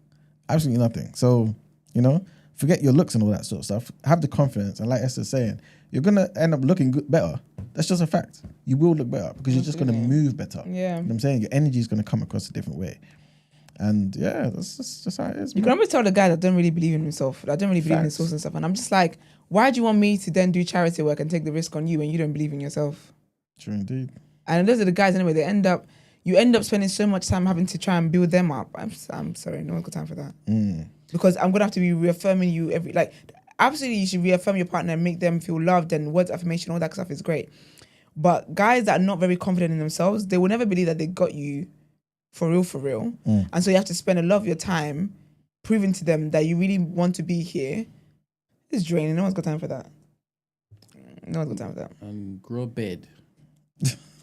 Absolutely nothing. So, you know, forget your looks and all that sort of stuff. Have the confidence. And like Esther's saying, you're going to end up looking better. That's just a fact. You will look better because you're just going to move better. Yeah. You know what I'm saying? Your energy is going to come across a different way. And yeah, that's just how it is. You can always tell the guy that don't really believe in himself, that don't really believe in his source and stuff. And I'm just like, why do you want me to then do charity work and take the risk on you when you don't believe in yourself? True indeed. And those are the guys anyway. You end up spending so much time having to try and build them up. I'm sorry, no one's got time for that. Because I'm gonna have to be reaffirming you absolutely you should reaffirm your partner and make them feel loved, and words of affirmation, all that stuff is great. But guys that are not very confident in themselves, they will never believe that they got you for real. And so you have to spend a lot of your time proving to them that you really want to be here. It's draining. No one's got time for that. No one's got time for that. And grow a beard.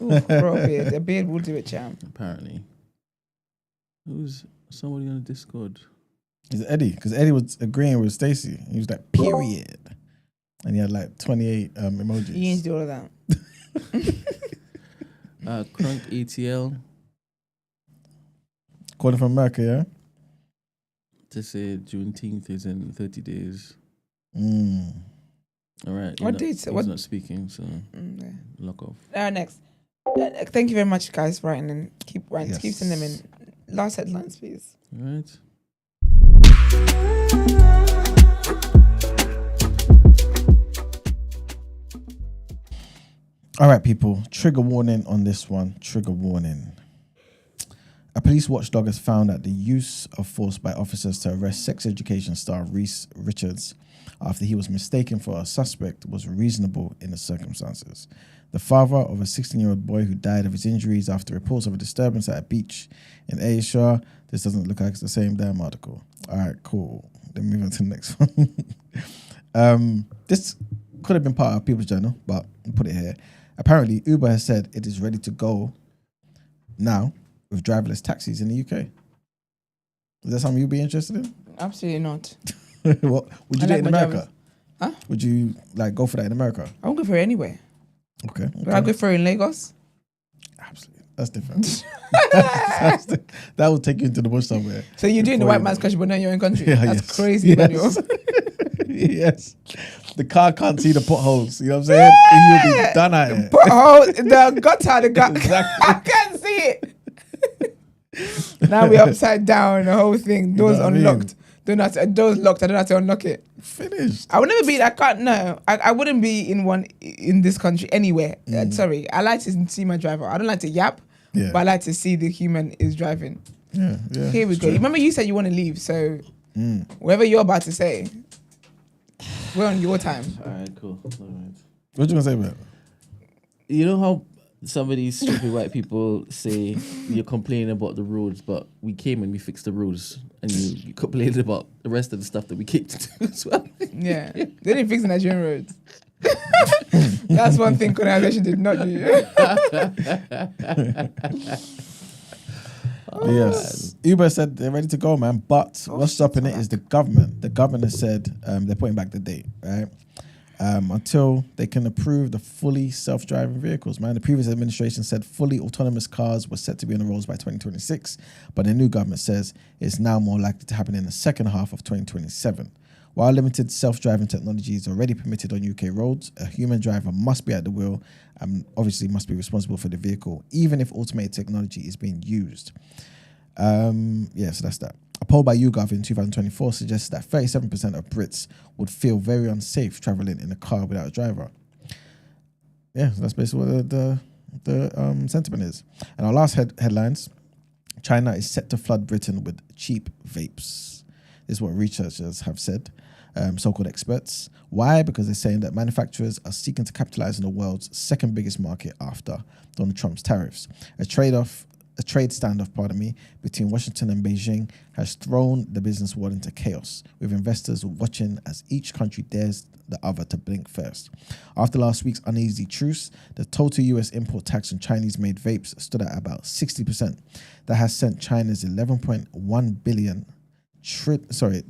Ooh, grow a beard. A beard will do it, champ. Apparently. Who's somebody on the Discord? It's Eddie, because Eddie was agreeing with Stacey. He was like, period. And he had like 28 emojis. You need to do all of that. Crunk ATL. Calling from America, yeah? To say Juneteenth is in 30 days. All right. What date? He's not speaking, so lock off. Next. Thank you very much, guys, for writing in. Keep writing. Yes. Keep sending them in. Last headlines, please. All right. All right, people. Trigger warning on this one. Trigger warning. A police watchdog has found that the use of force by officers to arrest sex education star Reese Richards after he was mistaken for a suspect was reasonable in the circumstances. The father of a 16-year-old boy who died of his injuries after reports of a disturbance at a beach in Asia. This doesn't look like it's the same damn article. All right, cool. Then move on to the next one. This could have been part of People's Journal, but I'll put it here. Apparently, Uber has said it is ready to go now with driverless taxis in the UK. Is that something you'd be interested in? Absolutely not. What would you do it in America? Drivers. Huh? Would you go for that in America? I won't go for it anyway. Okay. Would I go for it in Lagos? Absolutely. That's different. That will take you into the bush somewhere. So you're doing the white man's country, but not your own country. Yeah, That's crazy, Manuel. Yes. The car can't see the potholes. You know what I'm saying? And you'll be done at it. The gutter, the gut. Exactly. I can't see it. Now we're upside down, the whole thing. Doors know what I mean? unlocked. Doors locked. I don't know how to unlock it. Finished. I would never be. I can't. No, I wouldn't be in one in this country anywhere. Sorry, I like to see my driver. I don't like to yap, but I like to see the human is driving. Yeah. Here we go. Remember, you said you want to leave, so whatever you're about to say, we're on your time. All right, cool. All right. What you gonna say about it? You know how some of these stupid white people say you're complaining about the roads, but we came and we fixed the roads, and you complained about the rest of the stuff that we came to do as well. Yeah, they didn't fix the Nigerian roads. That's one thing colonization did not do. Yes. Uber said they're ready to go, man. But what's stopping it is the government. The government has said they're putting back the date, right? Until they can approve the fully self-driving vehicles, man. The previous administration said fully autonomous cars were set to be on the roads by 2026, but the new government says it's now more likely to happen in the second half of 2027. While limited self-driving technology is already permitted on UK roads, a human driver must be at the wheel and obviously must be responsible for the vehicle, even if automated technology is being used. So that's that. A poll by YouGov in 2024 suggests that 37% of Brits would feel very unsafe traveling in a car without a driver. Yeah, so that's basically what the sentiment is. And our last headlines: China is set to flood Britain with cheap vapes. This is what researchers have said, so-called experts. Why? Because they're saying that manufacturers are seeking to capitalize on the world's second biggest market after Donald Trump's tariffs. A trade-off standoff, between Washington and Beijing has thrown the business world into chaos, with investors watching as each country dares the other to blink first. After last week's uneasy truce, the total US import tax on Chinese-made vapes stood at about 60%. That has sent China's $11.1 billion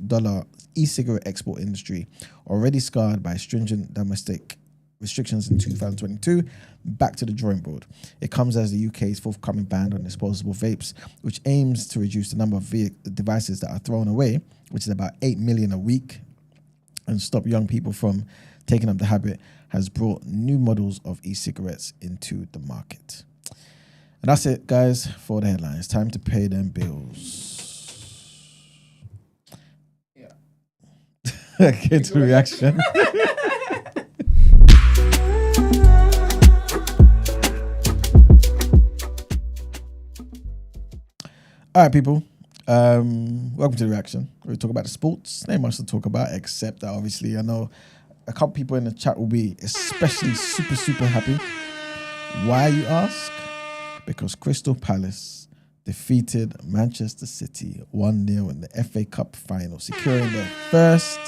dollar e-cigarette export industry, already scarred by stringent domestic restrictions in 2022, back to the drawing board. It comes as the UK's forthcoming ban on disposable vapes, which aims to reduce the number of devices that are thrown away, which is about 8 million a week, and stop young people from taking up the habit, has brought new models of e-cigarettes into the market. And that's it, guys, for the headlines. Time to pay them bills. Yeah. Get to the reaction. All right, people. Welcome to the reaction. We talk about the sports. Not much to talk about, except that obviously I know a couple people in the chat will be especially super happy. Why, you ask? Because Crystal Palace defeated Manchester City 1-0 in the FA Cup final, securing their first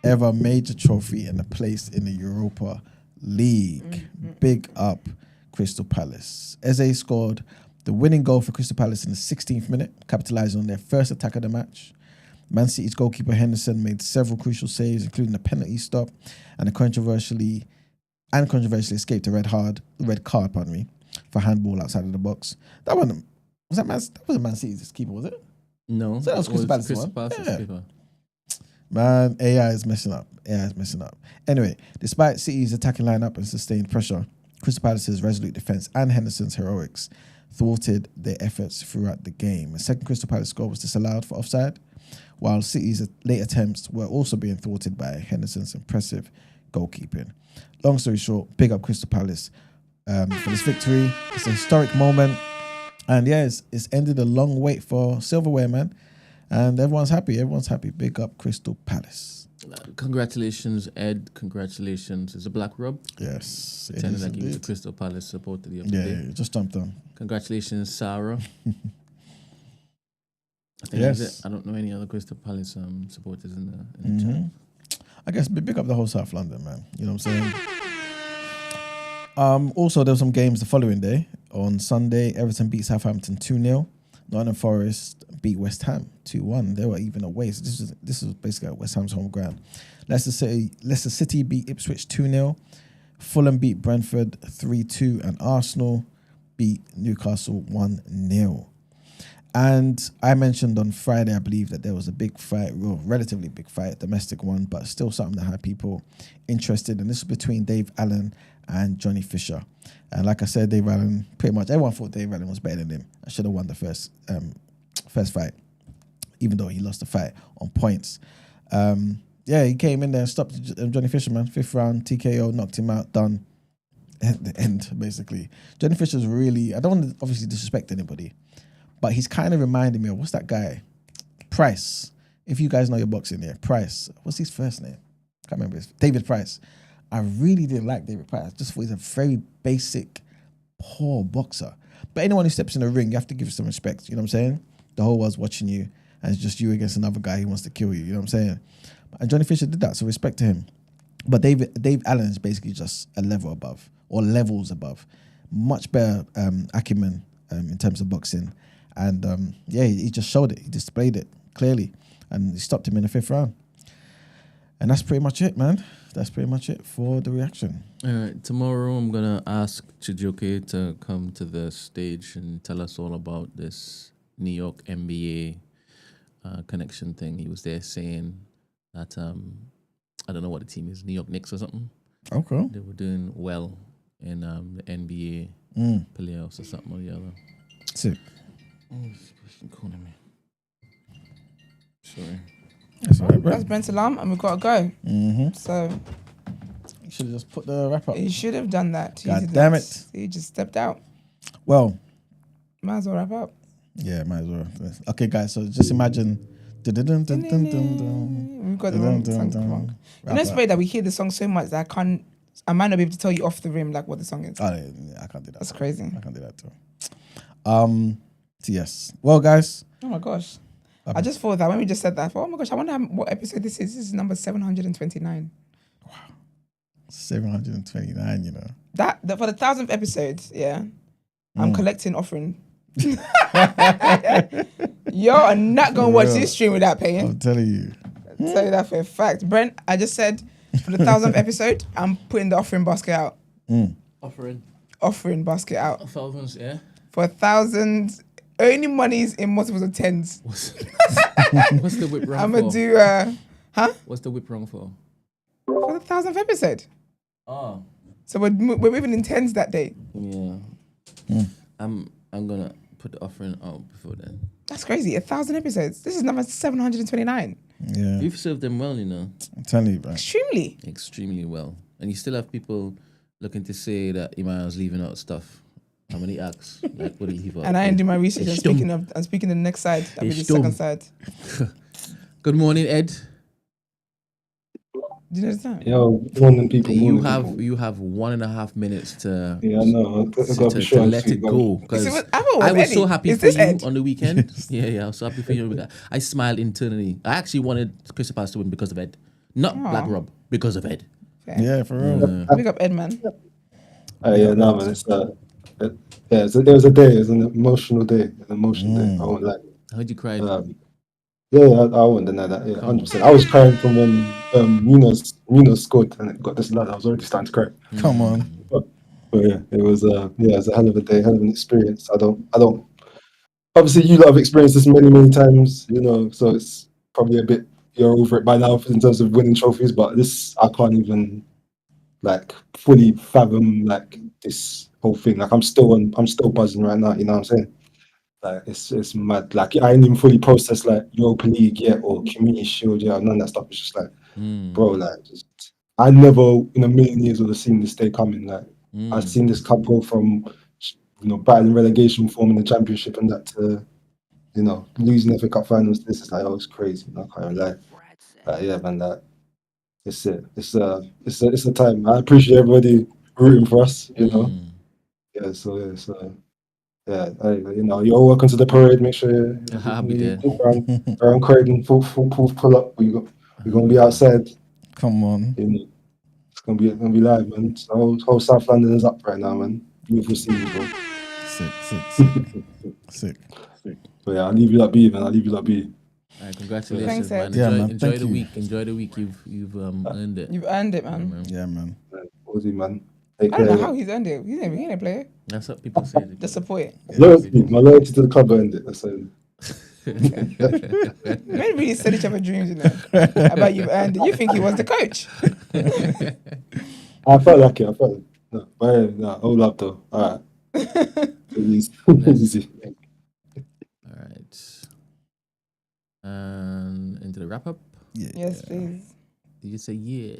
ever major trophy and a place in the Europa League. Big up Crystal Palace. Eze scored the winning goal for Crystal Palace in the 16th minute, capitalising on their first attack of the match. Man City's goalkeeper Henderson made several crucial saves, including a penalty stop and controversially escaped a red card, for handball outside of the box. That wasn't Man City's keeper, was it? No. So that was Crystal Palace's one. Palace's keeper. Man, AI is messing up. Anyway, despite City's attacking lineup and sustained pressure, Crystal Palace's resolute defence and Henderson's heroics thwarted their efforts throughout the game. A second Crystal Palace goal was disallowed for offside, while City's late attempts were also being thwarted by Henderson's impressive goalkeeping. Long story short, big up Crystal Palace for this victory. It's a historic moment, and it's ended a long wait for silverware, man. And everyone's happy. Big up Crystal Palace. Congratulations, Ed. Congratulations. It's a black rub. Yes. Pretending like he was a Crystal Palace supporter the other day. Yeah, just jumped on. Congratulations, Sarah. I think Yes. that's it. I don't know any other Crystal Palace supporters in the chat. I guess big up the whole South London, man. You know what I'm saying? Also, there were some games the following day. On Sunday, Everton beat Southampton 2-0. Nottingham Forest beat West Ham 2-1. They were even away. So this was basically at West Ham's home ground. Leicester City beat Ipswich 2-0. Fulham beat Brentford 3-2. And Arsenal beat Newcastle 1-0. And I mentioned on Friday, I believe, that there was a big fight, relatively big fight, domestic one, but still something that had people interested. And this was between Dave Allen and Johnny Fisher. And like I said, Dave Allen, pretty much everyone thought Dave Allen was better than him. I should have won the first fight, even though he lost the fight on points. He came in there and stopped Johnny Fisher, man. 5th round, TKO, knocked him out, done. At the end, basically. Johnny Fisher's really, I don't want to obviously disrespect anybody, but he's kind of reminding me of, what's that guy? Price. If you guys know your boxing, Price. What's his first name? Can't remember. David Price. I really didn't like David Price. Just thought he's a very basic, poor boxer. But anyone who steps in the ring, you have to give some respect. You know what I'm saying? The whole world's watching you, and it's just you against another guy who wants to kill you. You know what I'm saying? And Johnny Fisher did that, so respect to him. But Dave Allen is basically just a level above, or levels above. Much better acumen in terms of boxing. And he just showed it. He displayed it clearly. And he stopped him in the 5th round. And that's pretty much it, man. That's pretty much it for the reaction. All right, tomorrow I'm going to ask Chijoke to come to the stage and tell us all about this New York NBA connection thing. He was there saying that, I don't know what the team is, New York Knicks or something. Okay. They were doing well in the NBA playoffs or something or the other. Sick. Oh, this person calling me. Sorry. That's all right, bro. That's Brent's alarm, and we've got to go. Mm-hmm. So You should have just put the wrap up. he should have done that. He God did damn not. it. He just stepped out. Well, Might as well wrap up. yeah, might as well. Okay, guys, so just imagine. We've got the wrong song. Come on. You know, it's weird that we hear the song so much that I might not be able to tell you off the rim like what the song is. Oh, yeah, I can't do that. That's crazy. I can't do that too. Yes. Well, guys. Oh my gosh. I just thought that when we just said that, I thought, oh my gosh, I wonder what episode this is. This is number 729. 729, you know. That for the 1,000th episode, yeah, I'm collecting offering. You're not going to watch this stream without paying. I'm telling you. I'll tell you that for a fact. Brent, I just said for the 1,000th episode, I'm putting the offering basket out. Offering basket out. Thousands, yeah. For 1,000, only monies in multiples of tens. What's the whip wrong I'm for? going to do, What's the whip wrong for? for the 1,000th episode. Oh. So we're moving in tens that day. Yeah. I'm gonna put the offering out before then. That's crazy. 1,000 episodes. This is number 729. Yeah. You've served them well, you know. I'm telling you, bro. Extremely. Extremely well. And you still have people looking to say that Iman's leaving out stuff. How many acts? Like, what did he leave out? And I didn't do my research. It's I'm speaking the next side. I mean the It's second dumb. side. Good morning, Ed. Do you understand? Yo, morning people. You morning have people. 1.5 minutes to Yeah, I know. I've got to be sure to and let sweet, it bro. go. Because I I was so Eddie. happy Is for this you Ed? on the weekend. Yeah, I was so happy for you. I smiled internally. I actually wanted Crystal Palace to win because of Ed. Not Black Rob, because of Ed. Yeah, for real. Big up Edman. Yeah, no, man. It was a day. It was an emotional day. An emotional day. I won't lie. I heard you cried. Yeah, I won't deny that. Yeah, 100%. I was crying from when Munoz scored and it got this lad. I was already starting to cry. Come on. But yeah, it was a hell of a day, hell of an experience. I don't. Obviously, you lot have experienced this many times, you know. So it's probably a bit you're over it by now in terms of winning trophies. But this, I can't even like fully fathom like this whole thing. Like I'm still buzzing right now. You know what I'm saying? Like it's mad. Like I ain't even fully processed like Europa League yet or Community Shield yet. None of that stuff. It's just like, bro, like I never in a million years would have seen this day coming. Like I've seen this cup go from battling relegation form in the Championship and that to losing FA Cup finals. This is like it's crazy. I can't even lie. Yeah, man. That it's it. It's a time. I appreciate everybody rooting for us. You know. Yeah. So. Yeah, you're all welcome to the parade. Make sure I'll be there. Around Croydon, pull up. We're gonna be outside. Come on. It's gonna be live, man. So whole South London is up right now, man. Beautiful scene, bro. Sick. But yeah, I'll leave you that be, man. All right, congratulations, Thanks, man. Ed. Yeah, man. Enjoy Thank the you. week. Enjoy the week. You've earned it. You've earned it, man. Yeah, man. Ozzy, man. Take I don't know care. how he's earned it. He ain't a player. That's what people say. Just support it. My loyalty to the club earned it. That's it. Men really said each other dreams, about you've earned it. You think he was the coach? I felt like it. No, but yeah, no, all up though. All right. Easy. All right. And into the wrap up. Yeah. Yes, please. Did you say yeah?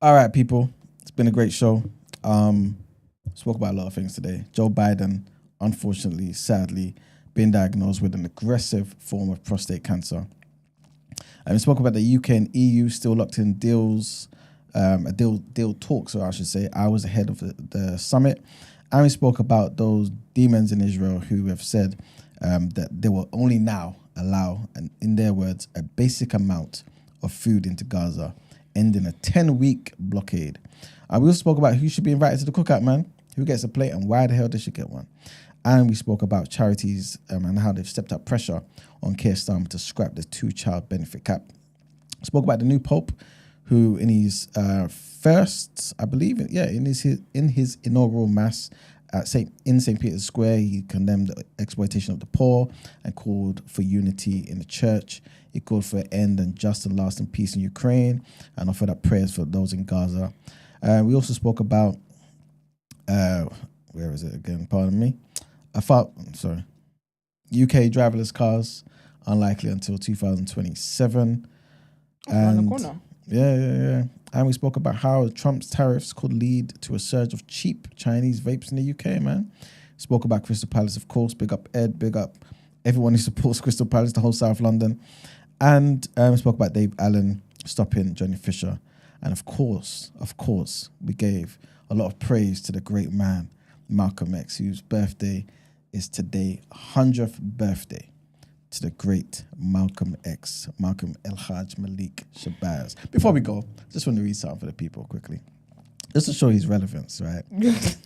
All right, people. It's been a great show. Spoke about a lot of things today. Joe Biden, unfortunately, sadly, been diagnosed with an aggressive form of prostate cancer. And we spoke about the UK and EU still locked in deals, deal talks, or I should say, hours ahead of the summit. And we spoke about those demons in Israel who have said that they will only now allow, and in their words, a basic amount of food into Gaza, ending a 10-week blockade. We also spoke about who should be invited to the cookout, man, who gets a plate and why the hell they should get one. And we spoke about charities and how they've stepped up pressure on Keir Starmer to scrap the 2-child benefit cap. Spoke about the new Pope, who in his first, I believe, in his inaugural mass at St. Peter's Square, he condemned the exploitation of the poor and called for unity in the church. He called for an end and just and lasting peace in Ukraine and offered up prayers for those in Gaza. We also spoke about, where is it again? Pardon me. UK driverless cars, unlikely until 2027. Around the corner. Yeah. And we spoke about how Trump's tariffs could lead to a surge of cheap Chinese vapes in the UK, man. Spoke about Crystal Palace, of course. Big up Ed, big up everyone who supports Crystal Palace, the whole South London. And we spoke about Dave Allen stopping Johnny Fisher. And of course, we gave a lot of praise to the great man, Malcolm X, whose birthday is today, 100th birthday to the great Malcolm X, Malcolm El Hajj Malik Shabazz. Before we go, just want to read something for the people quickly. Just to show his relevance, right?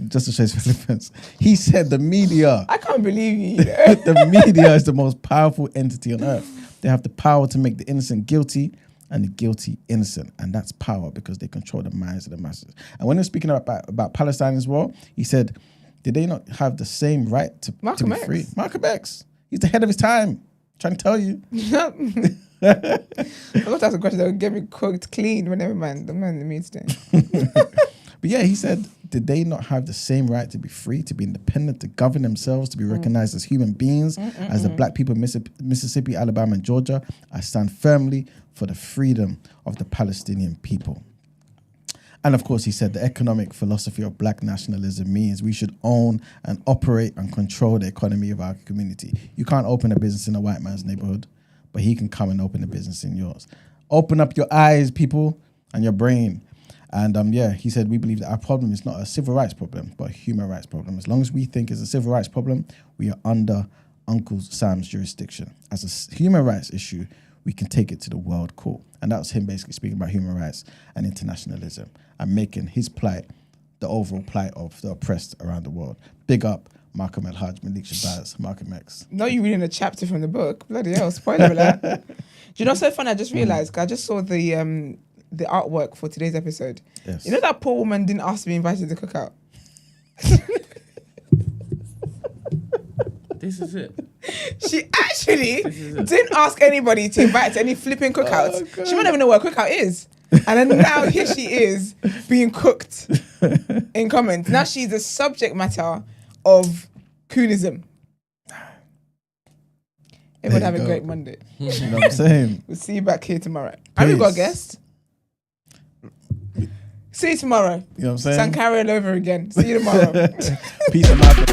Just to show his relevance. He said the media... I can't believe you. The media is the most powerful entity on earth. They have the power to make the innocent guilty and the guilty innocent. And that's power because they control the minds of the masses. And when he was speaking about Palestine as well, he said, did they not have the same right to be free? Malcolm X. He's the head of his time. Trying to tell you. I got to ask a question that would get me cooked clean when the man in the meeting. But yeah, he said, did they not have the same right to be free, to be independent, to govern themselves, to be recognized as human beings, as the black people of Mississippi, Alabama, and Georgia? I stand firmly for the freedom of the Palestinian people. And of course, he said the economic philosophy of black nationalism means we should own and operate and control the economy of our community. You can't open a business in a white man's neighborhood, but he can come and open a business in yours. Open up your eyes, people, and your brain. And he said, we believe that our problem is not a civil rights problem, but a human rights problem. As long as we think it's a civil rights problem, we are under Uncle Sam's jurisdiction. As a human rights issue, we can take it to the World Court. And that was him basically speaking about human rights and internationalism and making his plight the overall plight of the oppressed around the world. Big up Malcolm El Hajj Malik Shabazz, Malcolm X. No, you reading a chapter from the book. Bloody hell, spoiler alert. Do you know what's so funny? I just realised, I just saw the artwork for today's episode. Yes. You know that poor woman didn't ask to be invited to Cookout? This is it. She actually didn't ask anybody to invite to any flipping cookouts. She might not even know what a cookout is. And then now here she is being cooked in comments. Now she's the subject matter of coonism. Everyone have a great Monday. You know what I'm saying? We'll see you back here tomorrow. And we've got a guest. See you tomorrow. You know what I'm saying? Sankara all over again. See you tomorrow. Peace and love.